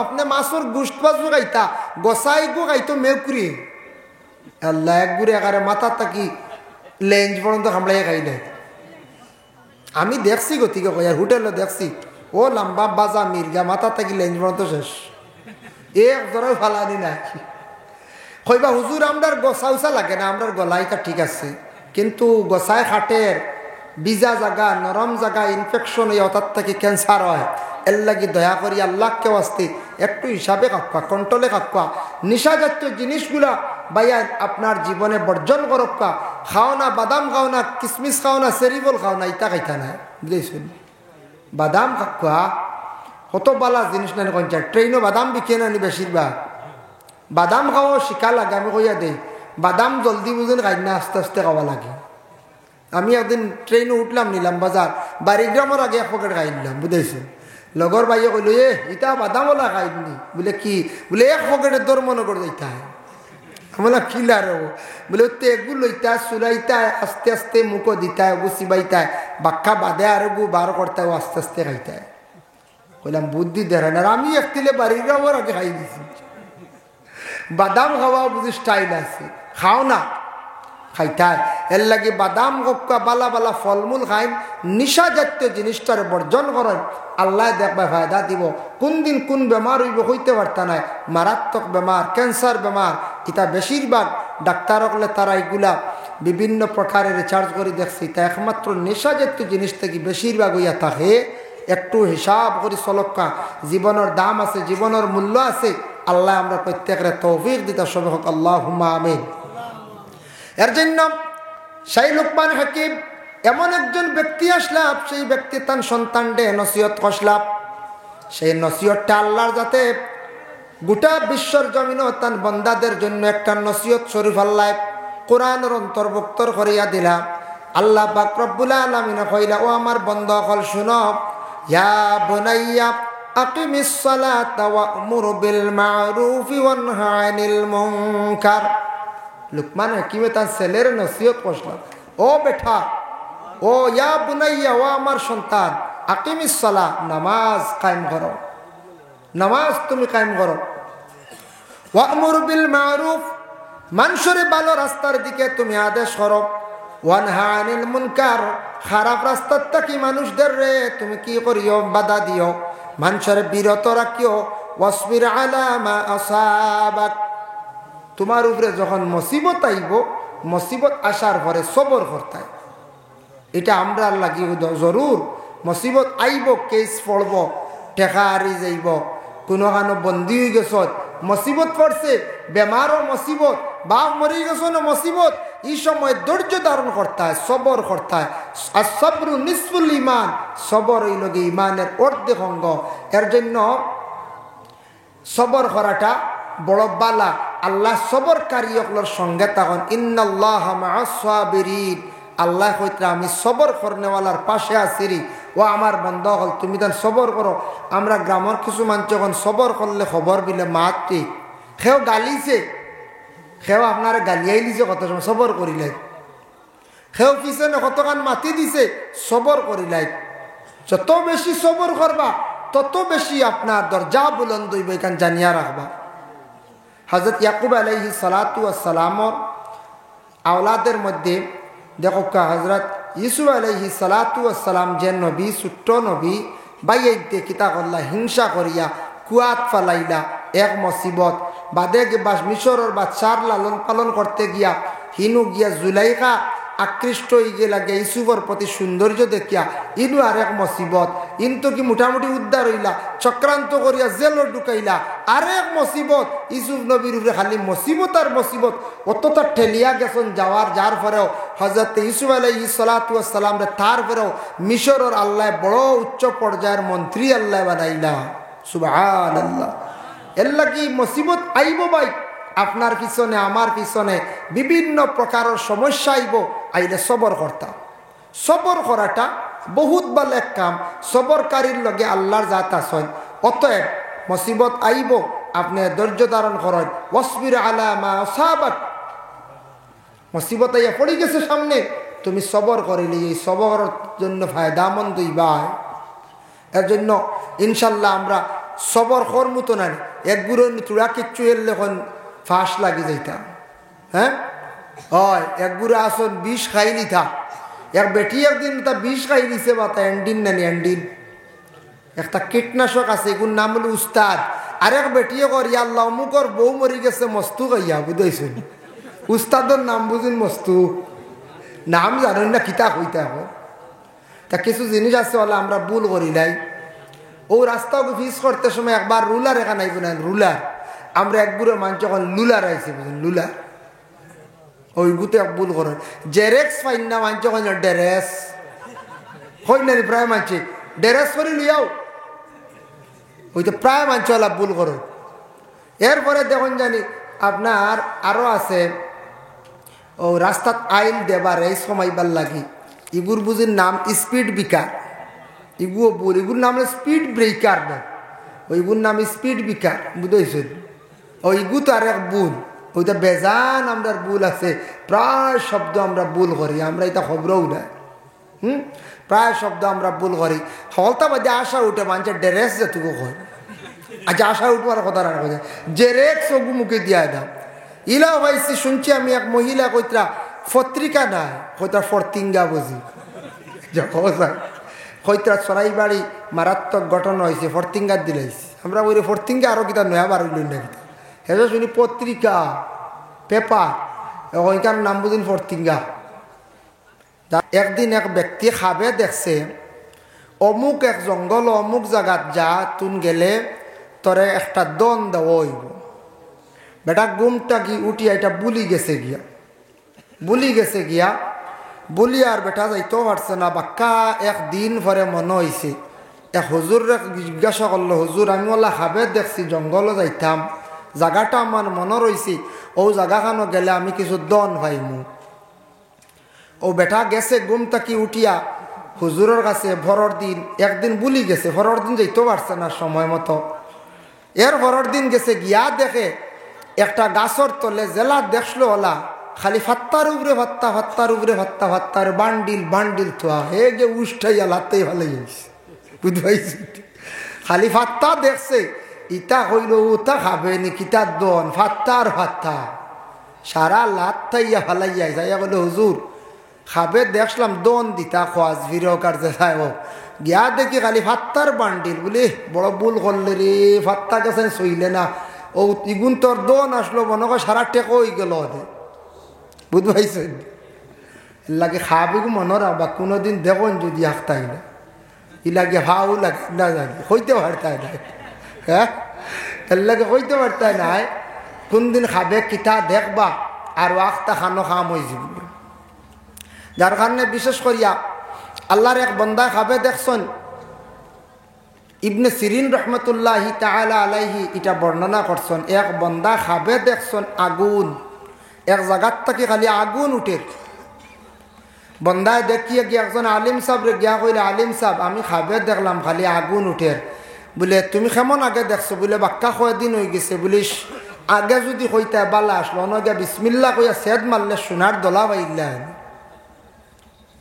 আপনি মাছর গুষ্ট পাজু খাইতা গোসাইগু খাইতো মেকুরি আল্লাহ একগুড়ে একারে মাথা তাকি লেঞ্জ পর্যন্ত খামড়াইয়া খাই নাই আমি দেখছি গতিকে কয়ার হোটেলে দেখছি ও লম্বা বাজা মির্গা মাথা তাকি লেঞ্জ পর্যন্ত শেষ এক জোরে ফালানি নাই কইবা হুজুর আমরার গোসা উসা লাগে না আমরার গলাইটা ঠিক আছে কিন্তু গোসাই খাটের বিজা জায়গা নরম জায়গা ইনফেকশন হয়ে অর্থাৎ থেকে ক্যান্সার হয় এর লাগি দয়া করি আল্লাহকে আসতে একটু হিসাবে কাকুয়া কন্ট্রোলে কাকুয়া নিশা জাতীয় জিনিসগুলা ভাইয়া আপনার জীবনে বর্জন করক্কা খাও না বাদাম খাও না কিসমিস খাও না সেরিবল খাও না ইটা খাইতা না বুঝেছেন বাদাম কাকুয়া কত বালা জিনিস না কঞ্চায় ট্রেনও বাদাম বিকিয়ে নানি বেশিরভাগ বাদাম খাওয়া শিখা লাগে আমি কইয়া দেই বাদাম জলদি বুঝেন খাই না আস্তে আস্তে খাওয়া লাগে আমি একদিন ট্রেনে উঠলাম নিলাম বাজার বাড়িগ্রামের আগে 1 পকেট খাই নিলাম বুঝেছেন লগর ভাইয়ে কইল ইটা বাদামওয়ালা খাইনি বলে কি বলে 1 পকেটের দর মনে করে দিতে হয় আমরা কিলার বলে তো এগুলো লইতা চুলাইতা আস্তে আস্তে মুখো দিতায় গুছি বাইতায় বাক্কা বাদে আর গু বার করতে আস্তে আস্তে খাইতায় কইলাম বুদ্ধি দেখায় না আমি একটিলে বাড়িগ্রামের আগে খাই দিছি বাদাম খাওয়া বুঝি স্টাইল আছে খাও না খাইতায় এর লাগে বাদাম গক্কা বালা বালা ফলমূল খাইন নিশা জাতীয় জিনিসটার বর্জন করেন আল্লাহ দেখবা ফায়দা দিব কোন দিন কোন বেমার হইব হইতে পারতা নাই মারাত্মক বেমার ক্যান্সার বেমার এটা বেশিরভাগ ডাক্তার হলে তারা এগুলা বিভিন্ন প্রকারের রিচার্জ করে দেখছি তা একমাত্র নেশা জাতীয় জিনিস থেকে বেশিরভাগ হইয়া থাকে একটু হিসাব করে চলক্কা জীবনের দাম আছে জীবনের মূল্য আছে আল্লাহ আমরা প্রত্যেকের তৌফিক দিতে সবে হোক আল্লাহুম্মা আমিন এর জন্য সেই লুকমান হাকিম এমন একজন ব্যক্তি আসলাম সেই ব্যক্তি তার সন্তানকে নসিহত করলাম সেই নসিহতটা আল্লাহর যাতে গোটা বিশ্বর জমিনও তার বন্দাদের জন্য একটা নসিহত শরীফ আল্লাহ কোরআনের অন্তর্ভুক্ত করিয়া দিলাম আল্লাহ পাক রব্বুল আলামিন কইলা ও আমার বন্দা হল শুনো ইয়া বুনাইয়া আকিমিস সালাতা ওয়া'মুর বিল মা'রুফি ওয়ানহা আনিল মুনকার। লুকমান হাকিমে তার ছেলের নসিহত করলেন, ও বেটা, ও ইয়া বুনাইয়া, ও আমার সন্তান, আকিমিস সালাত, নামাজ কায়েম করো, নামাজ তুমি কায়েম করো। ওয়া'মুর বিল মা'রুফ, মানুষের ভালো রাস্তার দিকে তুমি আদেশ করো। ওয়ানহা আনিল মুনকার, খারাপ রাস্তার থেকে মানুষদের রে তুমি কি করিও, বাধা দিও, মানুষের বিরত রাখিও। ওয়াসবির আলা মা আসাবাক, তোমার উপরে যখন মুসিবত আইব, মুসিবত আসার পরে সবর করতে হয়। এটা আমরা লাগি জরুর। মুসিবত আইব, কেস পড়ব, টেকা হারি যাইব, কোনো কানো বন্দী হয়ে গেছ, মুসিবত পড়ছে, বেমারও মুসিবত, বাপ মরি গেছ না মুসিবত, এই সময় ধৈর্য ধারণ করতে হয়, সবর করতে হয়। আর সবরু নিসফুল ইমান, সবর এই লগে ইমানের অর্ধেক অঙ্গ। এর জন্য সবর করাটা বড় বালা। আল্লাহ সবরকারী সকলের সঙ্গে তখন ইন্নাল্লাহ মা'আস সাবিরিন, আল্লাহ কইতরা আমি সবর করনেওয়ালার পাশে আছিরি। ও আমার বন্ধ হল, তুমি তার সবর করো। আমরা গ্রামের কিছু মানুষ যখন সবর করলে খবর বিলে মাতৃ সেও গালিছে, সেও আপনার গালিয়াই দিছে, কত সময় সবর করিলাই, সেও পিছনে কতক্ষণ মাতি দিছে, সবর করিলাই। যত বেশি সবর করবা তত বেশি আপনার দরজা বুলন্দ হইব, এখান জানিয়া রাখবা। হযরত ইয়াকুব আলাইহিস সালাতু ওয়াস সালামর আওলাদের মধ্যে দেখো, হযরত ইউসুফ আলাইহিস সালাতু ওয়াস সালাম যে নবী, ছোট্ট নবী, বাইতে কিতা করলা, হিংসা করিয়া কুয়াত ফালাইলা, এক মুসিবত বাদে মিশরের বাদশার লালন পালন করতে গিয়া হিনু গিয়া জুলাইখা আকৃষ্ট হয়ে গেলা গে ইউসুফের প্রতি সৌন্দর্য দেখিয়া, ইনু আর এক মুসিবত, ইনতো কি মোটামুটি উদ্ধার হইলা, চক্রান্ত করিয়া জেলও ঢুকাইলা, আরেক মুসিবত, ইউসুফ নবীর উপরে খালি মুসিবত আর মুসিবত, অতটা ঠেলিয়া গেছেন যাওয়ার, যার পরেও হযরত ইউসুফ আলাইহিস সালাতু ওয়াস সালাম রে তার পরেও মিশরের আল্লাহ বড় উচ্চ পর্যায়ের মন্ত্রী আল্লাহ বানাইলা। সুবহানাল্লাহ। এর লাগি মুসিবত আইব ভাই, আপনার পিছনে আমার পিছনে বিভিন্ন প্রকারের সমস্যা আইব, আইলে সবর করতাম। সবর করাটা বহুত ভালো এক কাম, সবরকারীর লগে আল্লাহর জাত আছেন। অতএব মুসিবত আইব, আপনি ধৈর্য ধারণ করেন। ওয়াসবির আলা মা আসাবাক, মুসিবত আইয়া পড়ে গেছে সামনে, তুমি সবর করিলে এই সবরের জন্য ফায়দামন্দ হইবা। এর জন্য ইনশাল্লাহ আমরা সবর করমু তো না, এক গুরু চূড়া কিচ্ছু এলে এখন ফাঁস লাগি যাইতাম। হ্যাঁ হয়, এক গুড়া আসন বিষ খাই নিতা, এক বেটি একদিন তা বিষ খাই দিছে, বা তা এন্ডিন নানি এন্ডিন, একটা কীটনাশক আছে, এগুর নাম হলো উস্তাদ। আরেক বেটিয়ে কর আল্লাহ অমুকর বউ মরি গেছে মস্তু গাইয়া, বুঝাইছেন, উস্তাদর নাম বুঝুন মস্তু, নাম জানেন না কিতা হইতে হবে। তা কিছু জিনিস আছে বলে আমরা ভুল করি নাই। ও রাস্তাও ফিস করতে সময় একবার রুলার এখানে আইব না, রুলার আমরা একগুড়ো মানুষ যখন লুলার আইছে, বুঝলেন, লুলার ওই গুতে ভুল করেন। জেরেক্স ফাইন না মানুষ যখন ডেরেস হয় না, প্রায় মানছে ডেরেস করে লিয়াও, ওই তো প্রায় মানুষওয়ালা ভুল করেন। এরপরে দেখুন জানি আপনার আরও আছে, ও রাস্তাত আইল দেবার এই সময়বার লাগি, ইগুর বুঝির নাম স্পিড ব্রেকার, ইগুও ভুল, ইগুর নাম স্পিড ব্রেকার না, ওইগুর নাম স্পিড ব্রেকার, বুঝেছেন। ওইগু তো আর এক ভুল, ওইটা বেজান আমরা ভুল আছে, প্রায় শব্দ আমরা ভুল করি, আমরা এটা খবরও না। প্রায় শব্দ আমরা ভুল করি। হলতা বাদে আশা উঠে মানুষের ডেরেস যেটুকু হয়, আচ্ছা আশা উঠবার কথা রাখা যায়, জেরেক্স ওগু মুখে দিয়া দাম। ইলা ভাইছি শুনছি আমি এক মহিলা কইতরা পত্রিকা নাই, কইতরা ফরতিঙ্গা বুঝি কইতরা সরাই বাড়ি মারাত্মক ঘটনা হয়েছে, ফরতিঙ্গার দিলাইছি। আমরা বলি ফরতিঙ্গা আরো কিতা নয়া বার হইল না, কিতা হেসে শুনি পত্রিকা পেপার, ওইখান নাম বুঝিন ফরতিঙ্গা। একদিন এক ব্যক্তি খাবে দেখছে অমুক এক জঙ্গল অমুক জায়গাত যা, তুন গেলে তরে একটা দন দেওয়া হইব। বেটা গুমটা কি উঠিয়া এটা বুলি গেছে গিয়া, বুলি আর বেটা যাইতেও পারছে না। বাক্কা একদিন পরে মনে হয়েছে, এক হুজুর জিজ্ঞাসা করলো, হুজুর আমি ওলা খাবে দেখছি, জঙ্গলও যাইতাম, জায়গাটা আমার মনে রয়েছে, ও জায়গাখানো গেলে আমি কিছু দন পাইমু। ও বেটা গেছে গুম তাকি উঠিয়া হুজুরের কাছে ভরর দিন একদিন বুলি গেছে, ভরর দিন যাইতেও পারছে না সময় মতো। এর ভরর দিন গেছে, গিয়া দেখে একটা গাছর তলে জেলা দেখলো ওলা খালি ফাত্তার উপরে ভাত্তা, ফাত্তার উপরে ভাত্তা, ফাত্তার বান্ডিল বান্ডিল থোয়া হে গে উষ্টাইয়া লাতেই ভালো গেছে, বুঝবাইছি। খালি ফাত্তা দেখছে, ইটা হইল ওটা খাবে নি কিতা দন ফাত্তার ফাত্তা, সারা লাত থাইয়া ফালাইয়া যাইয়া বলে হুজুর খাবে দেখলাম দন দিতা খোয়াজ ভিরকার যে যাই হোক, গিয়া দেখি খালি ফাত্তার বান্ডিল, বলে বড় ভুল করলে রে, ফাত্তা গেছেন সইলে না, ও ইগুন তোর দন আসলো মনে কর সারা টেকো হয়ে গেল ওদের, বুঝবাইছেন। লাগে খাবিগু মনে রাখবা, কোনোদিন দেখুন যদি আখতাই না ইলাগে ভাও লাগে না জানি হইতে পারতাই নাই, হ্যাঁ এর লাগে হইতে পারতাই নাই, কোনদিন খাবে কিতা দেখবা আর আখতা খানো খাম হয়ে যাব। যার কারণে বিশেষ করিয়া আল্লাহর এক বন্দা খাবে দেখছেন, ইবনে সিরিন রহমতুল্লাহি তাআলা আলাইহি এটা বর্ণনা করছেন, এক বন্দা খাবে দেখছেন আগুন, এক জায়গার থেকে খালি আগুন উঠে। বন্দায় দেখিয়ে গিয়ে একজন আলিম সাহেবরে গিয়া কইলে, আলিম সাহেব আমি খাবে দেখলাম খালি আগুন উঠে। বলে তুমি কেমন আগে দেখছো? বলে বাক্কা কয়দিন হয়ে গেছে। বলিস আগে যদি কইতে বালা আসলো অনগা বিসমিল্লা কইয়া সেদ মারলে সোনার দলা বাইলা।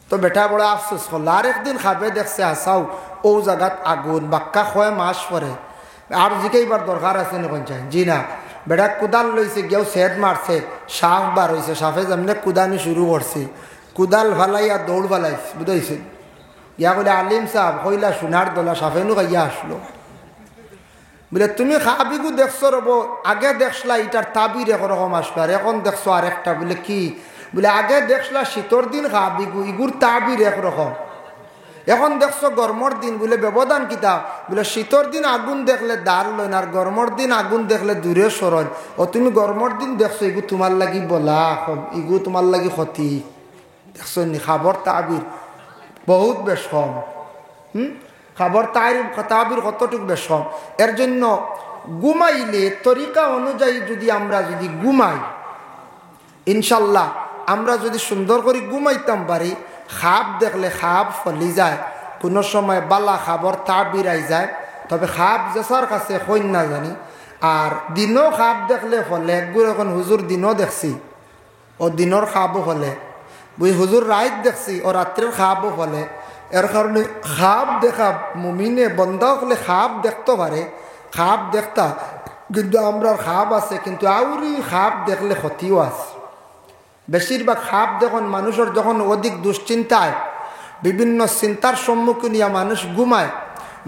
তো বেটা বড় আফসোস করল, আর একদিন খাবে দেখছে আসাও ও জায়গাত আগুন, বাক্কা কয় মাস পরে। আর জিকেইবার দরকার আছে না কোন চাই? জি না। বেটা কুদাল লইছে, গিয়েও সেদ মারছে, সাফ বার হয়েছে, সাফে যেমনি কুদানি শুরু করছে, কুদাল ফালাইয়া দৌড় ফালাইছে, বুঝাইছে। ইয়া কইলে আলিম সাহেব কইলা সোনার দলা, সাফেনু গাইয়া আসলো। বলে তুমি খাবিগু দেখছো রব, আগে দেখলা এটার তাবির একরকম আসলো, আর এখন দেখছো আর একটা। বলে কি? বলে আগে দেখলা শীতর দিন খাবিগু, ইগুর তাবির একরকম, এখন দেখছো গরমর দিন। বলে ব্যবধান কিতা? বলে শীতর দিন আগুন দেখলে দাঁড় লইন, আর গরমর দিন আগুন দেখলে দূরে সরন। ও তুমি গরমর দিন দেখছো, ইগু তোমার লাগি বলা, ইগু তোমার লাগি ক্ষতি। দেখছো নি খাবর তাবির বহুত বেশ কম। খাবার তাবির কতটুকু বেশ কম। এর জন্য ঘুমাইলে তরিকা অনুযায়ী যদি আমরা যদি ঘুমাই, ইনশাল্লাহ আমরা যদি সুন্দর করে ঘুমাইতাম পারি, খাপ দেখলে খাপ ফলি যায়, কোনো সময় বালা খাবার তাবির আই যায়। তবে খাপ যেসার কাছে হইন না জানি, আর দিনও খাপ দেখলে ফলে। একগুলো এখন হুজুর দিনও দেখছি, ও দিনর খাপও ফলে। বুঝি হুজুর রাত দেখছি, ও রাত্রের খাপও ফলে। এর কারণে খাপ দেখা মুমিনে বন্ধ হলে খাপ দেখতে পারে, খাপ দেখতা। কিন্তু আমরা খাপ আছে, কিন্তু আউরি খাপ দেখলে ক্ষতিও আছে। বেশিরভাগ খাপ দেখুন মানুষের যখন অধিক দুশ্চিন্তায় বিভিন্ন চিন্তার সম্মুখীন হইয়া মানুষ ঘুমায়,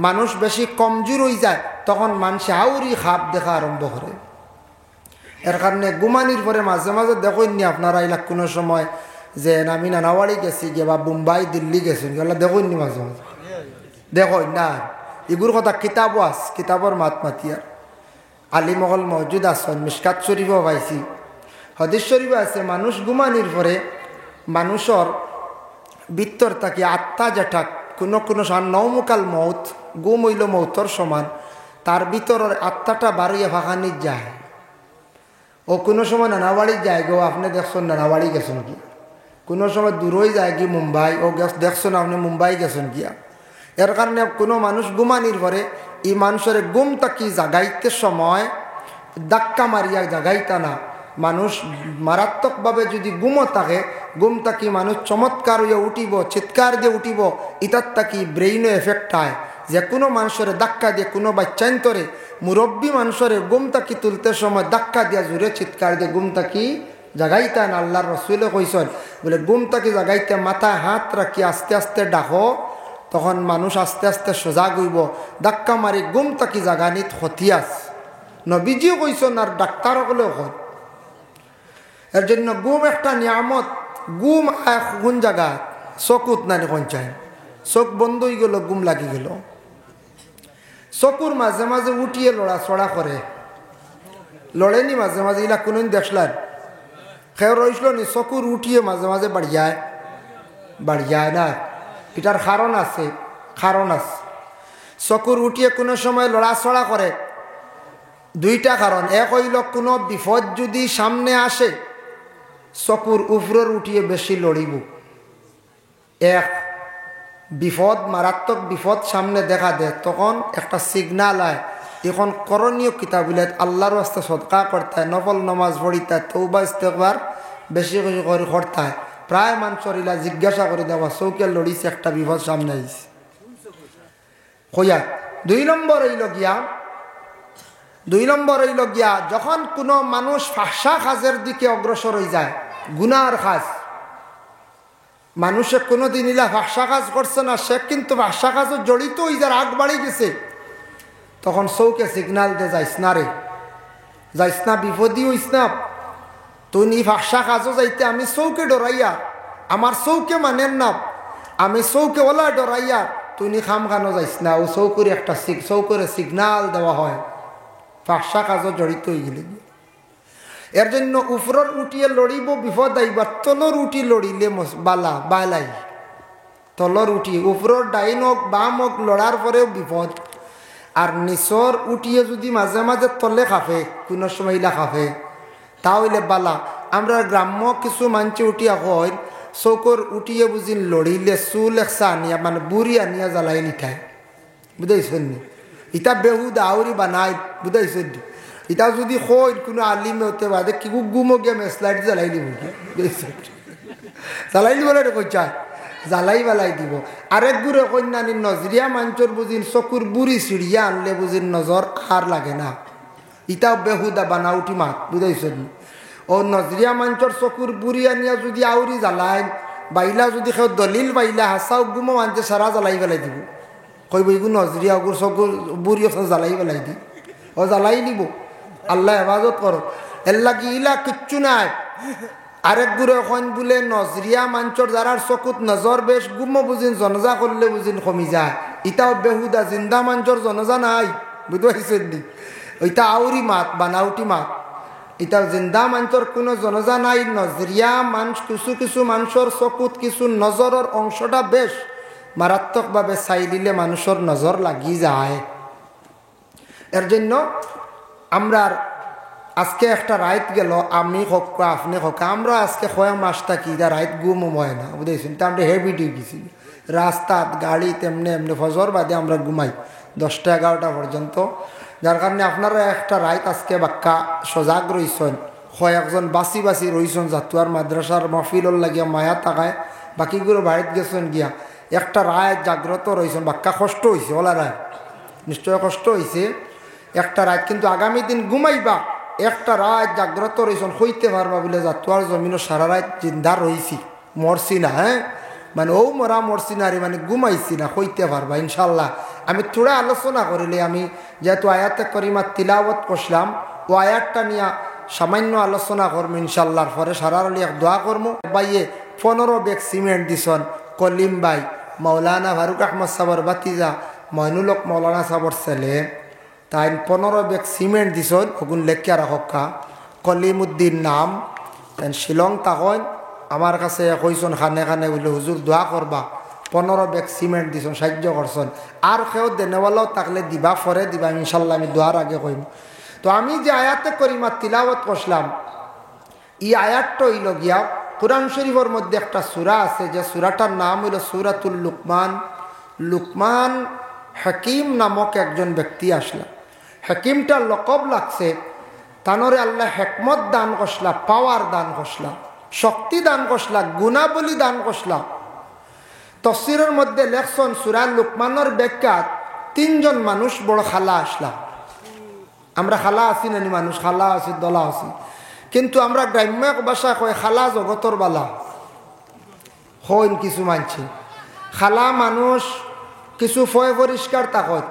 মানুষ বেশি কমজোর হয়ে যায়, তখন মানুষ আউরি খাপ দেখা আরম্ভ করে। এর কারণে ঘুমানির পরে মাঝে মাঝে দেখুন নি আপনারা এলাক কোনো সময় যে আমি নানাবাড়ি গেছি গিয়ে বা মুম্বাই দিল্লি গেছি, গেলে দেখুন নি মাঝে মাঝে দেখুন না। এগুর কথা কিতাবও আস, কিতাবর মাত মাতিয়ার আলিমহল মজুদ আসন, মিশকাত শরীফও পাইছি, হদিস শরীফও আছে। মানুষ ঘুমানির পরে মানুষের ভিতর থাকি আত্মা যেটা কোনো কোনো নৌমুকাল মৌত, গুম হইল মৌতর সমান, তার ভিতরের আত্মাটা বাড়িয়ে ভাগানি যায়। ও কোনো সময় নানাবাড়ি যায় গো, আপনি দেখছেন নানাবাড়ি গেছেন কি? কোনো সময় দূরই যায় কি মুম্বাই, ও দেখছেন আপনি মুম্বাই গেছেন গিয়া। এর কারণে কোনো মানুষ ঘুমানির পরে এই মানুষের গুম তাকি জাগাইতে সময় ধাক্কা মারিয়া জাগাইতা না। মানুষ মারাত্মকভাবে যদি গুমও থাকে, গুম তাকি মানুষ চমৎকার হইয়া উঠিব, চিৎকার দিয়ে উঠিব, ইতার তাকি ব্রেইনও এফেক্ট হয়। যে কোনো মানুষের ধাক্কা দিয়ে কোনো বাচ্চান্তরে মুরব্বী মানুষের গুম তাকি তুলতে সময় ধাক্কা দিয়া জুড়ে চিৎকার দিয়ে গুম তাকি জাগাইতেন। আল্লাহর রসুলে কইছেন, বলে গুম তাকি জাগাইতে মাথায় হাত রাখি আস্তে আস্তে ডাকো, তখন মানুষ আস্তে আস্তে সজাগ হইব। ধাক্কা মারি গুম তাকি জাগানিত ক্ষতি আছে, নবীজিও কইছেন, আর ডাক্তার হলেও হয়। এর জন্য গুম একটা নিয়ামত। গুম কোন জায়গা? চকুত নানি কোন চাই, চোখ বন্ধ হয়ে গেল, গুম লাগি গেল। চকুর মাঝে মাঝে উঠিয়ে লড়াচড়া করে, লড়েনি মাঝে মাঝে, ইলা কোনদিন দেখলাম খেয়ে রইসল নি? চকুর উঠিয়ে মাঝে মাঝে বাড়ি যায় না। এটার কারণ আছে, কারণ আছে। চকুর উঠিয়ে কোনো সময় লড়াচড়া করে দুইটা কারণ। এক হইল কোনো বিপদ যদি সামনে আসে, চকুর উপরের উঠিয়ে বেশি লড়িব, এক। বিপদ, মারাত্মক বিপদ সামনে দেখা দেয়, তখন একটা সিগনাল হয়। এখন করণীয় কিতাবিলে আল্লাহর রাস্তা সদকা করতে হয়, নফল নমাজ পড়িতে হয়, তওবা ইস্তেগফার বেশি বেশি করে করতে হয়। প্রায় মানুষের ইলা জিজ্ঞাসা করে দেওয়া চৌকে লড়িছে, একটা বিপদ সামনে আইছে হইয়া। 2 নম্বর হইল গিয়া যখন কোনো মানুষ ফাহশা কাজের দিকে অগ্রসর হয়ে যায়, গুনার কাজ, মানুষে কোনোদিন ইলা ফাহশা কাজ করছে না, সে কিন্তু ফাহশা কাজও জড়িত হয়ে যার আগ বাড়ি গেছে, তখন চৌকে সিগনাল দে, যাইস না রে, যাইস না, বিপদী হইস না। তুই ফাহশা কাজও যাইতে আমি চৌকে ডরাইয়া, আমার চৌকে মানেন না, আমি চৌকে ওলা ডরাইয়া, তুই খাম খানো যাইস না। ও চৌকুরে একটা চৌকুরে সিগনাল দেওয়া হয় ফাহশা কাজও জড়িত হয়ে গেলে। এর জন্য উপরের উঠিয়ে লড়িব বিপদ আইবার, তলর উঠি লড়িলে বালাই। তলর উঠি উপরের ডাইন হোক বাম হোক লড়ার পরেও বিপদ। আর নিচর উঠিয়ে যদি মাঝে মাঝে তলে খাফে, কোনো সময় ইলা খাফে, তাহলে বালা। আমরা গ্রাম্য কিছু মানছে উঠিয়া হয় চৌকর উঠিয়ে বুঝি লড়িলে চুল একসা আনিয়া মানে বুড়ি আনিয়া জ্বালাই নিঠায়, বুঝাইছেন নি? ইটা বেহুদা আউরি বানাই, বুঝাইছেন নি? ইটা যদি হয় কোনো আলিমে হতে পারে কি গুমো গিয়ে মেসলাইট জ্বালাই দিব, জ্বালাই দিব কইচায় জ্বালাই বেলাই দিব। আরেক গুড়ে কন্যানি নজরিয়া মাঞ্চর বুঝিন চকুর বুড়ি চিড়িয়া আনলে বুঝিন নজর আর লাগে না, ইটাও বেহুদা বানাউটি মাত, বুঝাইছেন নি? ও নজরিয়া মাঞ্চর চকুর বুড়ি আনিয়া যদি আউরি জ্বালাই বাইলা, যদি কেউ দলিল বাইলা হাসাও গুমো আনতে সারা জ্বালাই বেলাই দিব, কইব ইগু নজরিয়া ওগুর চকুর বুড়ি জ্বালাই বেলাই দি, ও জ্বালাই দিব। আল্লাহ হেফাজত করো। এর লাগি ইলা কিচ্ছু নাই। আরেক গুড়ে এখন বলে নজরিয়া মাঞ্চর যারার চকুত নজর বেশ গুমো বুঝিন জনজা করলে বুঝিন কমি যায়, ইটাও বেহুদা। জিন্দা মাঞ্চর জনজা নাই, বুঝতে পারছেন নি? ওইটা আউরি মাত, বানাউটি মাত। এটা জিন্দা মানুষের কোনো জনজা নাই। নজরিয়া মানুষ কিছু কিছু মানুষের চকুত কিছু নজরের অংশটা বেশ মারাত্মকভাবে চাই দিলে মানুষের নজর লাগি যায়। এর জন্য আমরা আজকে একটা রাইত গেল, আমি হোক আপনি হোক, আমরা আজকে কয়েক মাস থাকি রাইত গুম হয় না, বুঝেছেন? তা আমরা হেভিটি গেছি রাস্তাত গাড়ি তেমনি এমনি ফজর বাদে আমরা ঘুমাই 10টা 11টা পর্যন্ত। যার কারণে আপনারা একটা রাইত আজকে বাক্কা সজাগ রইছেন, কয়েকজন বাসি বাসি রইছেন জাতুয়ার মাদ্রাসার মহফিলর লাগিয়া মায়া তাকায়, বাকিগুলো বাড়িতে গেছেন গিয়া একটা রায় জাগ্রত রইছেন। বাক্কা কষ্ট হয়েছে, ওলা রায় নিশ্চয় কষ্ট হয়েছে একটা রাত, কিন্তু আগামী দিন ঘুমাইবা একটা রাত জাগ্রত রইছেন, হইতে পারবা বলে জাতুয়ার জমিনও সারা রাত জিন্দা রইছি, মরছি না। হ্যাঁ, মানে ও মরা মরছি না রে, মানে ঘুমাইছি না, হইতে পারবা ইনশাল্লাহ। আমি থোড়া আলোচনা করিলে, আমি যেহেতু আয়াতে করিমা তিলাওয়াত করলাম, ও আয়াতটা নিয়ে সামান্য আলোচনা করবো ইনশাল্লাহর পরে সারারলি এক দোয়া করবো। বাইয়ে 15 ব্যাগ সিমেন্ট দিছন কলিম বাই, মৌলানা ফারুক আহমদ সাবর বাতিজা, মইনুলক মৌলানা সাবর ছেলে, তাই 15 ব্যাগ সিমেন্ট দিছন, ওগুন লেখিয়া রাখা কলিমউদ্দিন নাম। তাই শিলং তখন আমার কাছে কইসন খানে খানে বলে হুজুর দোয়া করবা, 15 ব্যাগ সিমেন্ট দিছন, সাহায্য করছেন। আর কেউ দেনেওয়ালাও থাকলে দিবা, ফরে দিবা ইনশাল্লাহ, আমি দোয়ার আগে কইম। তো আমি যে আয়াতে করিমা তিলাওয়াত করলাম, এই আয়াতটা হইল গিয়া কুরআন শরীফের মধ্যে একটা সূরা আছে, যে সূরাটার নাম হইল সূরাতুল লুকমান। লুকমান হাকিম নামক একজন ব্যক্তি আসলা, হাকিমটার লকব লাগছে, তানরে আল্লাহ হেকমত দান করসলা, পাওয়ার দান করসলা, শক্তি দান করসলা, গুণাবলী দান করসলা। তফসিরের মধ্যে লেখছেন সূরা লুকমানের ব্যাখ্যাত 3 জন মানুষ বড় খালা আসলা। আমরা খালা আছি নানি মানুষ, খালা আছি, দলা আছি, কিন্তু আমরা গ্রাম্য ভাষায় কয় খালা জগতর বালা হইন। কিছু মানছি খালা মানুষ কিছু ফয় পরিষ্কার তাকত,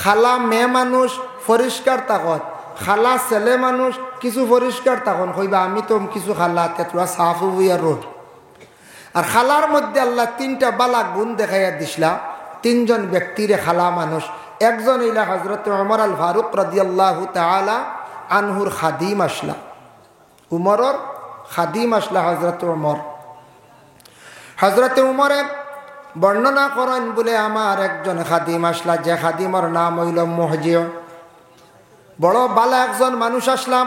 খালা মেয়ে মানুষ পরিষ্কার তাকত, খালা ছেলে মানুষ কিছু পরিষ্কার তখন কইবা আমি তো কিছু খালা তেতুয়া সাফ হইয়া রোড। আর খালার মধ্যে আল্লাহ 3টা বালা গুণ দেখাইয়া দিসলা। 3 জন ব্যক্তিরে খালা মানুষ, একজন হইলা হযরত ওমর আল ফারুক রাদিয়াল্লাহু তাআলা আনহুর খাদিম আসলা, উমরের খাদিম আসলা হযরত ওমর। হযরত ওমরে বর্ণনা করেন বলে আমার একজন খাদিম আসলা, যে খাদিমর নাম হইল মুহজির। বড় বালা একজন মানুষ আসলাম,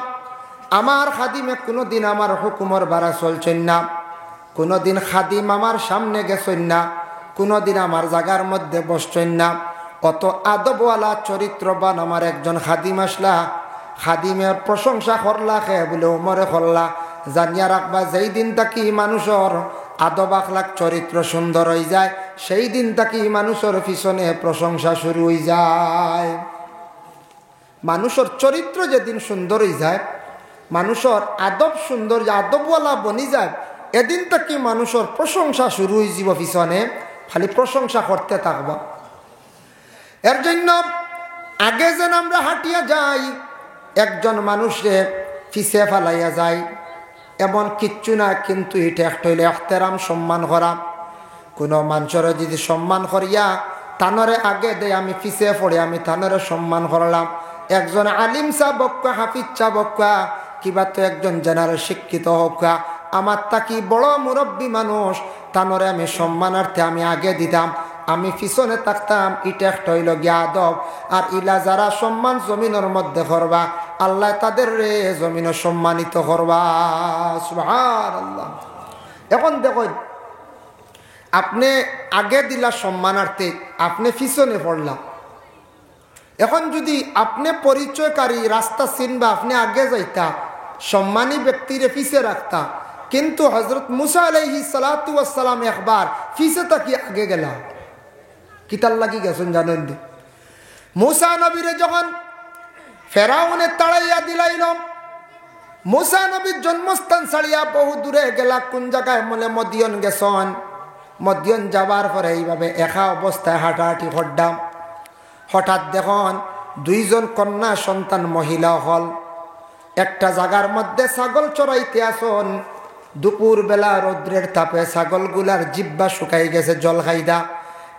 আমার খাদিমে কোনোদিন আমার হুকুমর বাড়া চলছেন না, কোনোদিন খাদিম আমার সামনে গেছেন না, কোনোদিন আমার জায়গার মধ্যে বসছেন না। কত আদবওয়ালা চরিত্রবান আমার একজন খাদিম আসলা, খাদিমের প্রশংসা করলা খে বলে উমরে করলা। জানিয়া রাখবা যেই দিন তাকি মানুষের আদব আখলাক চরিত্র সুন্দর হয়ে যায়, সেই দিন তাকি মানুষের পিছনে প্রশংসা শুরু হয়ে যায়। মানুষের চরিত্র যেদিন সুন্দর হয়ে যায়, মানুষের আদব সুন্দর, আদবওয়ালা বনি যায়, এদিন তাকি মানুষের প্রশংসা শুরু হয়ে যাব, পিছনে খালি প্রশংসা করতে থাকবা। এর জন্য আগে যেন আমরা হাঁটিয়া যাই, একজন মানুষে পিছে ফেলাইয়া যায় এমন কিচ্ছু না। কিন্তু এটা একটা হইলে এহতেরাম, সম্মান করা। কোনো মানুষের যদি সম্মান করিয়া তানরে আগে দেয়, আমি পিছে পড়ে আমি তানরে সম্মান করলাম। একজন আলিম সাহ বক্কা, হাফিজ চা বক্কা, কিবা তো একজন জেনারেল শিক্ষিত হোকা, আমার তাকি বড় মুরব্বী মানুষ, তানরে আমি সম্মানার্থে আমি আগে দিতাম, আমি পিছনে থাকতাম। এটা একটা হইল গিয়া আদব। আর ইলা যারা সম্মান জমিনের মধ্যে করবা, আল্লাহ তাদের রে জমিনে সম্মানিত করবা। সুবহানাল্লাহ। এখন দেখো, আপনি আগে দিলা সম্মানার্থে, আপনি পিছনে পড়লা। এখন যদি আপনি পরিচয়কারী রাস্তা চিনবা, আপনি আগে যাইতা, সম্মানী ব্যক্তিরে পিছে রাখতা। কিন্তু হযরত মুসা আলাইহিস সালাতু ওয়াস সালাম একবার পিছে তাকি আগে গেলা। কিতার লাগি গেছেন জানেন? মুসা নবীরে যখন ফেরাউনে তাড়াইয়া দিলাইল, মুসা নবীর জন্মস্থান ছাড়িয়া বহু দূরে গেলা। কোন জায়গায়? বলে মদিয়ন গেছন। মদিয়ন যাবার পরে এইভাবে একা অবস্থায় হাঁটাহাঁটি করলাম। হঠাৎ দেখুন দুইজন কন্যা সন্তান মহিলা হল একটা জায়গার মধ্যে ছাগল চড়াইতে আসন। দুপুর বেলা রৌদ্রের তাপে ছাগলগুলার জিব্বা শুকাই গেছে জল খাইদা।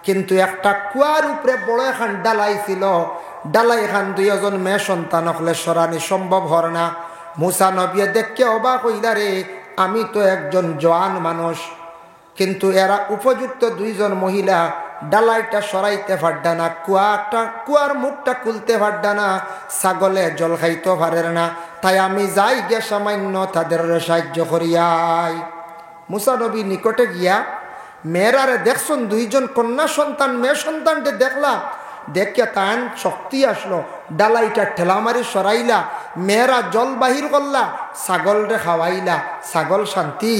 কিন্তু একটা কুয়ার উপরে বড় এখান ডালাই ছিল, ডালাই এখান দুইজন মেয়ে সন্তান হলে সরানি সম্ভব হর না। মুসা নবী দেখে অবাক হইলা, রে আমি তো একজন জওয়ান মানুষ, কিন্তু এরা উপযুক্ত দুইজন মহিলা ডালাইটা সরাইতে পারডা না, কুয়ার মুখটা খুলতে পারডা না, ছাগলে জল খাইতে পারে না। তাই আমি যাই গে সামান্য তাদের সাহায্য করিয়াই। মুসা নবী নিকটে গিয়া মেয়েরারে দেখছেন, দুইজন কন্যা সন্তান মেয়ে সন্তানকে দেখলা, দেখে তান শক্তি আসলো, ডালাইটা ঠেলামারি সরাইলা, মেয়েরা জল বাহির করলা, ছাগল রে খাওয়াইলা, ছাগল শান্তি।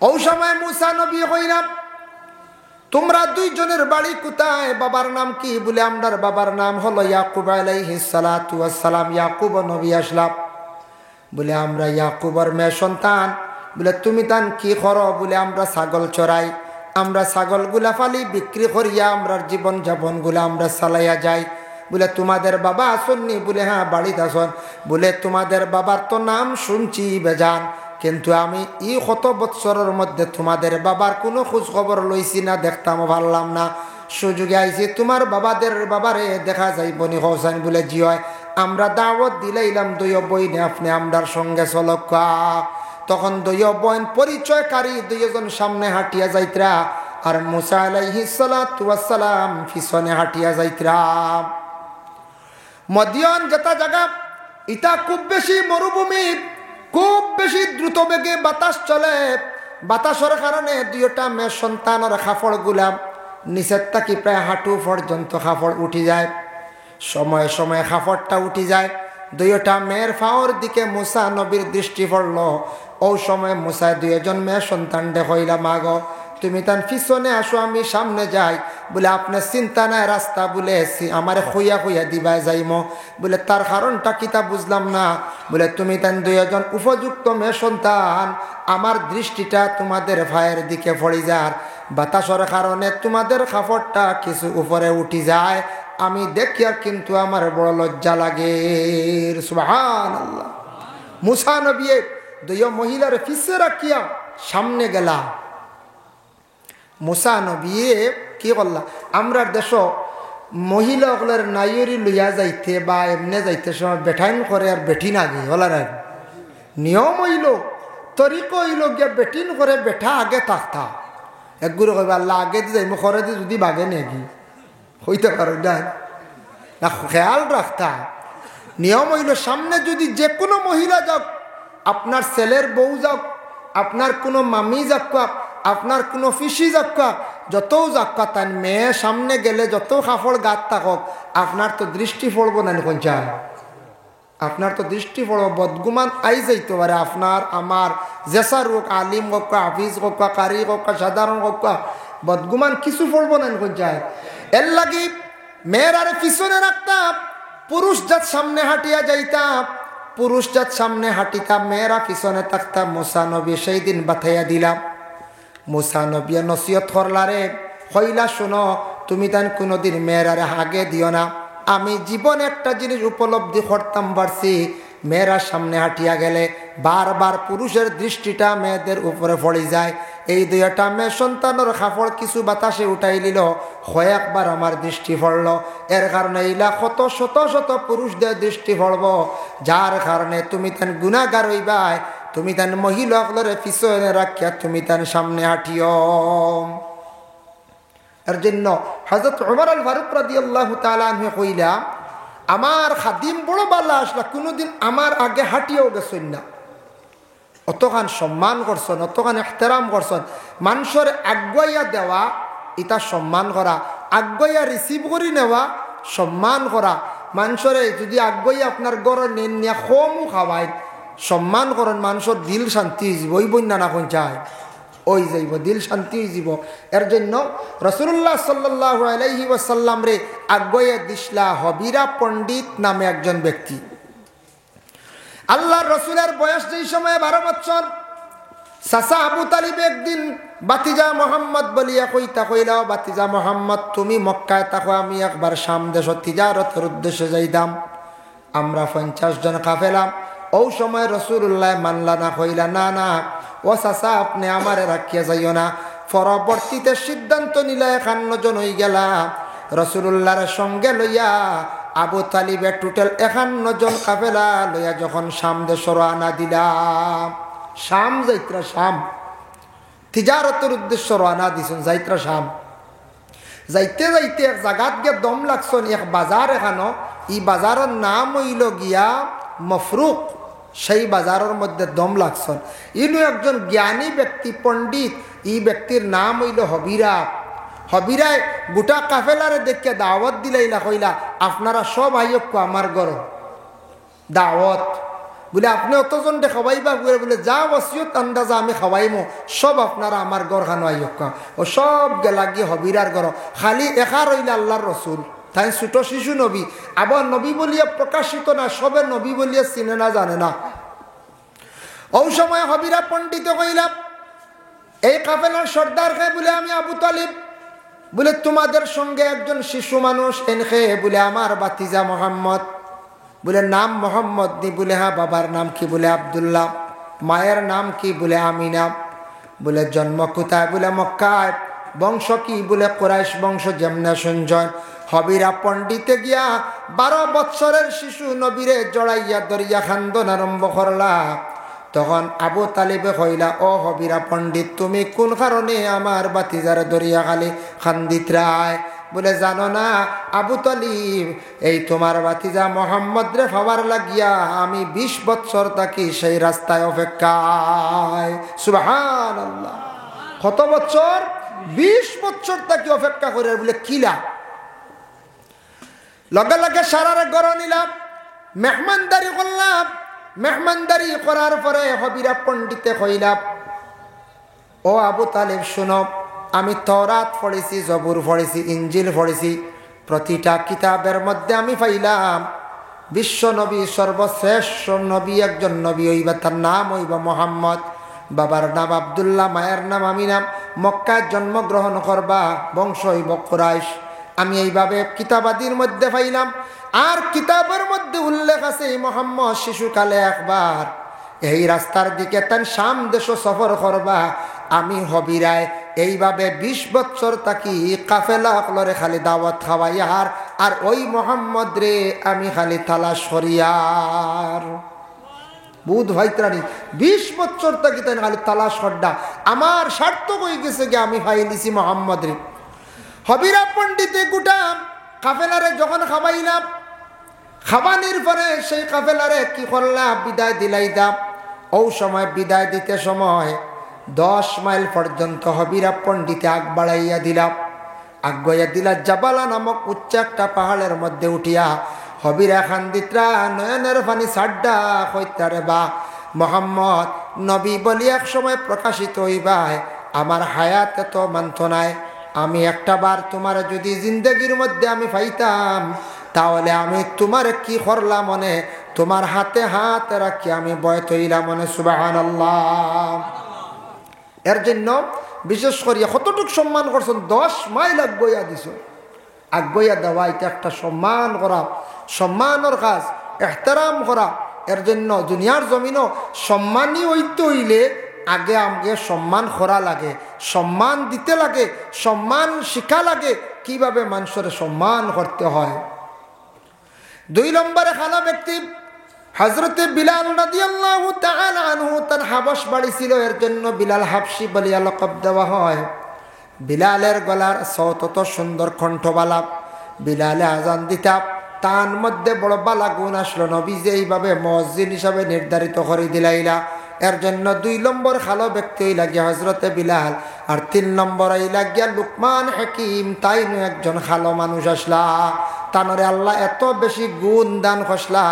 ও সময় মুসা নবী কইরা, তোমরা দুইজনের বাড়ি কোথায়? বাবার নাম কি? বলে আমরার বাবার নাম হলো ইয়াকুব আলাইহিস সালাতু ওয়াস সালাম। ইয়াকুব নবী আসলাম। বলে আমরা ইয়াকুবর মেয়ে সন্তান। বলে তুমি তান কি করো? বলে আমরা ছাগল চড়াই, আমরা ছাগলগুলা ফালি বিক্রি করিয়া আমরার জীবন যাপন গুলা আমরা চালাইয়া যাই। বলে তোমাদের বাবা আসননি? বলে হ্যাঁ বাড়িতে আসন। বলে তোমাদের বাবার তো নাম শুনছি বেজান, কিন্তু আমি ই কত বৎসরের মধ্যে তোমাদের বাবার কোনো খোঁজ খবর লইছি না, দেখতাম ভাবলাম না। সুযোগে আইছি তোমার বাবারে দেখা যাই বনি হোসেন। বলে জি হয়। আমরা দাওয়াত দিলাইলাম দুই বইনে, আপনি আমরার সঙ্গে চলকা। তখন দুই বোন পরিচয়কারী দুইজন সামনে হাঁটিয়া যাইতরা, আর মুসা আলাইহিস সালাতু ওয়াস সালাম পিছনে হাঁটিয়া যাইতরা। মদিয়ান যেটা জায়গা, এটা খুব বেশি মরুভূমি, খুব বেশি দ্রুত বেগে বাতাস চলে। বাতাসের কারণে দুইটা মেয়ে সন্তানের কাপড় গুলাম নিচের তাকি প্রায় হাঁটু পর্যন্ত কাপড় উঠি যায়। সময়ে সময়ে কাপড়টা উঠি যায়। দুইটা মেয়ের ফাওয়ার দিকে মুসা নবীর দৃষ্টি পড়ল। ও সময় মুসা দুইজন মেয়ে সন্তান হইলা, মাগো তুমি তার পিছনে আসো, আমি সামনে যাই। বলে আপনার চিন্তা নাই, রাস্তা বলে আমারে খুইয়া খুইয়া দিবাই যাইমো। বলে তার কারণটা কি তা বুঝলাম না। বলে তুমি তার দুইজন উপযুক্ত মেয়ে সন্তান, আমার দৃষ্টিটা তোমাদের ভাইয়ের দিকে পড়ে যার, বাতাসের কারণে তোমাদের কাপড়টা কিছু উপরে উঠি যায়, আমি দেখি আর কিন্তু আমার বড় লজ্জা লাগে। সুবহানাল্লাহ। মুসা নবী দুই মহিলার পিছে রাখিয়া সামনে গেলা। মুসা নবী কি করলা? আমরা দেশ মহিলাগুলোর নাইরি লইয়া যাইতে বা এমনি যাইতে সময় বেঠাইন করে আর বেঠিন আগে হলার নিয়ম হইল, তরিক হইল গিয়া বেঠিন করে বেঠা আগে থাকতা। একগুলো কইবা আল্লাহ আগে দিয়ে যাইম, করে দিয়ে যদি বাগে নেগি হইতে পারো না, খেয়াল রাখতা। নিয়ম হইল সামনে যদি যে কোনো মহিলা যাক, আপনার ছেলের বউ যাক, আপনার কোনো মামি যাক, আপনার কোনো ফিসি যাক্কা যত যাক্কা তাই মেয়ে সামনে গেলে যত কাপড় গাত থাকক আপনার তো দৃষ্টি পড়বো না কোন চায় আপনার তো দৃষ্টি পড়ব বদগুমান আই যাইতে পারে আপনার আমার জেসার হোক আলিম হোক হাফিজ হোক কারি হোক সাধারণ হোক বদগুমান কিছু পড়বো না কোন চায় এর লাগি মেয়েরারে পিছনে রাখতাম পুরুষ জাত সামনে হাঁটিয়া যাইতাম পুরুষ জাত সামনে হাঁটিতাম মেয়েরা পিছনে থাকতাম মুসা নবী সেই দিন বাথাইয়া দিলাম মুসা নবী নসিহত করলারে হইলা শোনো তুমি তান কোনোদিন মেয়েরারে আগে দিও না আমি জীবনে একটা জিনিস উপলব্ধি করতাম পারছি মেয়েরা সামনে হাঁটিয়া গেলে বারবার পুরুষের দৃষ্টিটা মেয়েদের উপরে পড়ে যায় এই দুইটা মেয়ে সন্তানের কাপড় কিছু বাতাসে উঠাই নিল কয়েকবার আমার দৃষ্টি পড়ল এর কারণে এইলা কত শত শত পুরুষদের দৃষ্টি পড়ব যার কারণে তুমি তান গুনাহগার হইবাই তুমি তান মহিলাগুলোরে পিছনে রাখিয়া তুমি তান সামনে হাঁটিও এর জন্য হযরত ওমর আল ফারুক রাদিয়াল্লাহু তাআলা আনহু কইলা আমার খাদিম বড় বালা আসলা কোনোদিন আমার আগে হাঁটিয়েও গেছেন না অতখান সম্মান করছেন অতখান ইহতিরাম করছেন মানুষের আগুয়াইয়া দেওয়া এটা সম্মান করা আগুয়াইয়া রিসিভ করি নেওয়া সম্মান করা মানুষের যদি আগুয়াইয়া আপনার গড়ে নেন নিয়ে কমও খাওয়াই সম্মান করেন মানুষের দিল শান্তি যাব ওই বন্যা না কোন চায় ওই যাইব দিল শান্তি যাব এর জন্য রাসূলুল্লাহ সাল্লাল্লাহু আলাইহি ওয়াসাল্লাম রে আগুয়াইয়া দিশলা হবিরা পণ্ডিত নামে একজন ব্যক্তি আল্লাহর রাসূলের বয়স যেই সময় 12 বছর চাচা আবু তালিব একদিন বাতিজা মোহাম্মদ বলিয়া কইলা বাতিজা মোহাম্মদ তুমি মক্কায় থাকো আমি একবার শাম দেশ তিজারতের উদ্দেশ্যে যাইতাম আমরা 50 জন কাফেলা ও সময় রাসূলুল্লাহ মানলা না কইলা না না ও চাচা আপনি আমারে রাখিয়া যাইও না পরবর্তীতে সিদ্ধান্ত নিলা 51 জন হয়ে গেলা রাসূলুল্লাহর সঙ্গে লইয়া আবু তালিবের টোটাল 51 জন কাফেলা লইয়া যখন শাম দেশ রওনা দিলাম শাম যাইত্রা শাম তিজারতের উদ্দেশ্য রওনা দিছেন যাইত্রা শাম যাইতে যাইতে এক জায়গাত গিয়ে দম লাগছেন এক বাজার এখানো এই বাজারের নাম হইল গিয়া মফরুক সেই বাজারের মধ্যে দম লাগছেন ইনু একজন জ্ঞানী ব্যক্তি পণ্ডিত এই ব্যক্তির নাম হইল হবিরা হবিরায় গোটা কাফেলারে দেখে দাওয়াত দিলাইলা কইলা আপনারা সব আইয়ক আমার ঘর দাওয়াত বলে আপনি অতজন খাওয়াইবা বলে যা ওসিয়ত আন্দাজা আমি খাওয়াইমো সব আপনারা আমার ঘর খানো আইয়ক ও সব গেলা গিয়ে হবিরার ঘর খালি একা রইলা আল্লাহর রসুল তাই ছোট শিশু নবী আবার নবী বলিয়া প্রকাশিত না সবে নবী বলিয়া চিনে না জানে না ও সময় হবিরা পণ্ডিত কইলা এই কাফেলার সর্দার খে বলে আমি আবু তালিব বলে তোমাদের সঙ্গে একজন শিশু মানুষ এনখে বলে আমার বাতিজা মোহাম্মদ বলে নাম মোহাম্মদ নি বলে হ্যাঁ বাবার নাম কি বলে আব্দুল্লাহ মায়ের নাম কি বলে আমিনা বলে জন্ম কোথায় বলে মক্কায় বংশ কি বলে কুরাইশ বংশ যেমনে শুনজন হবিরা পণ্ডিতে গিয়া 12 বৎসরের শিশু নবীরে জড়াইয়া দরিয়া খান্দন আরম্ভ করলা তখন আবু তালিবে কইলা ও হবিরা পণ্ডিত তুমি কোন কারণে আমার বাতিজার দরিয়া খালি খান্দিত রায় বলে জানো না আবু তালিব এই তোমার বাতিজা মোহাম্মদ রে পাওয়ার লাগিয়া আমি 20 বৎসর থাকি সেই রাস্তায় অপেক্ষায় সুবহানাল্লাহ কত বছর 20 বছর থাকি অপেক্ষা করে বলে কিলা লগে লগে সারারে গড় নিলাম মেহমানদারি করলাম মেহমানদারি করার পরে হবিরা পণ্ডিতে কইলাম ও আবু তালিব শুনো আমি তওরাত পড়েছি জবুর পড়েছি ইঞ্জিল পড়েছি প্রতিটা কিতাবের মধ্যে আমি পাইলাম বিশ্ব নবী সর্বশ্রেষ্ঠ নবী একজন নবী হইবা তার নাম হইবা মোহাম্মদ বাবার নাম আব্দুল্লাহ মায়ের নাম আমিনা মক্কায় জন্মগ্রহণ করবা বংশ হইব কুরাইশ আমি এইভাবে কিতাবাদির মধ্যে পাইলাম আর কিতাবের মধ্যে উল্লেখ আছে মোহাম্মদ শিশুকালে একবার এই রাস্তার দিকে তার শাম দেশ সফর করবা আমি হবিরায় এইভাবে 20 বছর থাকি কাফেলা হলরে খালি দাওয়াত খাওয়াইয়ার আর ওই মোহাম্মদ রে আমি খালি তালাশ করিয়ার বুধ ভাইত্রানি 20 বছর থাকি তাই খালি তালাশ করডা আমার সার্থক হয়ে গেছে গিয়ে আমি ফাইলিছি মোহাম্মদ রে হবিরা পণ্ডিতে গোটা কাফেলারে যখন খাওয়াইলাম খাবানির পরে সেই কাফেলারে কি করলাম বিদায় দিলাইতাম ও সময় বিদায় দিতে সময় 10 মাইল পর্যন্ত হবিরা পণ্ডিতে আগ বাড়াইয়া দিলাম। আগুয়া দিলা জাবালা নামক উচ্চ একটা পাহাড়ের মধ্যে উঠিয়া হবিরা খান্দিত্রা নয়নের পানি সাড্ডা হইতারে বা মোহাম্মদ নবী বলি এক সময় প্রকাশিত হইবাই আমার হায়াতে তো মানত নাই। আমি একটা বার তোমার যদি জিন্দগির মধ্যে আমি পাইতাম তাহলে আমি তোমার কি করলাম মনে, তোমার হাতে হাত রাখি আমি বয় তৈলাম মনে। সুবহানাল্লাহ। এর জন্য বিশেষ করিয়া কতটুক সম্মান করছেন, 10 মাইল আগুয়া দিছ। আগুয়া দেওয়া এটা একটা সম্মান করা, সম্মানের কাজ, এহতারাম করা। এর জন্য দুনিয়ার জমিনও সম্মানী হইতে হইলে আগে আমাকে সম্মান করা লাগে, সম্মান দিতে লাগে, সম্মান শিখা লাগে কিভাবে মানুষের সম্মান করতে হয়। 2 নম্বরে খানা ব্যক্তি হযরতে বিলাল রাদিয়াল্লাহু তাআলা আনহু তার হাবশ বাড়ি ছিল, এর জন্য বিলাল হাবশী বলিয়া লকব দেওয়া হয়। বিলালের গলার সওত তো সুন্দর কণ্ঠবালা। বিলালে আজান দিতা তার মধ্যে বড় বালা গুণ আসলো, নবী যে এইভাবে মুয়াজ্জিন হিসাবে নির্ধারিত করে দিলাইলা। এর জন্য 2 নম্বর খালো ব্যক্তি লাগিয়া হযরতে বিলাল, আর 3 নম্বর লাগিয়া লুকমান হাকিম, তাই নয় একজন খালো মানুষ আসলা। তানরে আল্লাহ এত বেশি গুণ দান খসলা।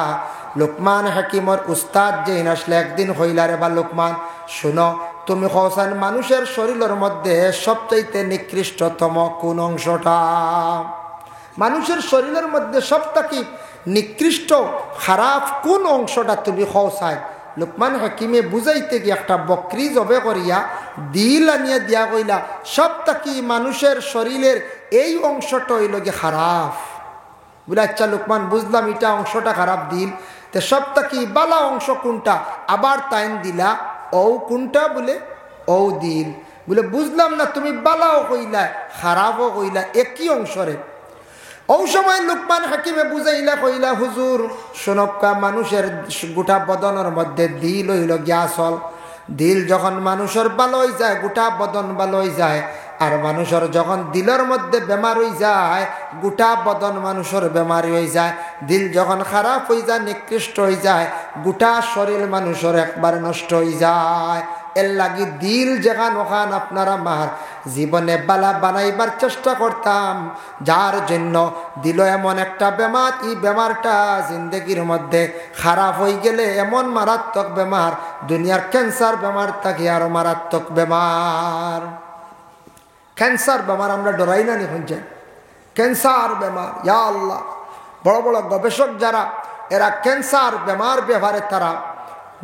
লুকমান হাকিমর উস্তাদ যেই আসলে একদিন হইলারে বা লুকমান শুনো, তুমি কওছেন মানুষের শরীরের মধ্যে সবচাইতে নিকৃষ্টতম কোন অংশটা? মানুষের শরীরের মধ্যে সবথেকে নিকৃষ্ট খারাপ কোন অংশটা তুমি কওছাই? লুকমান হাকিমে বুঝাইতে গিয়ে একটা বকরি জবে করিয়া দিল আনিয়া দিয়া কইলা, সবথেকে মানুষের শরীরের এই অংশটা হইল গিয়ে খারাপ। বলে আচ্ছা লুকমান বুঝলাম এটা অংশটা খারাপ, দিল তো সবথেকে বালা অংশ কোনটা? আবার তাইন দিলা ও কোনটা? বলে ও দিল। বলে বুঝলাম না, তুমি বালাও কইলা খারাপও কইলা, একই অংশরে। ও সময় লুকমান হাকিমে বুঝাইলা কইলা, হুজুর শোনক্কা, মানুষের গোটা বদনের মধ্যে দিল হইল গিয়া আসল। দিল যখন মানুষের ভালো হয়ে যায় গোটা বদন ভালো হয়ে যায়, আর মানুষের যখন দিলের মধ্যে বেমার হয়ে যায় গোটা বদন মানুষের বেমারি হয়ে যায়। দিল যখন খারাপ হয়ে যায়, নিকৃষ্ট হয়ে যায়, গোটা শরীর মানুষের একবারে নষ্ট হয়ে যায়। এর লাগি দিল যেখান ওখান আপনারা মার জীবনে বালা বানাইবার চেষ্টা করতাম, যার জন্য দিল এমন একটা বেমার, এই বেমারটা জিন্দগির মধ্যে খারাপ হয়ে গেলে এমন মারাত্মক বেমার, দুনিয়ার ক্যান্সার বেমার থাকে আরো মারাত্মক বেমার। ক্যান্সার বেমার আমরা ডরাই না এখন যে ক্যান্সার বেমার, ইয়া আল্লাহ। বড় বড় গবেষক যারা এরা ক্যান্সার বেমার ব্যাপারে তারা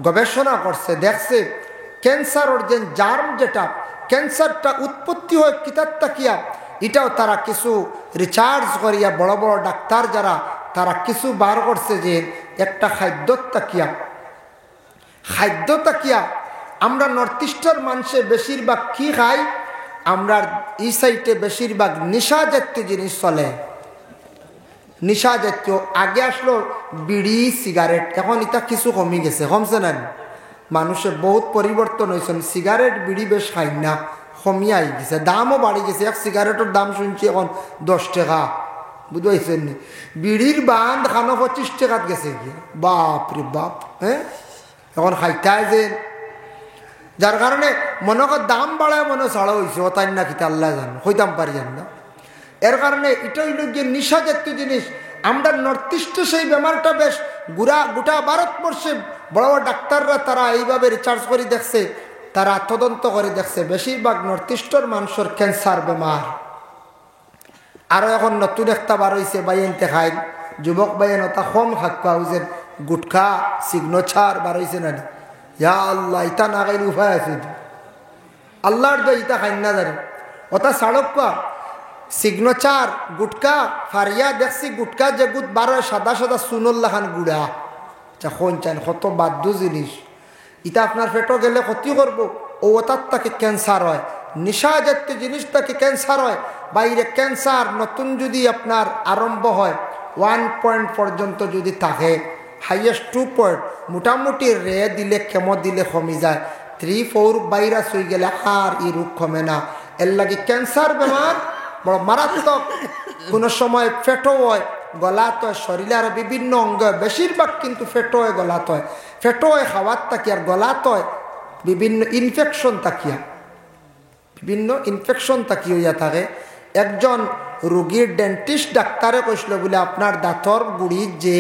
গবেষণা করছে, দেখছে ক্যান্সারের যে জার্ম, যেটা ক্যান্সারটা উৎপত্তি হয় কিতাব তাকিয়া, এটাও তারা কিছু রিসার্চ করিয়া বড় বড় ডাক্তার যারা তারা কিছু বার করছে যে একটা খাদ্য তাকিয়া আমরা নর্থ ইস্টের মানুষে বেশিরভাগ কি খাই, আমরা এই সাইডে বেশিরভাগ নেশা জাতীয় জিনিস চলে। নেশা জাতীয় আগে আসলো বিড়ি সিগারেট, এখন এটা কিছু কমে গেছে, কমছে না? মানুষের বহুত পরিবর্তন হয়েছে, সিগারেট বিড়ি বেশ খাই না, কমিয়ে আই গেছে, দামও বাড়ি গেছে। এক সিগারেটের দাম শুনছি এখন 10 টাকা, বুঝতে পারছেন নি? বিড়ির বান্ধ খানো 25 টাকাত গেছে গিয়ে, বাপ রে বাপ। হ্যাঁ, এখন খাইতে যে যার কারণে মনে কর দাম বাড়ায় মনে ছাড়া হয়েছে, ও তাই না কিতা আল্লাহ জানো, হইতাম পারি না। এর কারণে এটা হইল গিয়ে নেশা জাতীয় জিনিস। আমরা নর্থ ইস্টে সেই বেমারটা বেশ গোটা ভারতবর্ষে বড় বড় ডাক্তাররা তারা এইভাবে রিসার্চ করে দেখছে, তারা তদন্ত করে দেখছে বেশিরভাগ নর্থ ইস্টের মানুষের ক্যান্সার বেমার। আরও এখন নতুন একটা বার হয়েছে বাইনতে খাই, যুবক বাইন ওটা কম খাক্কা হয়েছে, গুটখা সিগনেচার বার হয়েছে না? ইয়া আল্লাহ, ইটা না খাইলে উপায় আছে? আল্লাহর দো ইটা খাই না জানি ওটা সাড়ক্কা সিগনেচার গুটকা ফারিয়া দেখছি, গুটকা যে গুট বারো সাদা সাদা সুনল্লাখান গুড়া, যখন চান কত বাদ্য জিনিস, ইটা আপনার পেটও গেলে ক্ষতি করবো। ও ওটার তাকে ক্যান্সার হয়, নেশা জাতীয় জিনিস তাকে ক্যান্সার হয়। বাইরে ক্যান্সার নতুন যদি আপনার আরম্ভ হয় 1 পয়েন্ট পর্যন্ত যদি থাকে, হাইয়েস্ট 2 পয়েন্ট, মোটামুটি রে দিলে কেমো দিলে কমে যায়, 3-4 ভাইরাস হয়ে গেলে আর এই রোগ কমে না। এর লাগে ক্যান্সার বেমার বড় মারাত্মক। কোনো সময় ফেটো হয়, গলাত হয়, শরীরে আরো বিভিন্ন অঙ্গ, বেশিরভাগ কিন্তু ফেটো হয় গলাত হয়, ফেটো হয় খাওয়ার থাকি আর গলাত হয় বিভিন্ন ইনফেকশন তাকিয়া হইয়া থাকে। একজন রোগীর ডেন্টিস্ট ডাক্তারে কইছিল বলে আপনার দাঁতর গুড়ি যে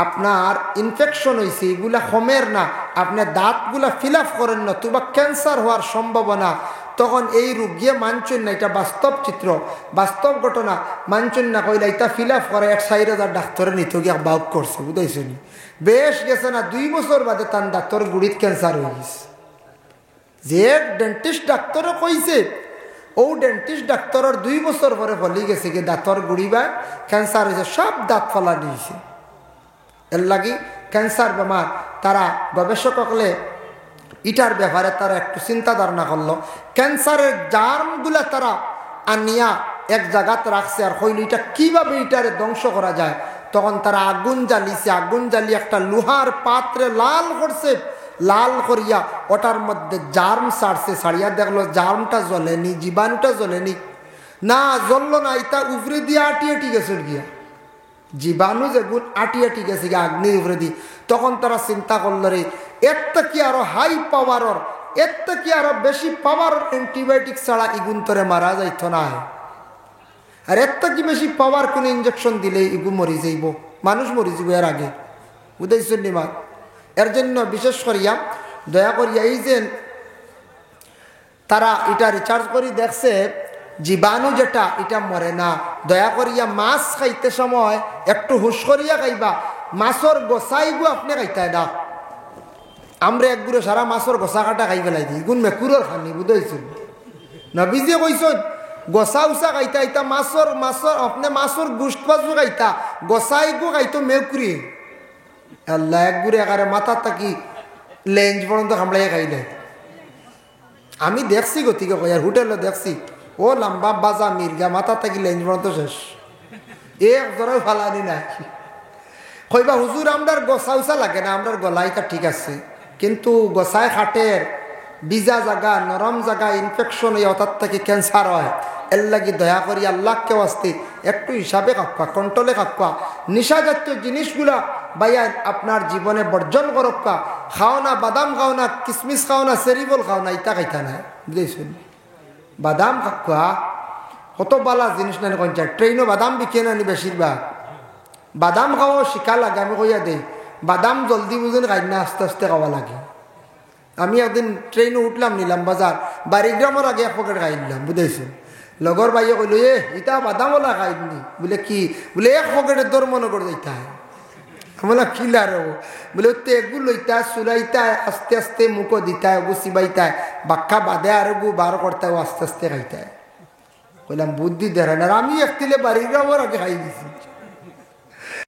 আপনার ইনফেকশন হয়েছে এগুলা কমের না, আপনি দাঁতগুলা ফিল আপ করেন না, তুবা ক্যান্সার হওয়ার সম্ভাবনা। তখন এই রোগিয়ে মানছেন না, এটা বাস্তব চিত্র, বাস্তব ঘটনা, মানছেন না, কইলা এটা ফিল আপ করে 4,000 ডাক্তারে নিত গিয়া বাউক করছে, বুঝাইছে নি? বেশ গেছে না 2 বছর বাদে তার দাঁতর গুড়িত ক্যান্সার হয়ে গেছে। যে ডেন্টিস্ট ডাক্তারও কইছে ও ডেন্টিস্ট ডাক্তারের 2 বছর পরে ফলি গেছে কি দাঁতর গুড়ি বা ক্যান্সার হয়েছে, সব দাঁত ফলা দিয়েছে। এর লাগি ক্যান্সার বেমার তারা গবেষক হলে ইটার ব্যাপারে তারা একটু চিন্তা ধারণা করলো। ক্যান্সারের জার্মগুলা তারা আনিয়া এক জায়গাতে রাখছে আর হইল এটা কীভাবে এটারে ধ্বংস করা যায়। তখন তারা আগুন জ্বালিয়েছে, আগুন জ্বালিয়ে একটা লোহার পাত্রে লাল করছে, লাল করিয়া ওটার মধ্যে জার্ম ছাড়ছে, ছাড়িয়া দেখলো জার্মটা জ্বলেনি, জীবাণুটা জ্বলেনি, না জ্বললো না, এটা উপরে দিয়ে আটিয়ে গেছে গিয়া জীবাণু যেগুন আটিয়া ঠিক আছে আগ্নির উপরে দি। তখন তারা চিন্তা করলো রে এর কি আরো হাই পাওয়ারর, এর কি আরো বেশি পাওয়ার অ্যান্টিবায়োটিক ছাড়া ইগুন তরে মারা যাইত না, আর এর কি বেশি পাওয়ার কোনো ইঞ্জেকশন দিলে ইগু মরি যাইব, মানুষ মরি যাব এর আগে, বুঝাইছেন নি মা? এর জন্য বিশেষ করিয়া দয়া করিয়া এই যে তারা এটা রিচার্জ করি দেখছে জীবাণু যেটা এটা মরে না, দয়া করিয়া মাছ খাইতে সময় একটু হুশ করিয়া খাইবা। মাছর গোসাইগু আপনি খাইতে না, আমরা একগুলো সারা মাছর গোসা কাটা খাই পেলাই দিই, গুণ মেকুরের খানি, বুঝাইছেন? নবীজি কইছেন গোসা উসা খাইতা ইতা মাছর আপনি মাছর গুষ্ঠ পাজু খাইতা, গোসাইগু খাইতো মেকুরি। আল্লাহ একগুড়ে একারে মাথা থাকি লেঞ্জ পর্যন্ত খামড়াইয়া খাইলে। আমি দেখছি গতিকে কয়ার হোটেলে দেখছি, ও লম্বা বাজা মির্গা মাথা থাকি লেঞ্জ পর্যন্ত শেষ, এক জোরে ফালানি নাই। কইবা হুজুর আমরার গোসা উসা লাগে না, আমরার গলাইটা ঠিক আছে, কিন্তু গোসাই খাটের বিজা জায়গা নরম জায়গা ইনফেকশন হয়ে অর্থাৎ থেকে ক্যান্সার হয়। এর লাগি দয়া করি আল্লাহকে আসতে একটু হিসাবে কাঁপা, কন্ট্রোলে কাঁপা। নিশা জাতীয় জিনিসগুলা ভাইয়া আপনার জীবনে বর্জন করক্কা, খাও না, বাদাম খাও না, কিসমিস খাও না, সেরিবল খাও না, ইটা খাইতা না, বুঝেছেন? বাদাম খাক্কা কত বালা জিনিস না কোন চাই, ট্রেনও বাদাম বিকে না নি বেশিরভাগ। বাদাম খাওয়া শিখা লাগে, আমি কইয়া দেই বাদাম জলদি বুঝেন খাই না, আস্তে আস্তে খাওয়া লাগে। আমি একদিন ট্রেনে উঠলাম, নিলাম বাজার, বাড়িগ্রামের আগে 1 পকেট খাই নিলাম, বুঝেছেন? লগর ভাইয়ে কইল ইটা বাদাম ওলা খাইনি, বলে কি, বলে 1 পকেটের দর মনে করে যাইতে হয়। আমরা কিলার বলে তো এগুলো লইতা চুলাইতা আস্তে আস্তে মুখো দিতায়, ওগু চিবাইতায়, বাক্কা বাদে আর গু বার করতে আস্তে আস্তে খাইতায়। কইলাম বুদ্ধি দেয় না, আমি একতিলে বাড়িগ্রামের আগে খাই দিছি।